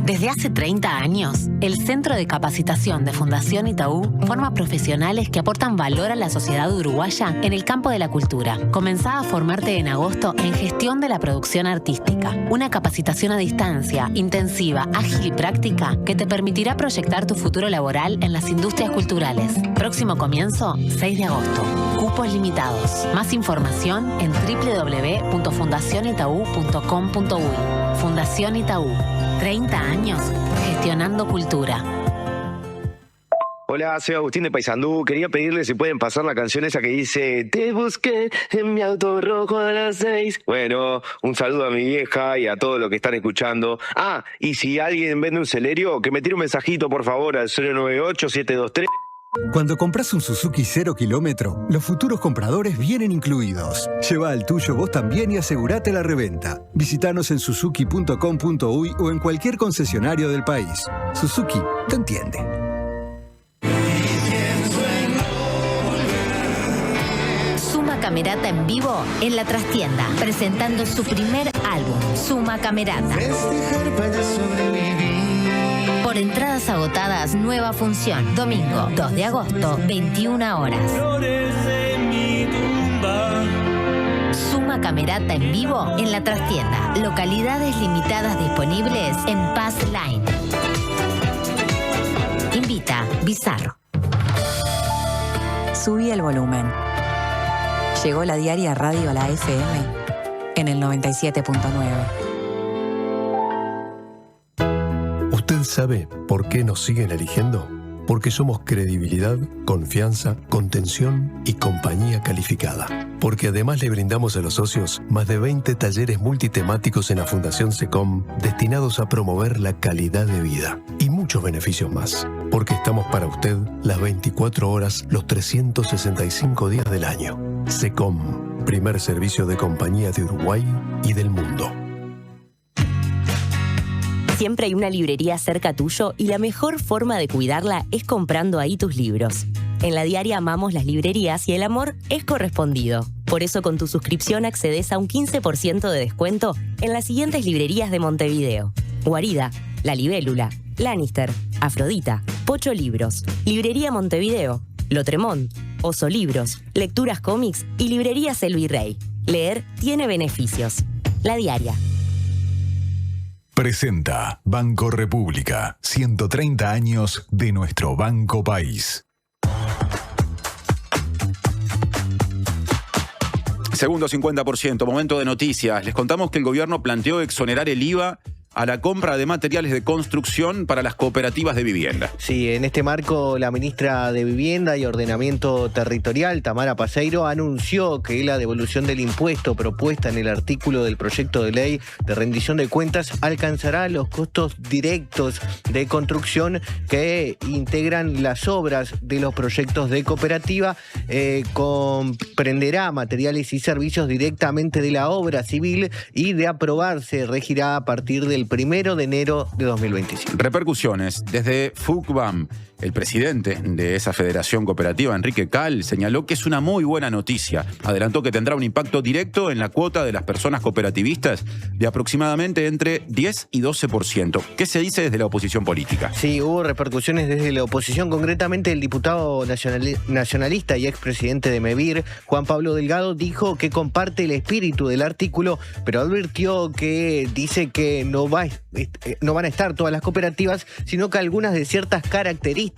Desde hace 30 años, el Centro de Capacitación de Fundación Itaú forma profesionales que aportan valor a la sociedad uruguaya en el campo de la cultura. Comenzá a formarte en agosto en Gestión de la Producción Artística, una capacitación a distancia, intensiva, ágil y práctica que te permitirá proyectar tu futuro laboral en las industrias culturales. Próximo comienzo, 6 de agosto. Cupos limitados. Más información en www.fundacionitaú.com.uy. Fundación Itaú. 30 años gestionando cultura. Hola, soy Agustín de Paysandú. Quería pedirle si pueden pasar la canción esa que dice "Te busqué en mi auto rojo a las 6". Bueno, un saludo a mi vieja y a todos los que están escuchando. Ah, y si alguien vende un Celerio, que me tire un mensajito por favor al 098-723. Cuando compras un Suzuki 0 kilómetro, los futuros compradores vienen incluidos. Lleva el tuyo vos también y asegurate la reventa. Visítanos en suzuki.com.uy o en cualquier concesionario del país. Suzuki te entiende. Suma Camerata en vivo en La Trastienda, presentando su primer álbum, Suma Camerata. Por entradas agotadas, nueva función. Domingo, 2 de agosto, 21 horas. Suma Camerata en vivo en La Trastienda. Localidades limitadas disponibles en Pass Line. Invita Bizarro. Subí el volumen. Llegó la diaria Radio a la FM en el 97.9. ¿Usted sabe por qué nos siguen eligiendo? Porque somos credibilidad, confianza, contención y compañía calificada. Porque además le brindamos a los socios más de 20 talleres multitemáticos en la Fundación SECOM destinados a promover la calidad de vida y muchos beneficios más. Porque estamos para usted las 24 horas, los 365 días del año. SECOM, primer servicio de compañía de Uruguay y del mundo. Siempre hay una librería cerca tuyo y la mejor forma de cuidarla es comprando ahí tus libros. En la diaria amamos las librerías y el amor es correspondido. Por eso con tu suscripción accedes a un 15% de descuento en las siguientes librerías de Montevideo: Guarida, La Libélula, Lannister, Afrodita, Pocho Libros, Librería Montevideo, Lotremont, Oso Libros, Lecturas Cómics y Librería Selvirrey. Leer tiene beneficios. La diaria. Presenta Banco República, 130 años de nuestro Banco País. Segundo 50%, momento de noticias. Les contamos que el gobierno planteó exonerar el IVA a la compra de materiales de construcción para las cooperativas de vivienda. Sí, en este marco la ministra de Vivienda y Ordenamiento Territorial, Tamara Paseiro, anunció que la devolución del impuesto propuesta en el artículo del proyecto de ley de rendición de cuentas alcanzará los costos directos de construcción que integran las obras de los proyectos de cooperativa, comprenderá materiales y servicios directamente de la obra civil y de aprobarse regirá a partir del 1 de enero de 2025. Repercusiones. Desde FUCBAM, el presidente de esa federación cooperativa, Enrique Cal, señaló que es una muy buena noticia. Adelantó que tendrá un impacto directo en la cuota de las personas cooperativistas de aproximadamente entre 10 y 12%. ¿Qué se dice desde la oposición política? Sí, hubo repercusiones desde la oposición, concretamente el diputado nacionalista y expresidente de MEVIR, Juan Pablo Delgado, dijo que comparte el espíritu del artículo, pero advirtió que dice que no van a estar todas las cooperativas, sino que algunas de ciertas características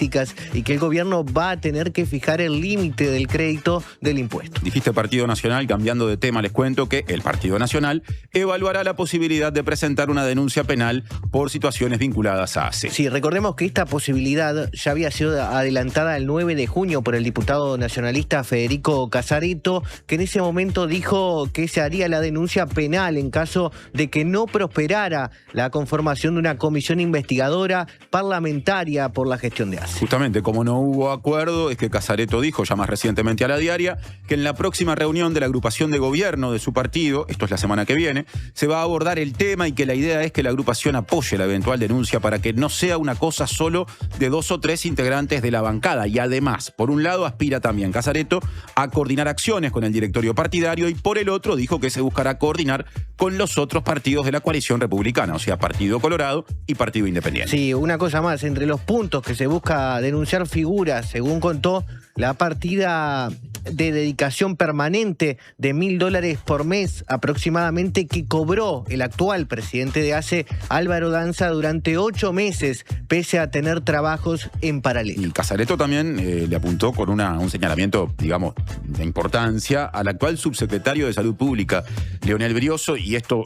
y que el gobierno va a tener que fijar el límite del crédito del impuesto. Dijiste Partido Nacional, cambiando de tema, les cuento que el Partido Nacional evaluará la posibilidad de presentar una denuncia penal por situaciones vinculadas a ACE. Sí, recordemos que esta posibilidad ya había sido adelantada el 9 de junio por el diputado nacionalista Federico Casareto, que en ese momento dijo que se haría la denuncia penal en caso de que no prosperara la conformación de una comisión investigadora parlamentaria por la gestión de ACE. Justamente, como no hubo acuerdo, es que Casareto dijo ya más recientemente a La Diaria que en la próxima reunión de la agrupación de gobierno de su partido, esto es la semana que viene, se va a abordar el tema y que la idea es que la agrupación apoye la eventual denuncia para que no sea una cosa solo de 2 o 3 integrantes de la bancada. Y además, por un lado, aspira también Casareto a coordinar acciones con el directorio partidario y por el otro dijo que se buscará coordinar con los otros partidos de la coalición republicana, o sea, Partido Colorado y Partido Independiente. Sí, una cosa más, entre los puntos que se busca denunciar figuras, según contó, la partida de dedicación permanente de $1.000 por mes aproximadamente que cobró el actual presidente de ACE, Álvaro Danza, durante 8 meses, pese a tener trabajos en paralelo. Y Casareto también le apuntó con un señalamiento, digamos, de importancia al actual subsecretario de Salud Pública, Leonel Brioso, y esto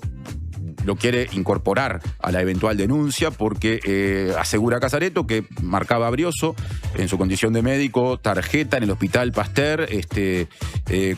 lo quiere incorporar a la eventual denuncia porque asegura Casareto que marcaba a Brioso en su condición de médico tarjeta en el Hospital Pasteur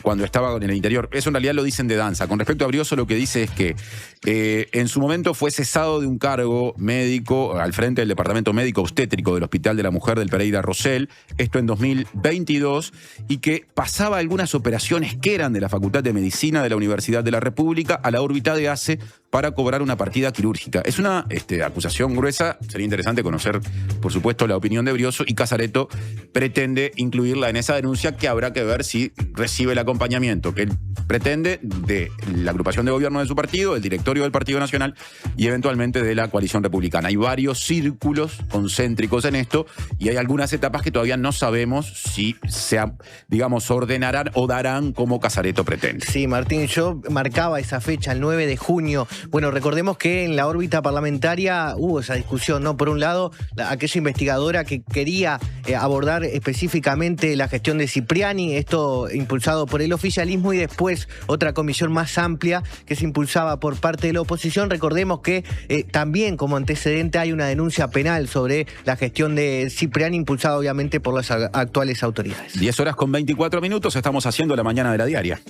cuando estaba en el interior. Eso en realidad lo dicen de Danza. Con respecto a Brioso, lo que dice es que en su momento fue cesado de un cargo médico al frente del Departamento Médico Obstétrico del Hospital de la Mujer del Pereira Rosell, esto en 2022, y que pasaba algunas operaciones que eran de la Facultad de Medicina de la Universidad de la República a la órbita de ACE para cobrar una partida quirúrgica. Es una acusación gruesa. Sería interesante conocer, por supuesto, la opinión de Brioso, y Casareto pretende incluirla en esa denuncia, que habrá que ver si recibe el acompañamiento que él pretende de la agrupación de gobierno de su partido, del directorio del Partido Nacional y eventualmente de la coalición republicana. Hay varios círculos concéntricos en esto y hay algunas etapas que todavía no sabemos si se, digamos, ordenarán o darán como Casareto pretende. Sí, Martín, yo marcaba esa fecha, el 9 de junio. Bueno, recordemos que en la órbita parlamentaria hubo esa discusión, ¿no? Por un lado, aquella investigadora que quería abordar específicamente la gestión de Cipriani, esto impulsado por el oficialismo, y después otra comisión más amplia que se impulsaba por parte de la oposición. Recordemos que también como antecedente hay una denuncia penal sobre la gestión de Cipriani, impulsada obviamente por las actuales autoridades. 10:24, estamos haciendo la mañana de La Diaria.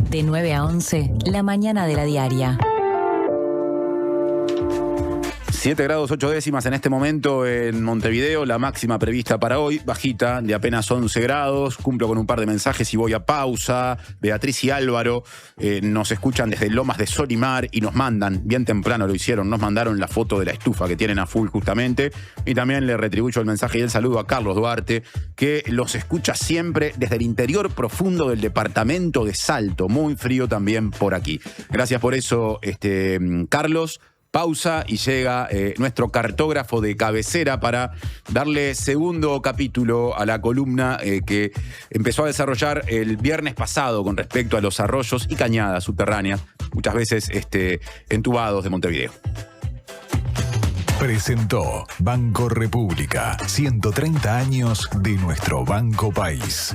De 9 a 11, la mañana de La Diaria. 7 grados 8 décimas en este momento en Montevideo, la máxima prevista para hoy, bajita, de apenas 11 grados. Cumplo con un par de mensajes y voy a pausa. Beatriz y Álvaro nos escuchan desde Lomas de Solimar y nos mandan, bien temprano lo hicieron, nos mandaron la foto de la estufa que tienen a full justamente. Y también le retribuyo el mensaje y el saludo a Carlos Duarte, que los escucha siempre desde el interior profundo del departamento de Salto. Muy frío también por aquí. Gracias por eso, Carlos. Pausa y llega nuestro cartógrafo de cabecera para darle segundo capítulo a la columna que empezó a desarrollar el viernes pasado con respecto a los arroyos y cañadas subterráneas, muchas veces entubados de Montevideo. Presentó Banco República, 130 años de nuestro Banco País.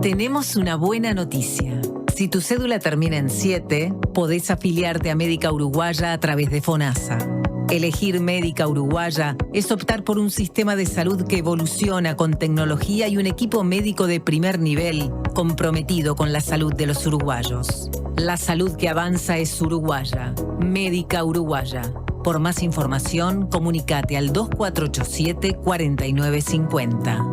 Tenemos una buena noticia. Si tu cédula termina en 7, podés afiliarte a Médica Uruguaya a través de FONASA. Elegir Médica Uruguaya es optar por un sistema de salud que evoluciona con tecnología y un equipo médico de primer nivel comprometido con la salud de los uruguayos. La salud que avanza es uruguaya. Médica Uruguaya. Por más información, comunícate al 2487-4950.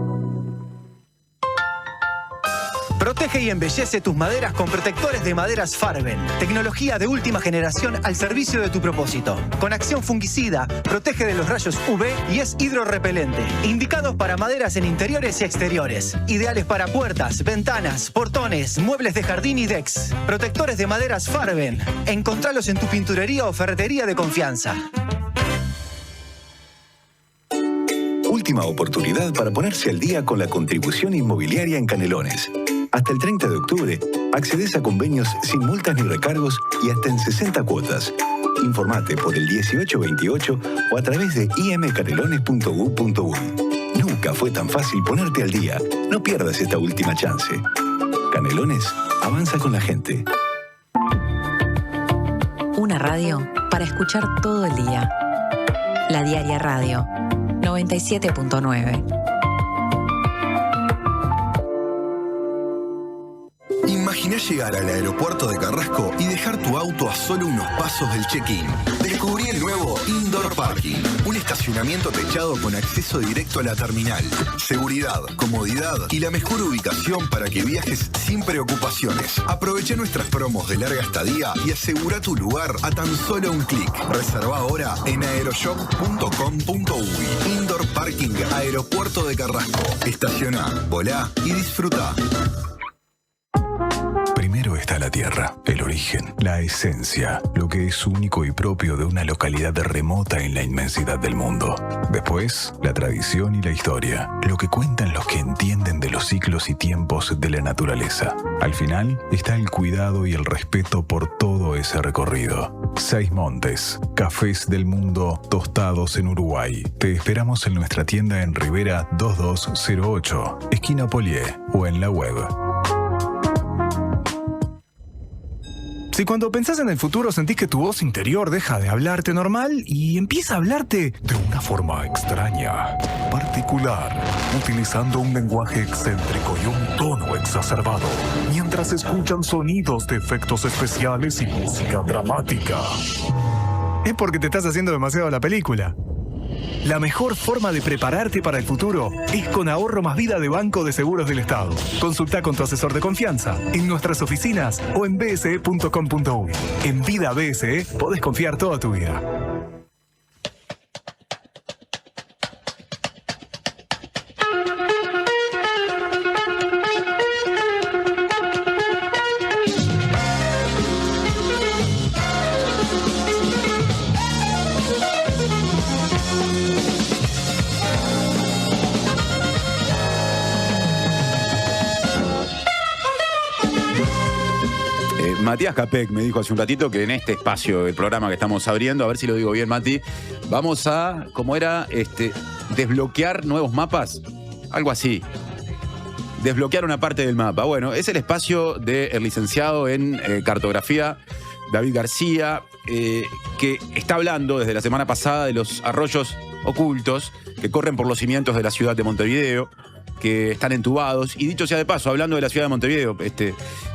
Protege y embellece tus maderas con protectores de maderas Farben. Tecnología de última generación al servicio de tu propósito. Con acción fungicida, protege de los rayos UV y es hidrorrepelente. Indicados para maderas en interiores y exteriores. Ideales para puertas, ventanas, portones, muebles de jardín y decks. Protectores de maderas Farben. Encontralos en tu pinturería o ferretería de confianza. Última oportunidad para ponerse al día con la contribución inmobiliaria en Canelones. Hasta el 30 de octubre, accedes a convenios sin multas ni recargos y hasta en 60 cuotas. Informate por el 1828 o a través de imcanelones.gov.uy. Nunca fue tan fácil ponerte al día. No pierdas esta última chance. Canelones, avanza con la gente. Una radio para escuchar todo el día. La Diaria Radio 97.9. Imaginá llegar al aeropuerto de Carrasco y dejar tu auto a solo unos pasos del check-in. Descubrí el nuevo Indoor Parking, un estacionamiento techado con acceso directo a la terminal. Seguridad, comodidad y la mejor ubicación para que viajes sin preocupaciones. Aprovecha nuestras promos de larga estadía y asegura tu lugar a tan solo un clic. Reserva ahora en aeroshop.com.uy. Indoor Parking Aeropuerto de Carrasco. Estaciona, volá y disfruta. Primero está la tierra, el origen, la esencia, lo que es único y propio de una localidad remota en la inmensidad del mundo. Después, la tradición y la historia, lo que cuentan los que entienden de los ciclos y tiempos de la naturaleza. Al final está el cuidado y el respeto por todo ese recorrido. 6 Montes, cafés del mundo tostados en Uruguay. Te esperamos en nuestra tienda en Rivera 2208, esquina Polié, o en la web. Si cuando pensás en el futuro sentís que tu voz interior deja de hablarte normal y empieza a hablarte de una forma extraña, particular, utilizando un lenguaje excéntrico y un tono exacerbado, mientras escuchan sonidos de efectos especiales y música dramática, es porque te estás haciendo demasiado la película. La mejor forma de prepararte para el futuro es con Ahorro Más Vida de Banco de Seguros del Estado. Consulta con tu asesor de confianza en nuestras oficinas o en bse.com.uy. En Vida BSE podés confiar toda tu vida. Matías Capek me dijo hace un ratito que en este espacio del programa que estamos abriendo, a ver si lo digo bien, Mati, vamos a, ¿cómo era? Desbloquear nuevos mapas, algo así. Desbloquear una parte del mapa. Bueno, es el espacio del licenciado en cartografía, David García, que está hablando desde la semana pasada de los arroyos ocultos que corren por los cimientos de la ciudad de Montevideo, que están entubados. Y dicho sea de paso, hablando de la ciudad de Montevideo,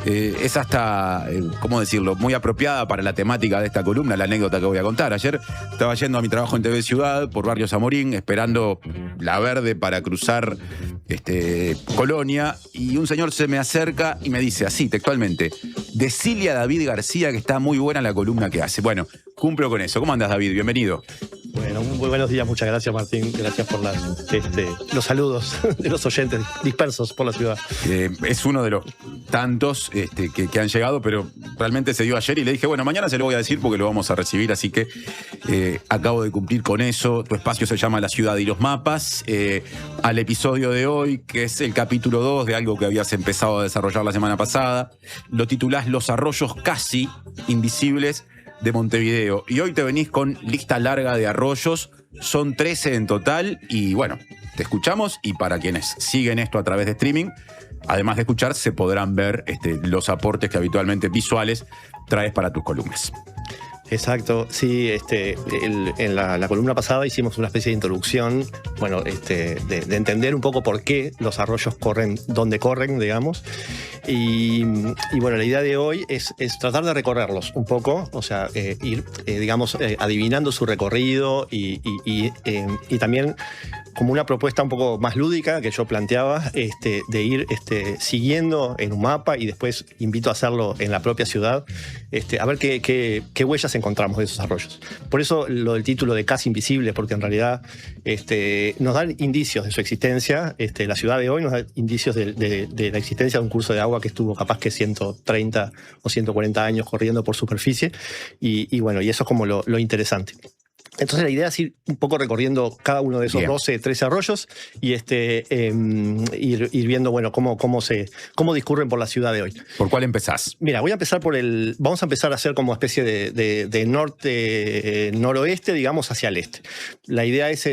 es hasta, ¿cómo decirlo?, muy apropiada para la temática de esta columna, la anécdota que voy a contar. Ayer estaba yendo a mi trabajo en TV Ciudad por Barrio Zamorín, esperando la verde para cruzar Colonia, y un señor se me acerca y me dice así, textualmente: decile a David García que está muy buena la columna que hace. Bueno, cumplo con eso. ¿Cómo andas, David? Bienvenido. Bueno, muy buenos días, muchas gracias, Martín. Gracias por los saludos de los oyentes dispersos por la ciudad. Es uno de los tantos que han llegado, pero realmente se dio ayer y le dije, bueno, mañana se lo voy a decir porque lo vamos a recibir, así que acabo de cumplir con eso. Tu espacio se llama La Ciudad y los Mapas. Al episodio de hoy, que es el capítulo 2 de algo que habías empezado a desarrollar la semana pasada, lo titulás Los arroyos casi invisibles de Montevideo. Y hoy te venís con lista larga de arroyos, son 13 en total, y bueno, te escuchamos, y para quienes siguen esto a través de streaming, además de escuchar, se podrán ver los aportes que habitualmente visuales traes para tus columnas. Exacto, sí, en la columna pasada hicimos una especie de introducción, bueno, de entender un poco por qué los arroyos corren donde corren, digamos, y bueno, la idea de hoy es tratar de recorrerlos un poco, o sea, ir, digamos, adivinando su recorrido y también como una propuesta un poco más lúdica que yo planteaba, de ir siguiendo en un mapa, y después invito a hacerlo en la propia ciudad, a ver qué huellas encontramos de esos arroyos. Por eso lo del título de Casi Invisible, porque en realidad nos dan indicios de su existencia. La ciudad de hoy nos da indicios de la existencia de un curso de agua que estuvo capaz que 130 o 140 años corriendo por superficie, y bueno, y eso es como lo interesante. Entonces la idea es ir un poco recorriendo cada uno de esos 12, 13 arroyos y ir viendo, bueno, cómo discurren por la ciudad de hoy. ¿Por cuál empezás? Mira, vamos a empezar a hacer como especie de norte-noroeste, digamos, hacia el este. La idea es,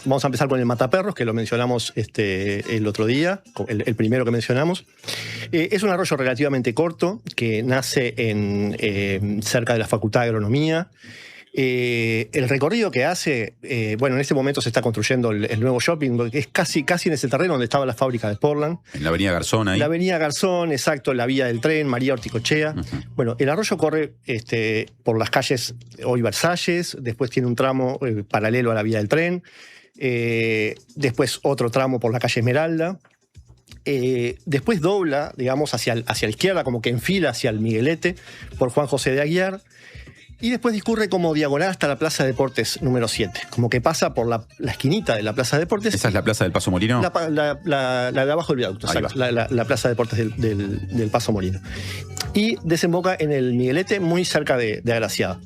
vamos a empezar con el Mataperros, que lo mencionamos el otro día, el primero que mencionamos. Es un arroyo relativamente corto que nace cerca de la Facultad de Agronomía. El recorrido que hace, bueno, en este momento se está construyendo el nuevo shopping, porque es casi en ese terreno donde estaba la fábrica de Portland. En la avenida Garzón ahí. La avenida Garzón, exacto, la vía del tren, María Orticochea. Bueno, el arroyo corre por las calles hoy Versalles, después tiene un tramo paralelo a la vía del tren, después otro tramo por la calle Esmeralda. Después dobla, digamos, hacia la izquierda, como que enfila hacia el Miguelete por Juan José de Aguiar. Y después discurre como diagonal hasta la Plaza de Deportes número 7. Como que pasa por la esquinita de la Plaza de Deportes. ¿Esa es la Plaza del Paso Molino? La de abajo del viaducto, la Plaza de Deportes del Paso Molino. Y desemboca en el Miguelete, muy cerca de Agraciada.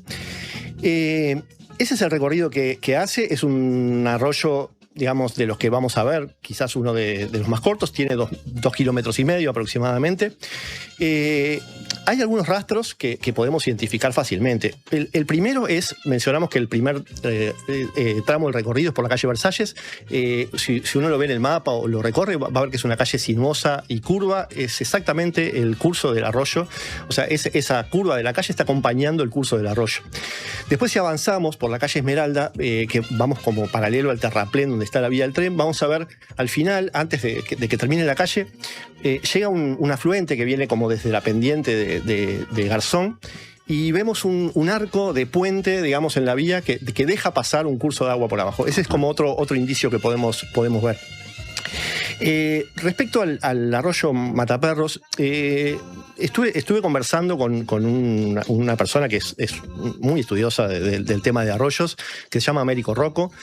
Ese es el recorrido que hace. Es un arroyo, digamos, de los que vamos a ver, quizás uno de los más cortos, tiene 2,5 kilómetros aproximadamente. Hay algunos rastros que podemos identificar fácilmente. El primero mencionamos que el primer tramo del recorrido es por la calle Versalles. Si uno lo ve en el mapa o lo recorre, va a ver que es una calle sinuosa y curva. Es exactamente el curso del arroyo. O sea, esa curva de la calle está acompañando el curso del arroyo. Después, si avanzamos por la calle Esmeralda, que vamos como paralelo al terraplén donde está la vía del tren, vamos a ver al final, antes de que termine la calle, llega un afluente que viene como desde la pendiente de Garzón, y vemos un arco de puente, digamos, en la vía que deja pasar un curso de agua por abajo. Ese es como otro indicio que podemos ver. Respecto al arroyo Mataperros, estuve conversando con una persona que es muy estudiosa del tema de arroyos, que se llama Américo Rocco,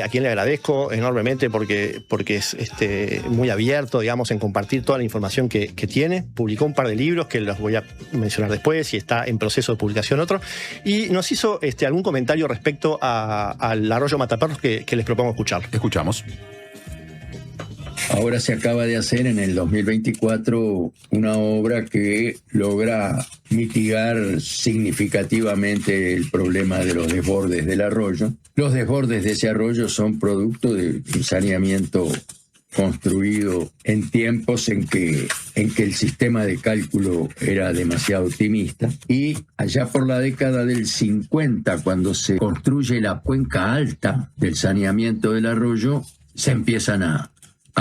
a quien le agradezco enormemente porque es muy abierto, digamos, en compartir toda la información que tiene. Publicó un par de libros que los voy a mencionar después, y está en proceso de publicación otro, y nos hizo algún comentario respecto al arroyo Mataperros que les propongo escuchar. Escuchamos. Ahora se acaba de hacer en el 2024 una obra que logra mitigar significativamente el problema de los desbordes del arroyo. Los desbordes de ese arroyo son producto de un saneamiento construido en tiempos en que el sistema de cálculo era demasiado optimista, y allá por la década del 50, cuando se construye la cuenca alta del saneamiento del arroyo, se empiezan a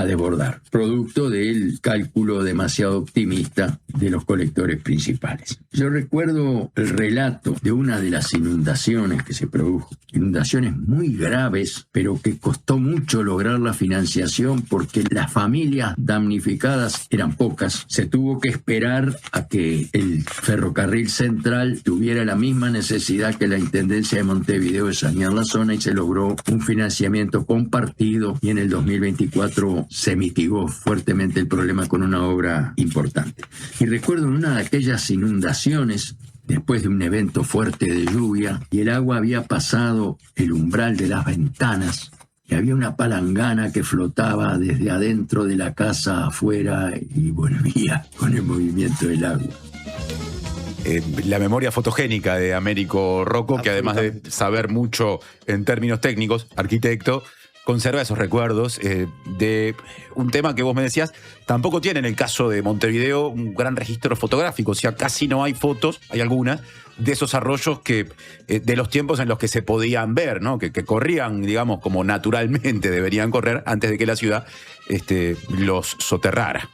desbordar, producto del cálculo demasiado optimista de los colectores principales. Yo recuerdo el relato de una de las inundaciones que se produjo, inundaciones muy graves, pero que costó mucho lograr la financiación porque las familias damnificadas eran pocas. Se tuvo que esperar a que el ferrocarril central tuviera la misma necesidad que la Intendencia de Montevideo de sanear la zona, y se logró un financiamiento compartido, y en el 2024 se mitigó fuertemente el problema con una obra importante. Y recuerdo en una de aquellas inundaciones, después de un evento fuerte de lluvia, y el agua había pasado el umbral de las ventanas, y había una palangana que flotaba desde adentro de la casa afuera y volvía con el movimiento del agua. La memoria fotogénica de Américo Rocco, que además de saber mucho en términos técnicos, arquitecto, conserva esos recuerdos de un tema que vos me decías, tampoco tiene en el caso de Montevideo un gran registro fotográfico, o sea, casi no hay fotos, hay algunas, de esos arroyos que de los tiempos en los que se podían ver, ¿no? Que corrían, digamos, como naturalmente deberían correr antes de que la ciudad los soterrara.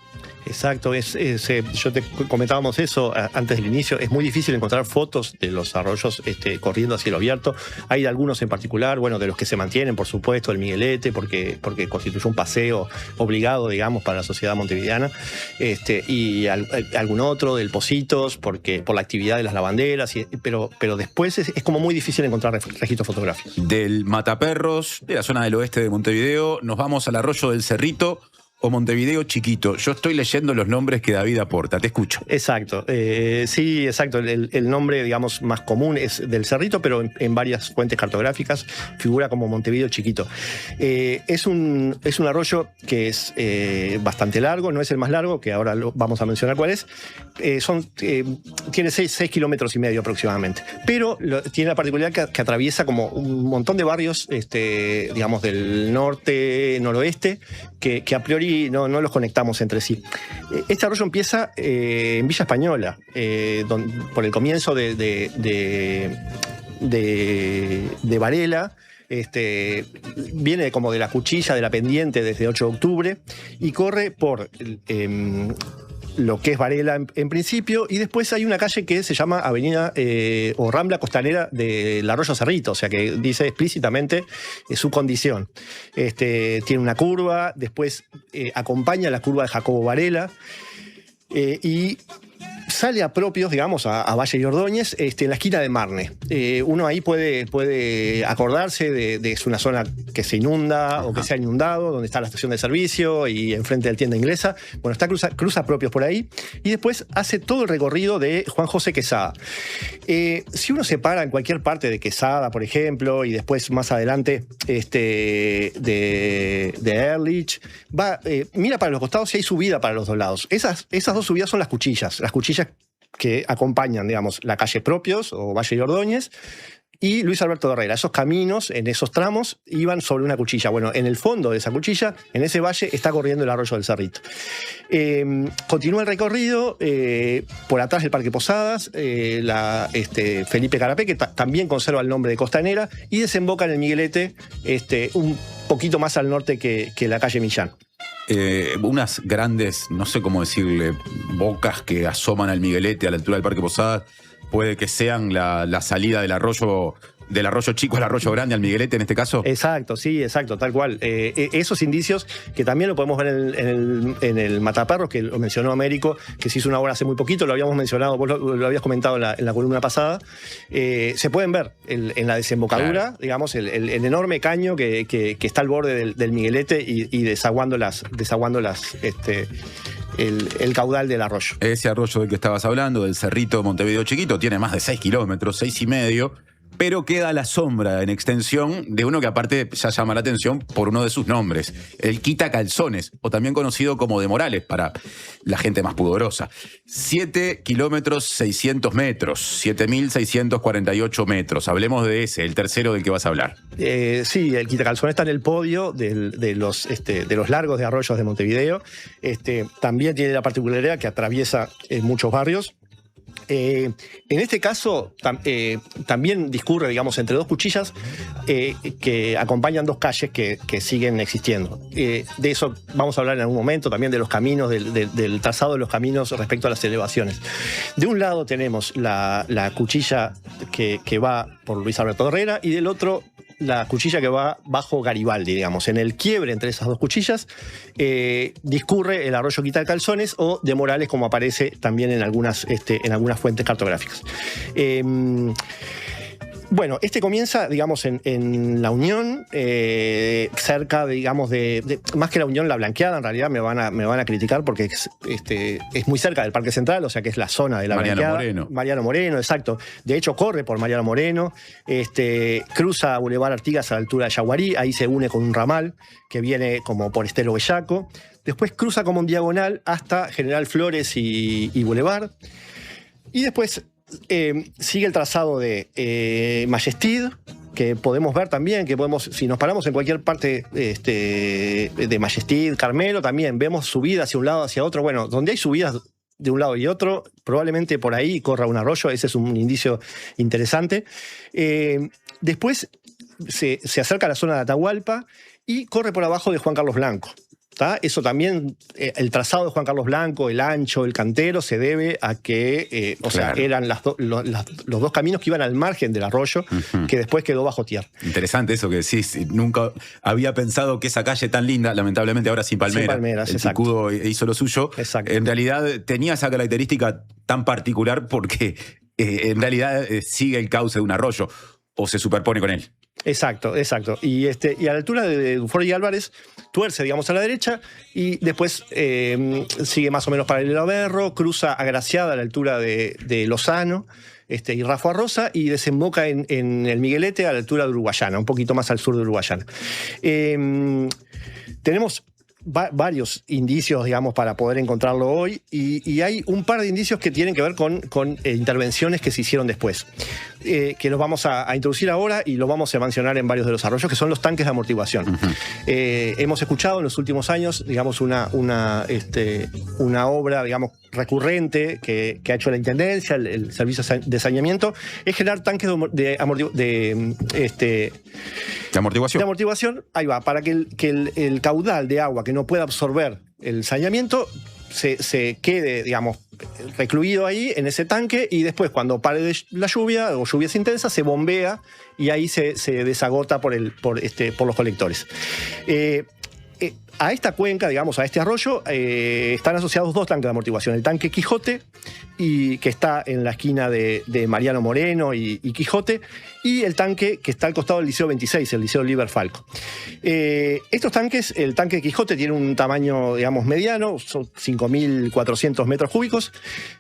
Exacto, yo te comentábamos eso antes del inicio, es muy difícil encontrar fotos de los arroyos corriendo a cielo abierto. Hay algunos en particular, bueno, de los que se mantienen, por supuesto, el Miguelete, porque constituyó un paseo obligado, digamos, para la sociedad montevideana, y algún otro del Pocitos, por la actividad de las lavanderas, pero después es como muy difícil encontrar registros fotográficos. Del Mataperros, de la zona del oeste de Montevideo, nos vamos al arroyo del Cerrito, o Montevideo Chiquito. Yo estoy leyendo los nombres que David aporta, te escucho. Exacto, sí, exacto. El nombre, digamos, más común es del Cerrito, pero en varias fuentes cartográficas figura como Montevideo Chiquito. Es un arroyo que es bastante largo, no es el más largo, que ahora vamos a mencionar cuál es. Tiene 6 kilómetros y medio aproximadamente, pero tiene la particularidad que atraviesa como un montón de barrios, digamos, del norte, noroeste, que a priori no los conectamos entre sí. Este arroyo empieza en Villa Española, por el comienzo de Varela. Viene como de la cuchilla, de la pendiente desde 8 de octubre y corre por lo que es Varela en principio, y después hay una calle que se llama Avenida o Rambla Costanera del Arroyo Cerrito, o sea que dice explícitamente su condición. Tiene una curva, después acompaña la curva de Jacobo Varela y sale a propios, digamos, a Valle y Ordóñez, en la esquina de Marne. Uno ahí puede acordarse de es una zona que se inunda. Ajá. O que se ha inundado, donde está la estación de servicio y enfrente de la tienda inglesa. Bueno, cruza propios por ahí y después hace todo el recorrido de Juan José Quesada. Si uno se para en cualquier parte de Quesada, por ejemplo, y después más adelante de Ehrlich, mira para los costados y hay subida para los dos lados. Esas dos subidas son las cuchillas que acompañan, digamos, la calle Propios o Valle y Ordóñez y Luis Alberto de Herrera. Esos caminos, en esos tramos, iban sobre una cuchilla. Bueno, en el fondo de esa cuchilla, en ese valle, está corriendo el arroyo del Cerrito. Continúa el recorrido por atrás del Parque Posadas, Felipe Carapé, que también conserva el nombre de Costanera, y desemboca en el Miguelete, un poquito más al norte que la calle Millán. Unas grandes, no sé cómo decirle, bocas que asoman al Miguelete a la altura del Parque Posadas, puede que sean la salida del arroyo chico al arroyo grande, al Miguelete en este caso. Exacto, sí, exacto, tal cual. Esos indicios que también lo podemos ver en el Mataperros, que lo mencionó Américo, que se hizo una obra hace muy poquito, lo habíamos mencionado, vos lo habías comentado en la columna pasada. Se pueden ver en la desembocadura, claro, digamos, el enorme caño que está al borde del Miguelete y desaguando el caudal del arroyo. Ese arroyo del que estabas hablando, del Cerrito Montevideo Chiquito, tiene más de 6 kilómetros, 6,5, pero queda a la sombra en extensión de uno que aparte ya llama la atención por uno de sus nombres, el Quita Calzones, o también conocido como de Morales para la gente más pudorosa. 7 kilómetros 600 metros, 7.648 metros. Hablemos de ese, el tercero del que vas a hablar. Sí, el Quita Calzones está en el podio de los largos de arroyos de Montevideo. También tiene la particularidad que atraviesa muchos barrios. En este caso también discurre, digamos, entre dos cuchillas que acompañan dos calles que siguen existiendo. De eso vamos a hablar en algún momento, también de los caminos, del trazado de los caminos respecto a las elevaciones. De un lado tenemos la cuchilla que va por Luis Alberto Herrera y del otro la cuchilla que va bajo Garibaldi, digamos. En el quiebre entre esas dos cuchillas discurre el arroyo Quita Calzones o de Morales, como aparece también en algunas fuentes cartográficas. Bueno, comienza, digamos, en La Unión, cerca, digamos, más que La Unión, La Blanqueada, en realidad me van a criticar porque es muy cerca del Parque Central, o sea que es la zona de La Blanqueada. Mariano Moreno, exacto. De hecho, corre por Mariano Moreno, cruza Boulevard Artigas a la altura de Yaguarí, ahí se une con un ramal que viene como por Estero Bellaco. Después cruza como en diagonal hasta General Flores y Boulevard. Y después sigue el trazado de Mayestid, que podemos ver también, que podemos, si nos paramos en cualquier parte de Mayestid, Carmelo, también vemos subidas hacia un lado, hacia otro. Bueno, donde hay subidas de un lado y otro, probablemente por ahí corra un arroyo, ese es un indicio interesante. Después se acerca a la zona de Atahualpa y corre por abajo de Juan Carlos Blanco. ¿Tá? Eso también, el trazado de Juan Carlos Blanco, el ancho, el cantero, se debe a que, sea, eran los dos caminos que iban al margen del arroyo, que después quedó bajo tierra. Interesante eso que decís. Nunca había pensado que esa calle tan linda, lamentablemente ahora sin palmeras. Sin palmeras, el Picudo hizo lo suyo. Exacto. En realidad tenía esa característica tan particular porque en realidad sigue el cauce de un arroyo o se superpone con él. Exacto. Y a la altura de Dufour y Álvarez tuerce, digamos, a la derecha y después sigue más o menos paralelo a Berro, cruza Agraciada a la altura de Lozano y Rafa Arrosa y desemboca en el Miguelete a la altura de Uruguayana, un poquito más al sur de Uruguayana. Tenemos varios indicios, digamos, para poder encontrarlo hoy y hay un par de indicios que tienen que ver con intervenciones que se hicieron después, que los vamos a introducir ahora y los vamos a mencionar en varios de los arroyos, que son los tanques de amortiguación. Hemos escuchado en los últimos años, digamos, una obra, digamos, recurrente que ha hecho la Intendencia, el Servicio de Saneamiento, es generar tanques de amortiguación, ahí va, para que el caudal de agua que no pueda absorber el saneamiento se quede, digamos, recluido ahí en ese tanque y después cuando pare la lluvia o lluvias intensas se bombea y ahí se desagota por los colectores. A esta cuenca, digamos, a este arroyo, están asociados dos tanques de amortiguación. El tanque Quijote, que está en la esquina de Mariano Moreno y Quijote, y el tanque que está al costado del Liceo 26, el Liceo Liber Falco. Estos tanques, el tanque Quijote tiene un tamaño, digamos, mediano, son 5.400 metros cúbicos.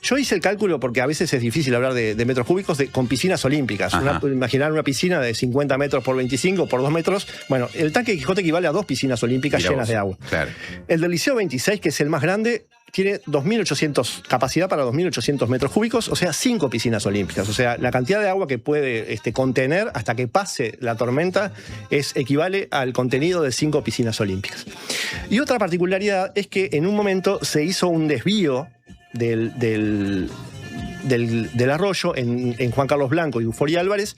Yo hice el cálculo, porque a veces es difícil hablar de metros cúbicos, con piscinas olímpicas. Imaginar una piscina de 50 metros por 25 por 2 metros. Bueno, el tanque Quijote equivale a 2 piscinas olímpicas llenas de agua. Claro. El del Liceo 26, que es el más grande, tiene 2.800, capacidad para 2.800 metros cúbicos, o sea, 5 piscinas olímpicas. O sea, la cantidad de agua que puede contener hasta que pase la tormenta equivale al contenido de 5 piscinas olímpicas. Y otra particularidad es que en un momento se hizo un desvío del arroyo en Juan Carlos Blanco y Dufour y Álvarez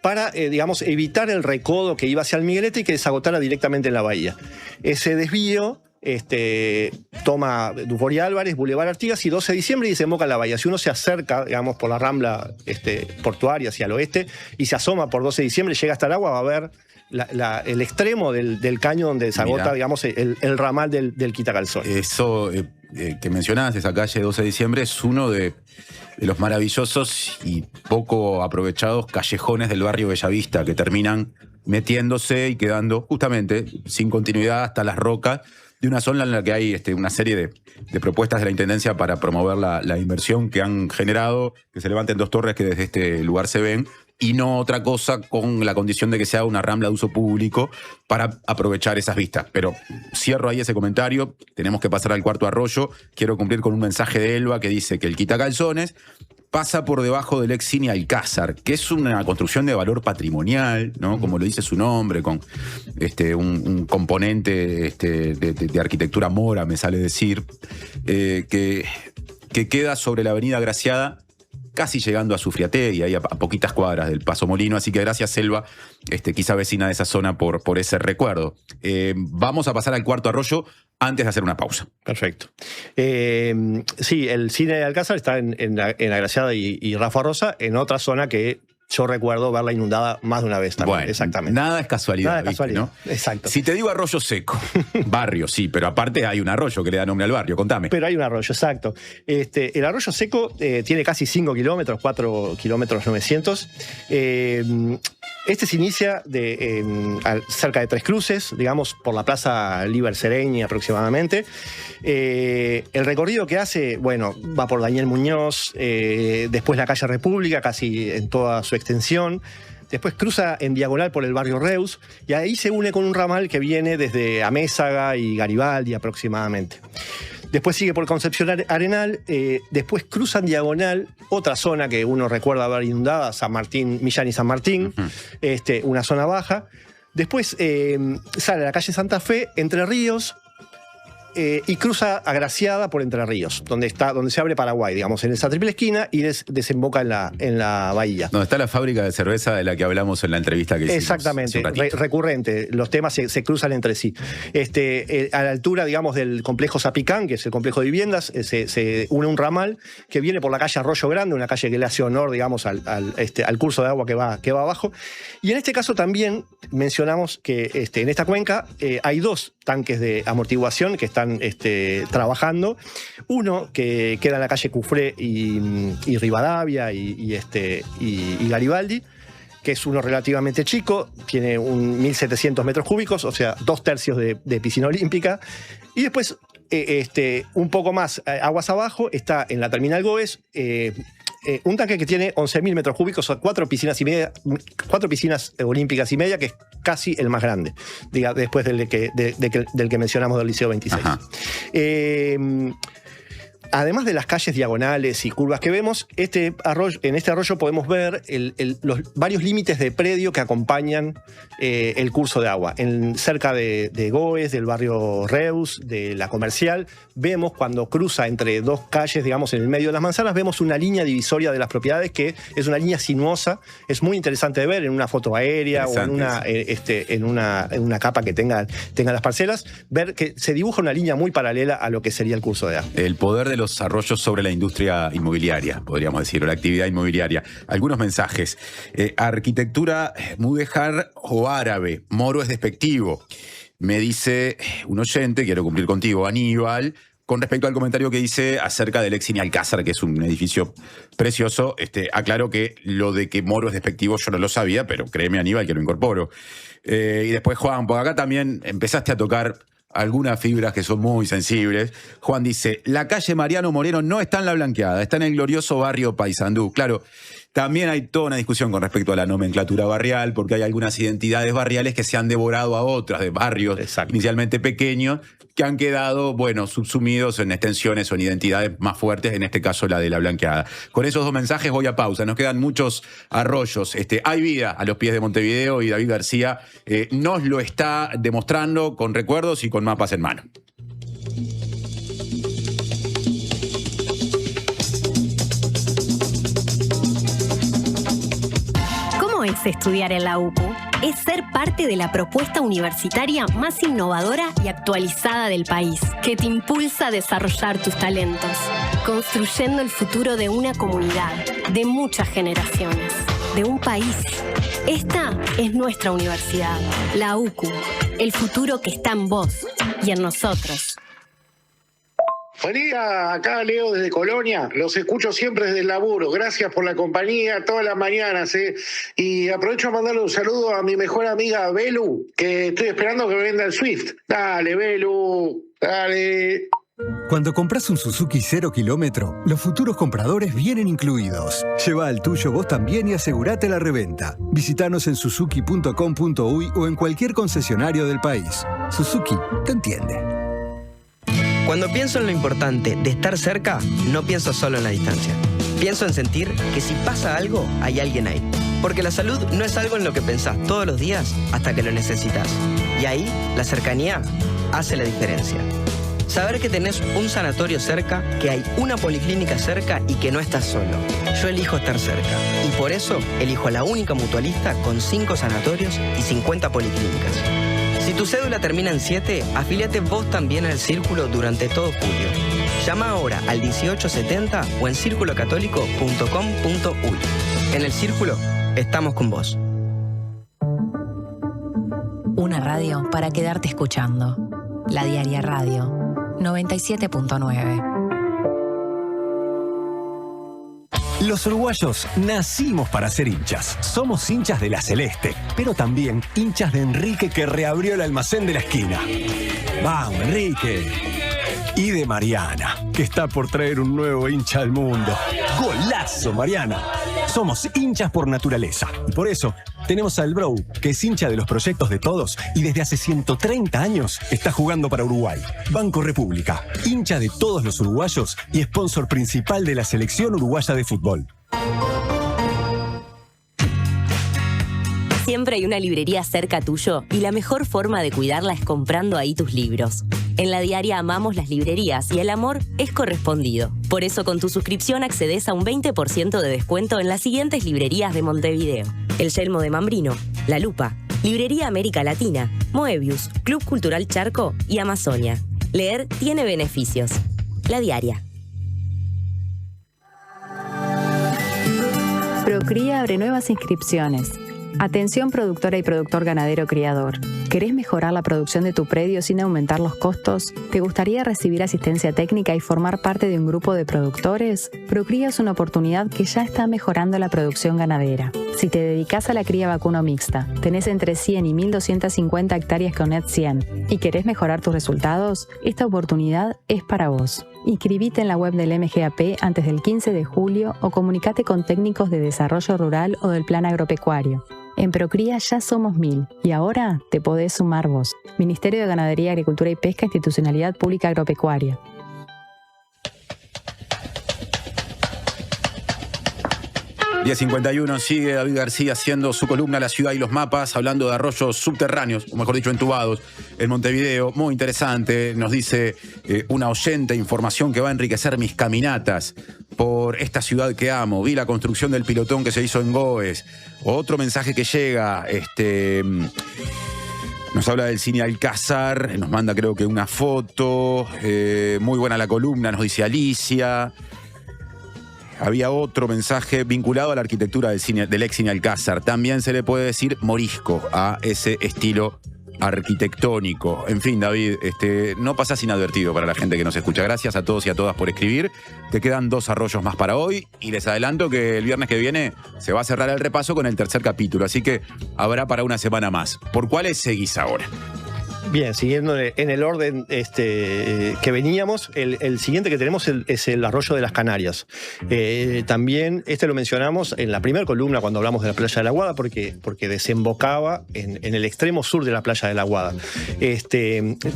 para, digamos, evitar el recodo que iba hacia el Miguelete y que desagotara directamente en la bahía. Ese desvío toma Dufour y Álvarez, Boulevard Artigas y 12 de diciembre y desemboca en la bahía. Si uno se acerca, digamos, por la rambla portuaria hacia el oeste y se asoma por 12 de diciembre, llega hasta el agua, va a ver el extremo del caño donde desagota, digamos, el ramal del Quitacalzón. Eso que mencionabas, esa calle 12 de diciembre, es uno de los maravillosos y poco aprovechados callejones del barrio Bellavista que terminan metiéndose y quedando justamente sin continuidad hasta las rocas de una zona en la que hay una serie de propuestas de la Intendencia para promover la inversión que han generado, que se levanten 2 torres que desde este lugar se ven, y no otra cosa con la condición de que sea una rambla de uso público para aprovechar esas vistas. Pero cierro ahí ese comentario, tenemos que pasar al cuarto arroyo. Quiero cumplir con un mensaje de Elba que dice que el Quitacalzones pasa por debajo del ex cine Alcázar, que es una construcción de valor patrimonial, ¿no? Como lo dice su nombre, con un componente de arquitectura mora, me sale decir, que queda sobre la avenida Graciada, casi llegando a Sufriategui, ahí a poquitas cuadras del Paso Molino. Así que gracias, Selva, quizá vecina de esa zona, por ese recuerdo. Vamos a pasar al cuarto arroyo antes de hacer una pausa. Perfecto. Sí, el cine de Alcázar está en Agraciada y Rafa Rosa, en otra zona que yo recuerdo verla inundada más de una vez también. Bueno, exactamente. Nada es casualidad. Nada es casualidad, ¿no? Exacto. Si te digo Arroyo Seco, barrio, sí, pero aparte hay un arroyo que le da nombre al barrio, contame. Pero hay un arroyo, exacto. El Arroyo Seco tiene casi 5 kilómetros, 4 kilómetros 900. Se inicia cerca de Tres Cruces, digamos, por la Plaza Liber Sereñi aproximadamente. El recorrido que hace, bueno, va por Daniel Muñoz, después la calle República, casi en toda su extensión. Después cruza en diagonal por el barrio Reus y ahí se une con un ramal que viene desde Amézaga y Garibaldi aproximadamente. Después sigue por Concepción Arenal, después cruzan diagonal otra zona que uno recuerda haber inundada, San Martín, Millán y San Martín, una zona baja. Después sale a la calle Santa Fe, Entre Ríos, y cruza Agraciada por Entre Ríos, donde se abre Paraguay, digamos, en esa triple esquina, y desemboca en la bahía. Donde está la fábrica de cerveza de la que hablamos en la entrevista que hicimos. Exactamente, recurrente. Los temas se cruzan entre sí. A la altura, digamos, del complejo Zapicán, que es el complejo de viviendas, se une un ramal que viene por la calle Arroyo Grande, una calle que le hace honor, digamos, al curso de agua que va abajo. Y en este caso también mencionamos que en esta cuenca hay 2 tanques de amortiguación que están trabajando. Uno que queda en la calle Cufré y Rivadavia y Garibaldi, que es uno relativamente chico, tiene 1.700 metros cúbicos, o sea, 2/3 de piscina olímpica. Y después, un poco más aguas abajo, está en la terminal Goes, un tanque que tiene 11.000 metros cúbicos, o 4 piscinas olímpicas y media, que es casi el más grande, después del que mencionamos del Liceo 26. Además de las calles diagonales y curvas que vemos, en este arroyo podemos ver los varios límites de predio que acompañan el curso de agua. Cerca de Goes, del barrio Reus, de la Comercial, vemos cuando cruza entre 2 calles, digamos, en el medio de las manzanas, vemos una línea divisoria de las propiedades que es una línea sinuosa. Es muy interesante de ver en una foto aérea o en una capa que tenga las parcelas, ver que se dibuja una línea muy paralela a lo que sería el curso de agua. El poder de los arroyos sobre la industria inmobiliaria, podríamos decir, o la actividad inmobiliaria. Algunos mensajes. Arquitectura mudéjar o árabe, moro es despectivo. Me dice un oyente, quiero cumplir contigo, Aníbal, con respecto al comentario que dice acerca del Exini Alcázar, que es un edificio precioso. Aclaro que lo de que moro es despectivo yo no lo sabía, pero créeme, Aníbal, que lo incorporo. Y después, Juan, por acá también empezaste a tocar algunas fibras que son muy sensibles. Juan dice, la calle Mariano Moreno no está en la blanqueada, está en el glorioso barrio Paysandú. Claro, también hay toda una discusión con respecto a la nomenclatura barrial, porque hay algunas identidades barriales que se han devorado a otras de barrios inicialmente pequeños, que han quedado, subsumidos en extensiones o en identidades más fuertes, en este caso la de la blanqueada. Con esos 2 mensajes voy a pausa. Nos quedan muchos arroyos. Hay vida a los pies de Montevideo y David García nos lo está demostrando con recuerdos y con mapas en mano. ¿Cómo es estudiar en la UPU? Es ser parte de la propuesta universitaria más innovadora y actualizada del país, que te impulsa a desarrollar tus talentos, construyendo el futuro de una comunidad, de muchas generaciones, de un país. Esta es nuestra universidad, la UCU, el futuro que está en vos y en nosotros. Buen día, acá Leo desde Colonia, los escucho siempre desde el laburo, gracias por la compañía todas las mañanas, y aprovecho a mandarle un saludo a mi mejor amiga Belu, que estoy esperando que me venda el Swift. Dale, Belu, dale. Cuando compras un Suzuki 0 kilómetro, los futuros compradores vienen incluidos. Lleva al tuyo vos también y asegurate la reventa. Visítanos en suzuki.com.uy o en cualquier concesionario del país. Suzuki te entiende. Cuando pienso en lo importante de estar cerca, no pienso solo en la distancia. Pienso en sentir que si pasa algo, hay alguien ahí. Porque la salud no es algo en lo que pensás todos los días hasta que lo necesitas. Y ahí, la cercanía hace la diferencia. Saber que tenés un sanatorio cerca, que hay una policlínica cerca y que no estás solo. Yo elijo estar cerca. Y por eso, elijo a la única mutualista con 5 sanatorios y 50 policlínicas. Si tu cédula termina en 7, afíliate vos también al Círculo durante todo julio. Llama ahora al 1870 o en circulocatólico.com.uy. En el Círculo, estamos con vos. Una radio para quedarte escuchando. La Diaria Radio 97.9. Los uruguayos nacimos para ser hinchas. Somos hinchas de la Celeste, pero también hinchas de Enrique, que reabrió el almacén de la esquina. ¡Vamos, Enrique! y de Mariana, que está por traer un nuevo hincha al mundo. ¡Golazo, Mariana! Somos hinchas por naturaleza y por eso tenemos al Bro, que es hincha de los proyectos de todos y desde hace 130 años está jugando para Uruguay. Banco República, hincha de todos los uruguayos y sponsor principal de la selección uruguaya de fútbol. Siempre hay una librería cerca tuyo y la mejor forma de cuidarla es comprando ahí tus libros. En La Diaria amamos las librerías y el amor es correspondido. Por eso con tu suscripción accedes a un 20% de descuento en las siguientes librerías de Montevideo: El Yelmo de Mambrino, La Lupa, Librería América Latina, Moebius, Club Cultural Charco y Amazonia. Leer tiene beneficios. La Diaria. Procría abre nuevas inscripciones. Atención productora y productor ganadero criador. ¿Querés mejorar la producción de tu predio sin aumentar los costos? ¿Te gustaría recibir asistencia técnica y formar parte de un grupo de productores? Procría es una oportunidad que ya está mejorando la producción ganadera. Si te dedicas a la cría vacuno mixta, tenés entre 100 y 1.250 hectáreas con Net 100 y querés mejorar tus resultados, esta oportunidad es para vos. Inscribite en la web del MGAP antes del 15 de julio o comunicate con técnicos de desarrollo rural o del plan agropecuario. En Procría ya somos 1000 y ahora te podés sumar vos. Ministerio de Ganadería, Agricultura y Pesca, Institucionalidad Pública Agropecuaria. ...10:51, sigue David García haciendo su columna La Ciudad y los Mapas, hablando de arroyos subterráneos, o mejor dicho, entubados, en Montevideo. Muy interesante, nos dice una oyente, información que va a enriquecer mis caminatas por esta ciudad que amo. Vi la construcción del pilotón que se hizo en Goes. Otro mensaje que llega, nos habla del cine Alcázar, nos manda creo que una foto, muy buena la columna, nos dice Alicia. Había otro mensaje vinculado a la arquitectura del ex cine Alcázar. También se le puede decir morisco a ese estilo arquitectónico. En fin, David, no pasás inadvertido para la gente que nos escucha. Gracias a todos y a todas por escribir. Te quedan 2 arroyos más para hoy y les adelanto que el viernes que viene se va a cerrar el repaso con el 3er capítulo, así que habrá para una semana más. ¿Por cuáles seguís ahora? Bien, siguiendo en el orden que veníamos, el siguiente que tenemos es el arroyo de las Canarias. También lo mencionamos en la primera columna cuando hablamos de la playa de la Aguada, porque desembocaba en el extremo sur de la playa de la Aguada.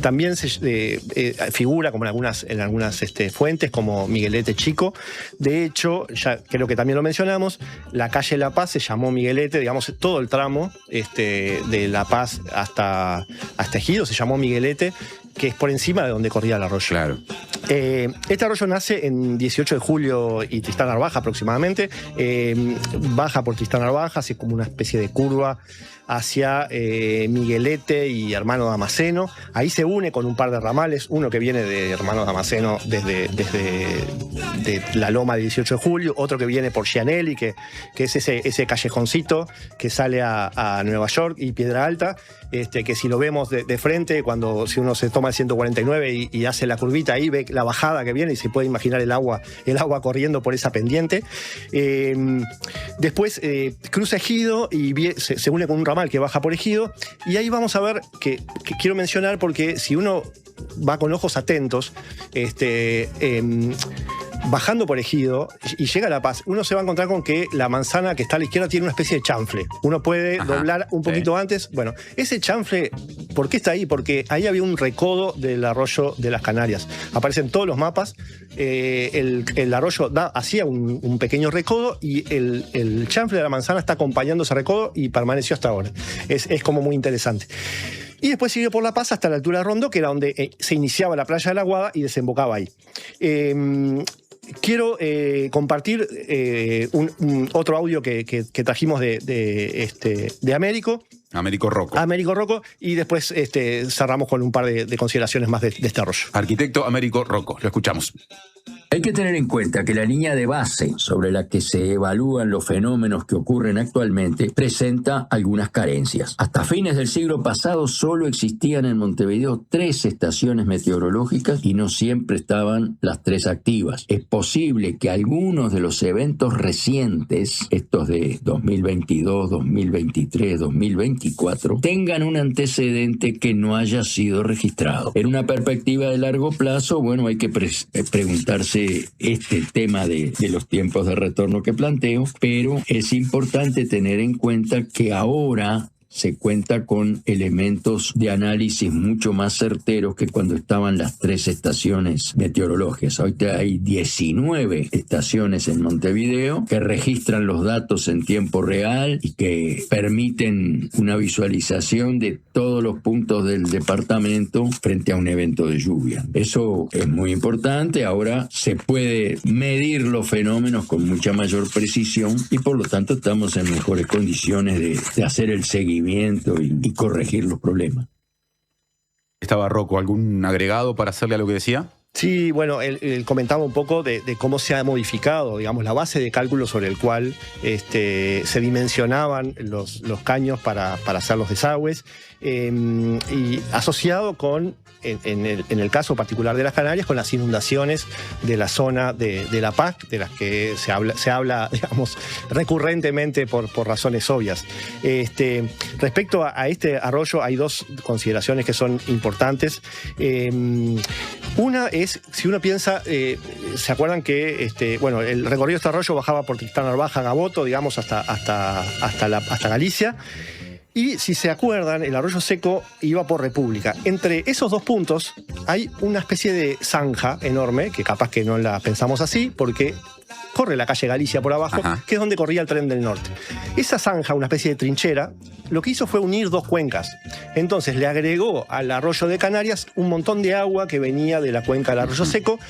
También figura como en algunas fuentes como Miguelete Chico. De hecho, ya creo que también lo mencionamos, la calle La Paz se llamó Miguelete, digamos, todo el tramo de La Paz hasta Ejido se llamó Miguelete, que es por encima de donde corría el arroyo. Claro. Este arroyo nace en 18 de julio y Tristán Narvaja aproximadamente. Baja por Tristán Narvaja, hace como una especie de curva hacia Miguelete y Hermano Damasceno. Ahí se une con un par de ramales, uno que viene de Hermano Damasceno desde la loma de 18 de julio, otro que viene por Gianelli, que es ese callejoncito que sale a Nueva York y Piedra Alta, que si lo vemos de frente, si uno se toma el 149 y hace la curvita, ahí ve la bajada que viene y se puede imaginar el agua corriendo por esa pendiente. Después cruza Ejido y se une con un ramal que baja por Ejido, y ahí vamos a ver que quiero mencionar, porque si uno va con ojos atentos, bajando por Ejido y llega a La Paz, uno se va a encontrar con que la manzana que está a la izquierda tiene una especie de chanfle. Uno puede doblar un poquito antes. Bueno, ese chanfle, ¿por qué está ahí? Porque ahí había un recodo del arroyo de las Canarias. Aparecen todos los mapas. El arroyo hacía un pequeño recodo y el chanfle de la manzana está acompañando ese recodo y permaneció hasta ahora. Es como muy interesante. Y después siguió por La Paz hasta la altura de Rondó, que era donde se iniciaba la playa de la Aguada y desembocaba ahí. Quiero compartir otro audio que trajimos de Américo. Américo Rocco. Américo Rocco, y después cerramos con un par de consideraciones más de este arroyo. Arquitecto Américo Rocco, lo escuchamos. Hay que tener en cuenta que la línea de base sobre la que se evalúan los fenómenos que ocurren actualmente presenta algunas carencias. Hasta fines del siglo pasado solo existían en Montevideo 3 estaciones meteorológicas y no siempre estaban las 3 activas. Es posible que algunos de los eventos recientes, estos de 2022, 2023, 2024, tengan un antecedente que no haya sido registrado. En una perspectiva de largo plazo, hay que preguntarse importante este tema de los tiempos de retorno que planteo, pero es importante tener en cuenta que ahora se cuenta con elementos de análisis mucho más certeros que cuando estaban las 3 estaciones meteorológicas. Ahorita hay 19 estaciones en Montevideo que registran los datos en tiempo real y que permiten una visualización de todos los puntos del departamento frente a un evento de lluvia. Eso es muy importante. Ahora se puede medir los fenómenos con mucha mayor precisión y por lo tanto estamos en mejores condiciones de hacer el seguimiento y corregir los problemas. Estaba Rocco, ¿algún agregado para hacerle a lo que decía? Sí, bueno, él comentaba un poco de cómo se ha modificado, digamos, la base de cálculo sobre el cual se dimensionaban los caños para hacer los desagües, y asociado con, en el caso particular de las Canarias, con las inundaciones de la zona de La Paz, de las que se habla digamos, recurrentemente por razones obvias. Respecto a este arroyo, hay 2 consideraciones que son importantes. Una es, si uno piensa, ¿se acuerdan que el recorrido de este arroyo bajaba por Tristán Narvaja, Gaboto, digamos, hasta Galicia? Y si se acuerdan, el arroyo seco iba por República. Entre esos 2 puntos hay una especie de zanja enorme, que capaz que no la pensamos así, porque corre la calle Galicia por abajo, que es donde corría el tren del norte. Esa zanja, una especie de trinchera, lo que hizo fue unir 2 cuencas. Entonces le agregó al arroyo de Canarias un montón de agua que venía de la cuenca del arroyo seco.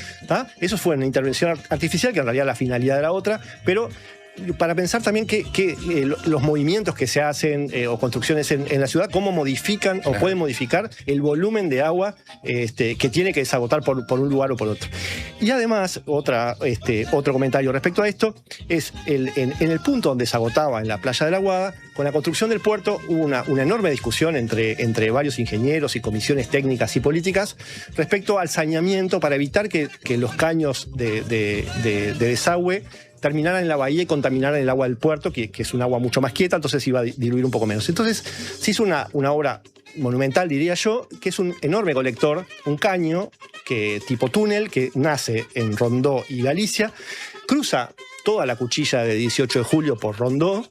Eso fue una intervención artificial, que en realidad la finalidad era otra, pero para pensar también que los movimientos que se hacen o construcciones en la ciudad, cómo modifican o pueden modificar el volumen de agua que tiene que desagotar por un lugar o por otro. Y además, otro comentario respecto a esto es en el punto donde se agotaba, en la playa de la Aguada, con la construcción del puerto hubo una enorme discusión entre varios ingenieros y comisiones técnicas y políticas respecto al saneamiento para evitar que los caños de desagüe terminaran en la bahía y contaminaran el agua del puerto, que es un agua mucho más quieta, entonces iba a diluir un poco menos. Entonces se hizo una obra monumental, diría yo, que es un enorme colector, un caño tipo túnel que nace en Rondó y Galicia, cruza toda la cuchilla de 18 de julio por Rondó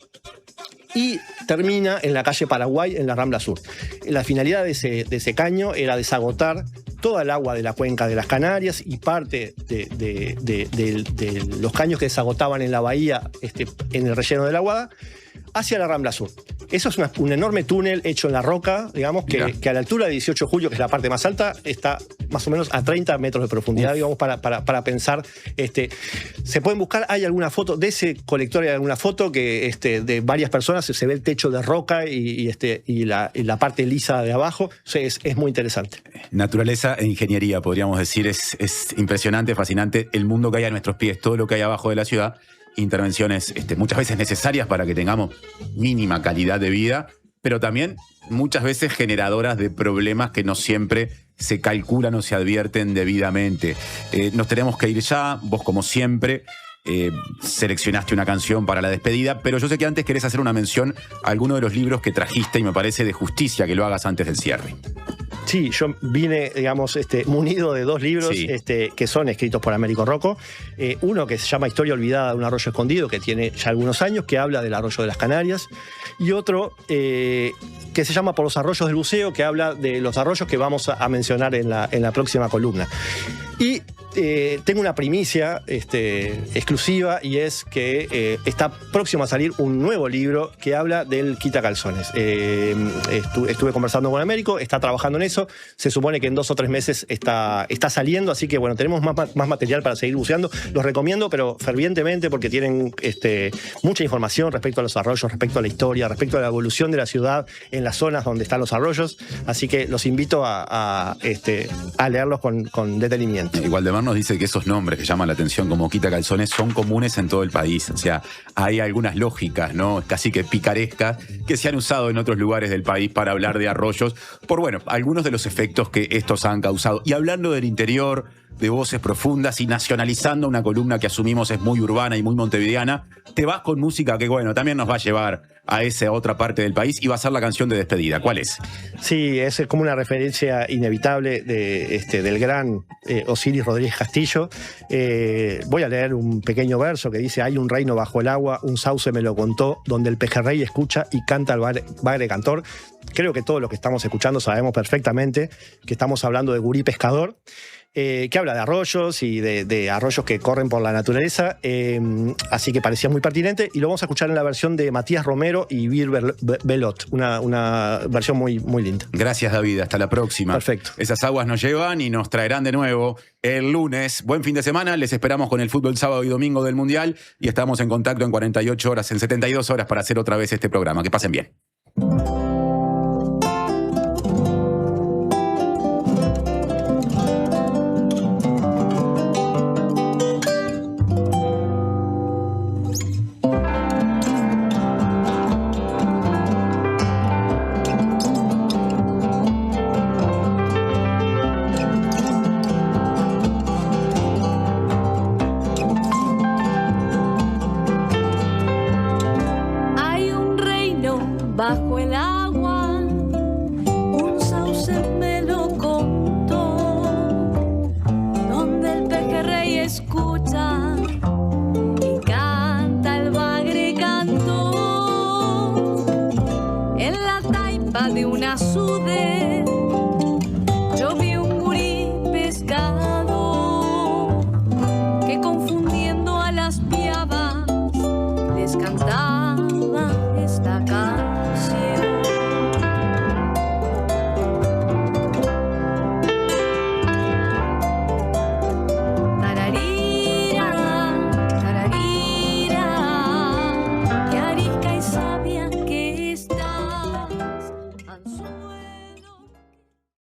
y termina en la calle Paraguay, en la Rambla Sur. La finalidad de ese caño era desagotar toda el agua de la cuenca de las Canarias y parte de los caños que desagotaban en la bahía, en el relleno de la Aguada, hacia la Rambla Sur. Eso es un enorme túnel hecho en la roca, digamos, que a la altura de 18 de julio, que es la parte más alta, está más o menos a 30 metros de profundidad, digamos, para pensar. Se pueden buscar, hay alguna foto de ese colector, hay alguna foto que de varias personas, se ve el techo de roca y la parte lisa de abajo. O sea, es muy interesante. Naturaleza e ingeniería, podríamos decir, es impresionante, fascinante el mundo que hay a nuestros pies, todo lo que hay abajo de la ciudad. Intervenciones muchas veces necesarias para que tengamos mínima calidad de vida, pero también muchas veces generadoras de problemas que no siempre se calculan o se advierten debidamente. Nos tenemos que ir ya, vos como siempre seleccionaste una canción para la despedida, pero yo sé que antes querés hacer una mención a alguno de los libros que trajiste y me parece de justicia que lo hagas antes del cierre. Sí, yo vine, digamos, munido de 2 libros que son escritos por Américo Rocco. Uno que se llama Historia olvidada de un arroyo escondido, que tiene ya algunos años, que habla del arroyo de las Canarias. Y otro que se llama Por los arroyos del buceo, que habla de los arroyos que vamos a mencionar en la próxima columna. Y tengo una primicia exclusiva, y es que está próximo a salir un nuevo libro que habla del quitacalzones. Estuve conversando con Américo, está trabajando en eso, se supone que en 2 o 3 meses está saliendo, así que bueno, tenemos más material para seguir buceando. Los recomiendo, pero fervientemente, porque tienen mucha información respecto a los arroyos, respecto a la historia, respecto a la evolución de la ciudad en las zonas donde están los arroyos, así que los invito a leerlos con detenimiento. Igual de nos dice que esos nombres que llaman la atención como quitacalzones son comunes en todo el país. O sea, hay algunas lógicas, ¿no? Casi que picarescas, que se han usado en otros lugares del país para hablar de arroyos, por, bueno, algunos de los efectos que estos han causado. Y hablando del interior, de voces profundas y nacionalizando una columna que asumimos es muy urbana y muy montevideana, te vas con música que, bueno, también nos va a llevar a esa otra parte del país y va a ser la canción de despedida. ¿Cuál es? Sí, es como una referencia inevitable del gran Osiris Rodríguez Castillo. Voy a leer un pequeño verso que dice: hay un reino bajo el agua, un sauce me lo contó, donde el pejerrey escucha y canta el bagre cantor. Creo que todos los que estamos escuchando sabemos perfectamente que estamos hablando de Gurí Pescador, que habla de arroyos y de arroyos que corren por la naturaleza, así que parecía muy pertinente, y lo vamos a escuchar en la versión de Matías Romero y Bir Belot, una versión muy, muy linda. Gracias, David, hasta la próxima. Perfecto. Esas aguas nos llevan y nos traerán de nuevo el lunes. Buen fin de semana, les esperamos con el fútbol sábado y domingo del Mundial y estamos en contacto en 48 horas, en 72 horas para hacer otra vez este programa. Que pasen bien. Bajo el agua, un sauce me lo contó, donde el pejerrey escucha y canta el bagre cantor, en la taipa de una sude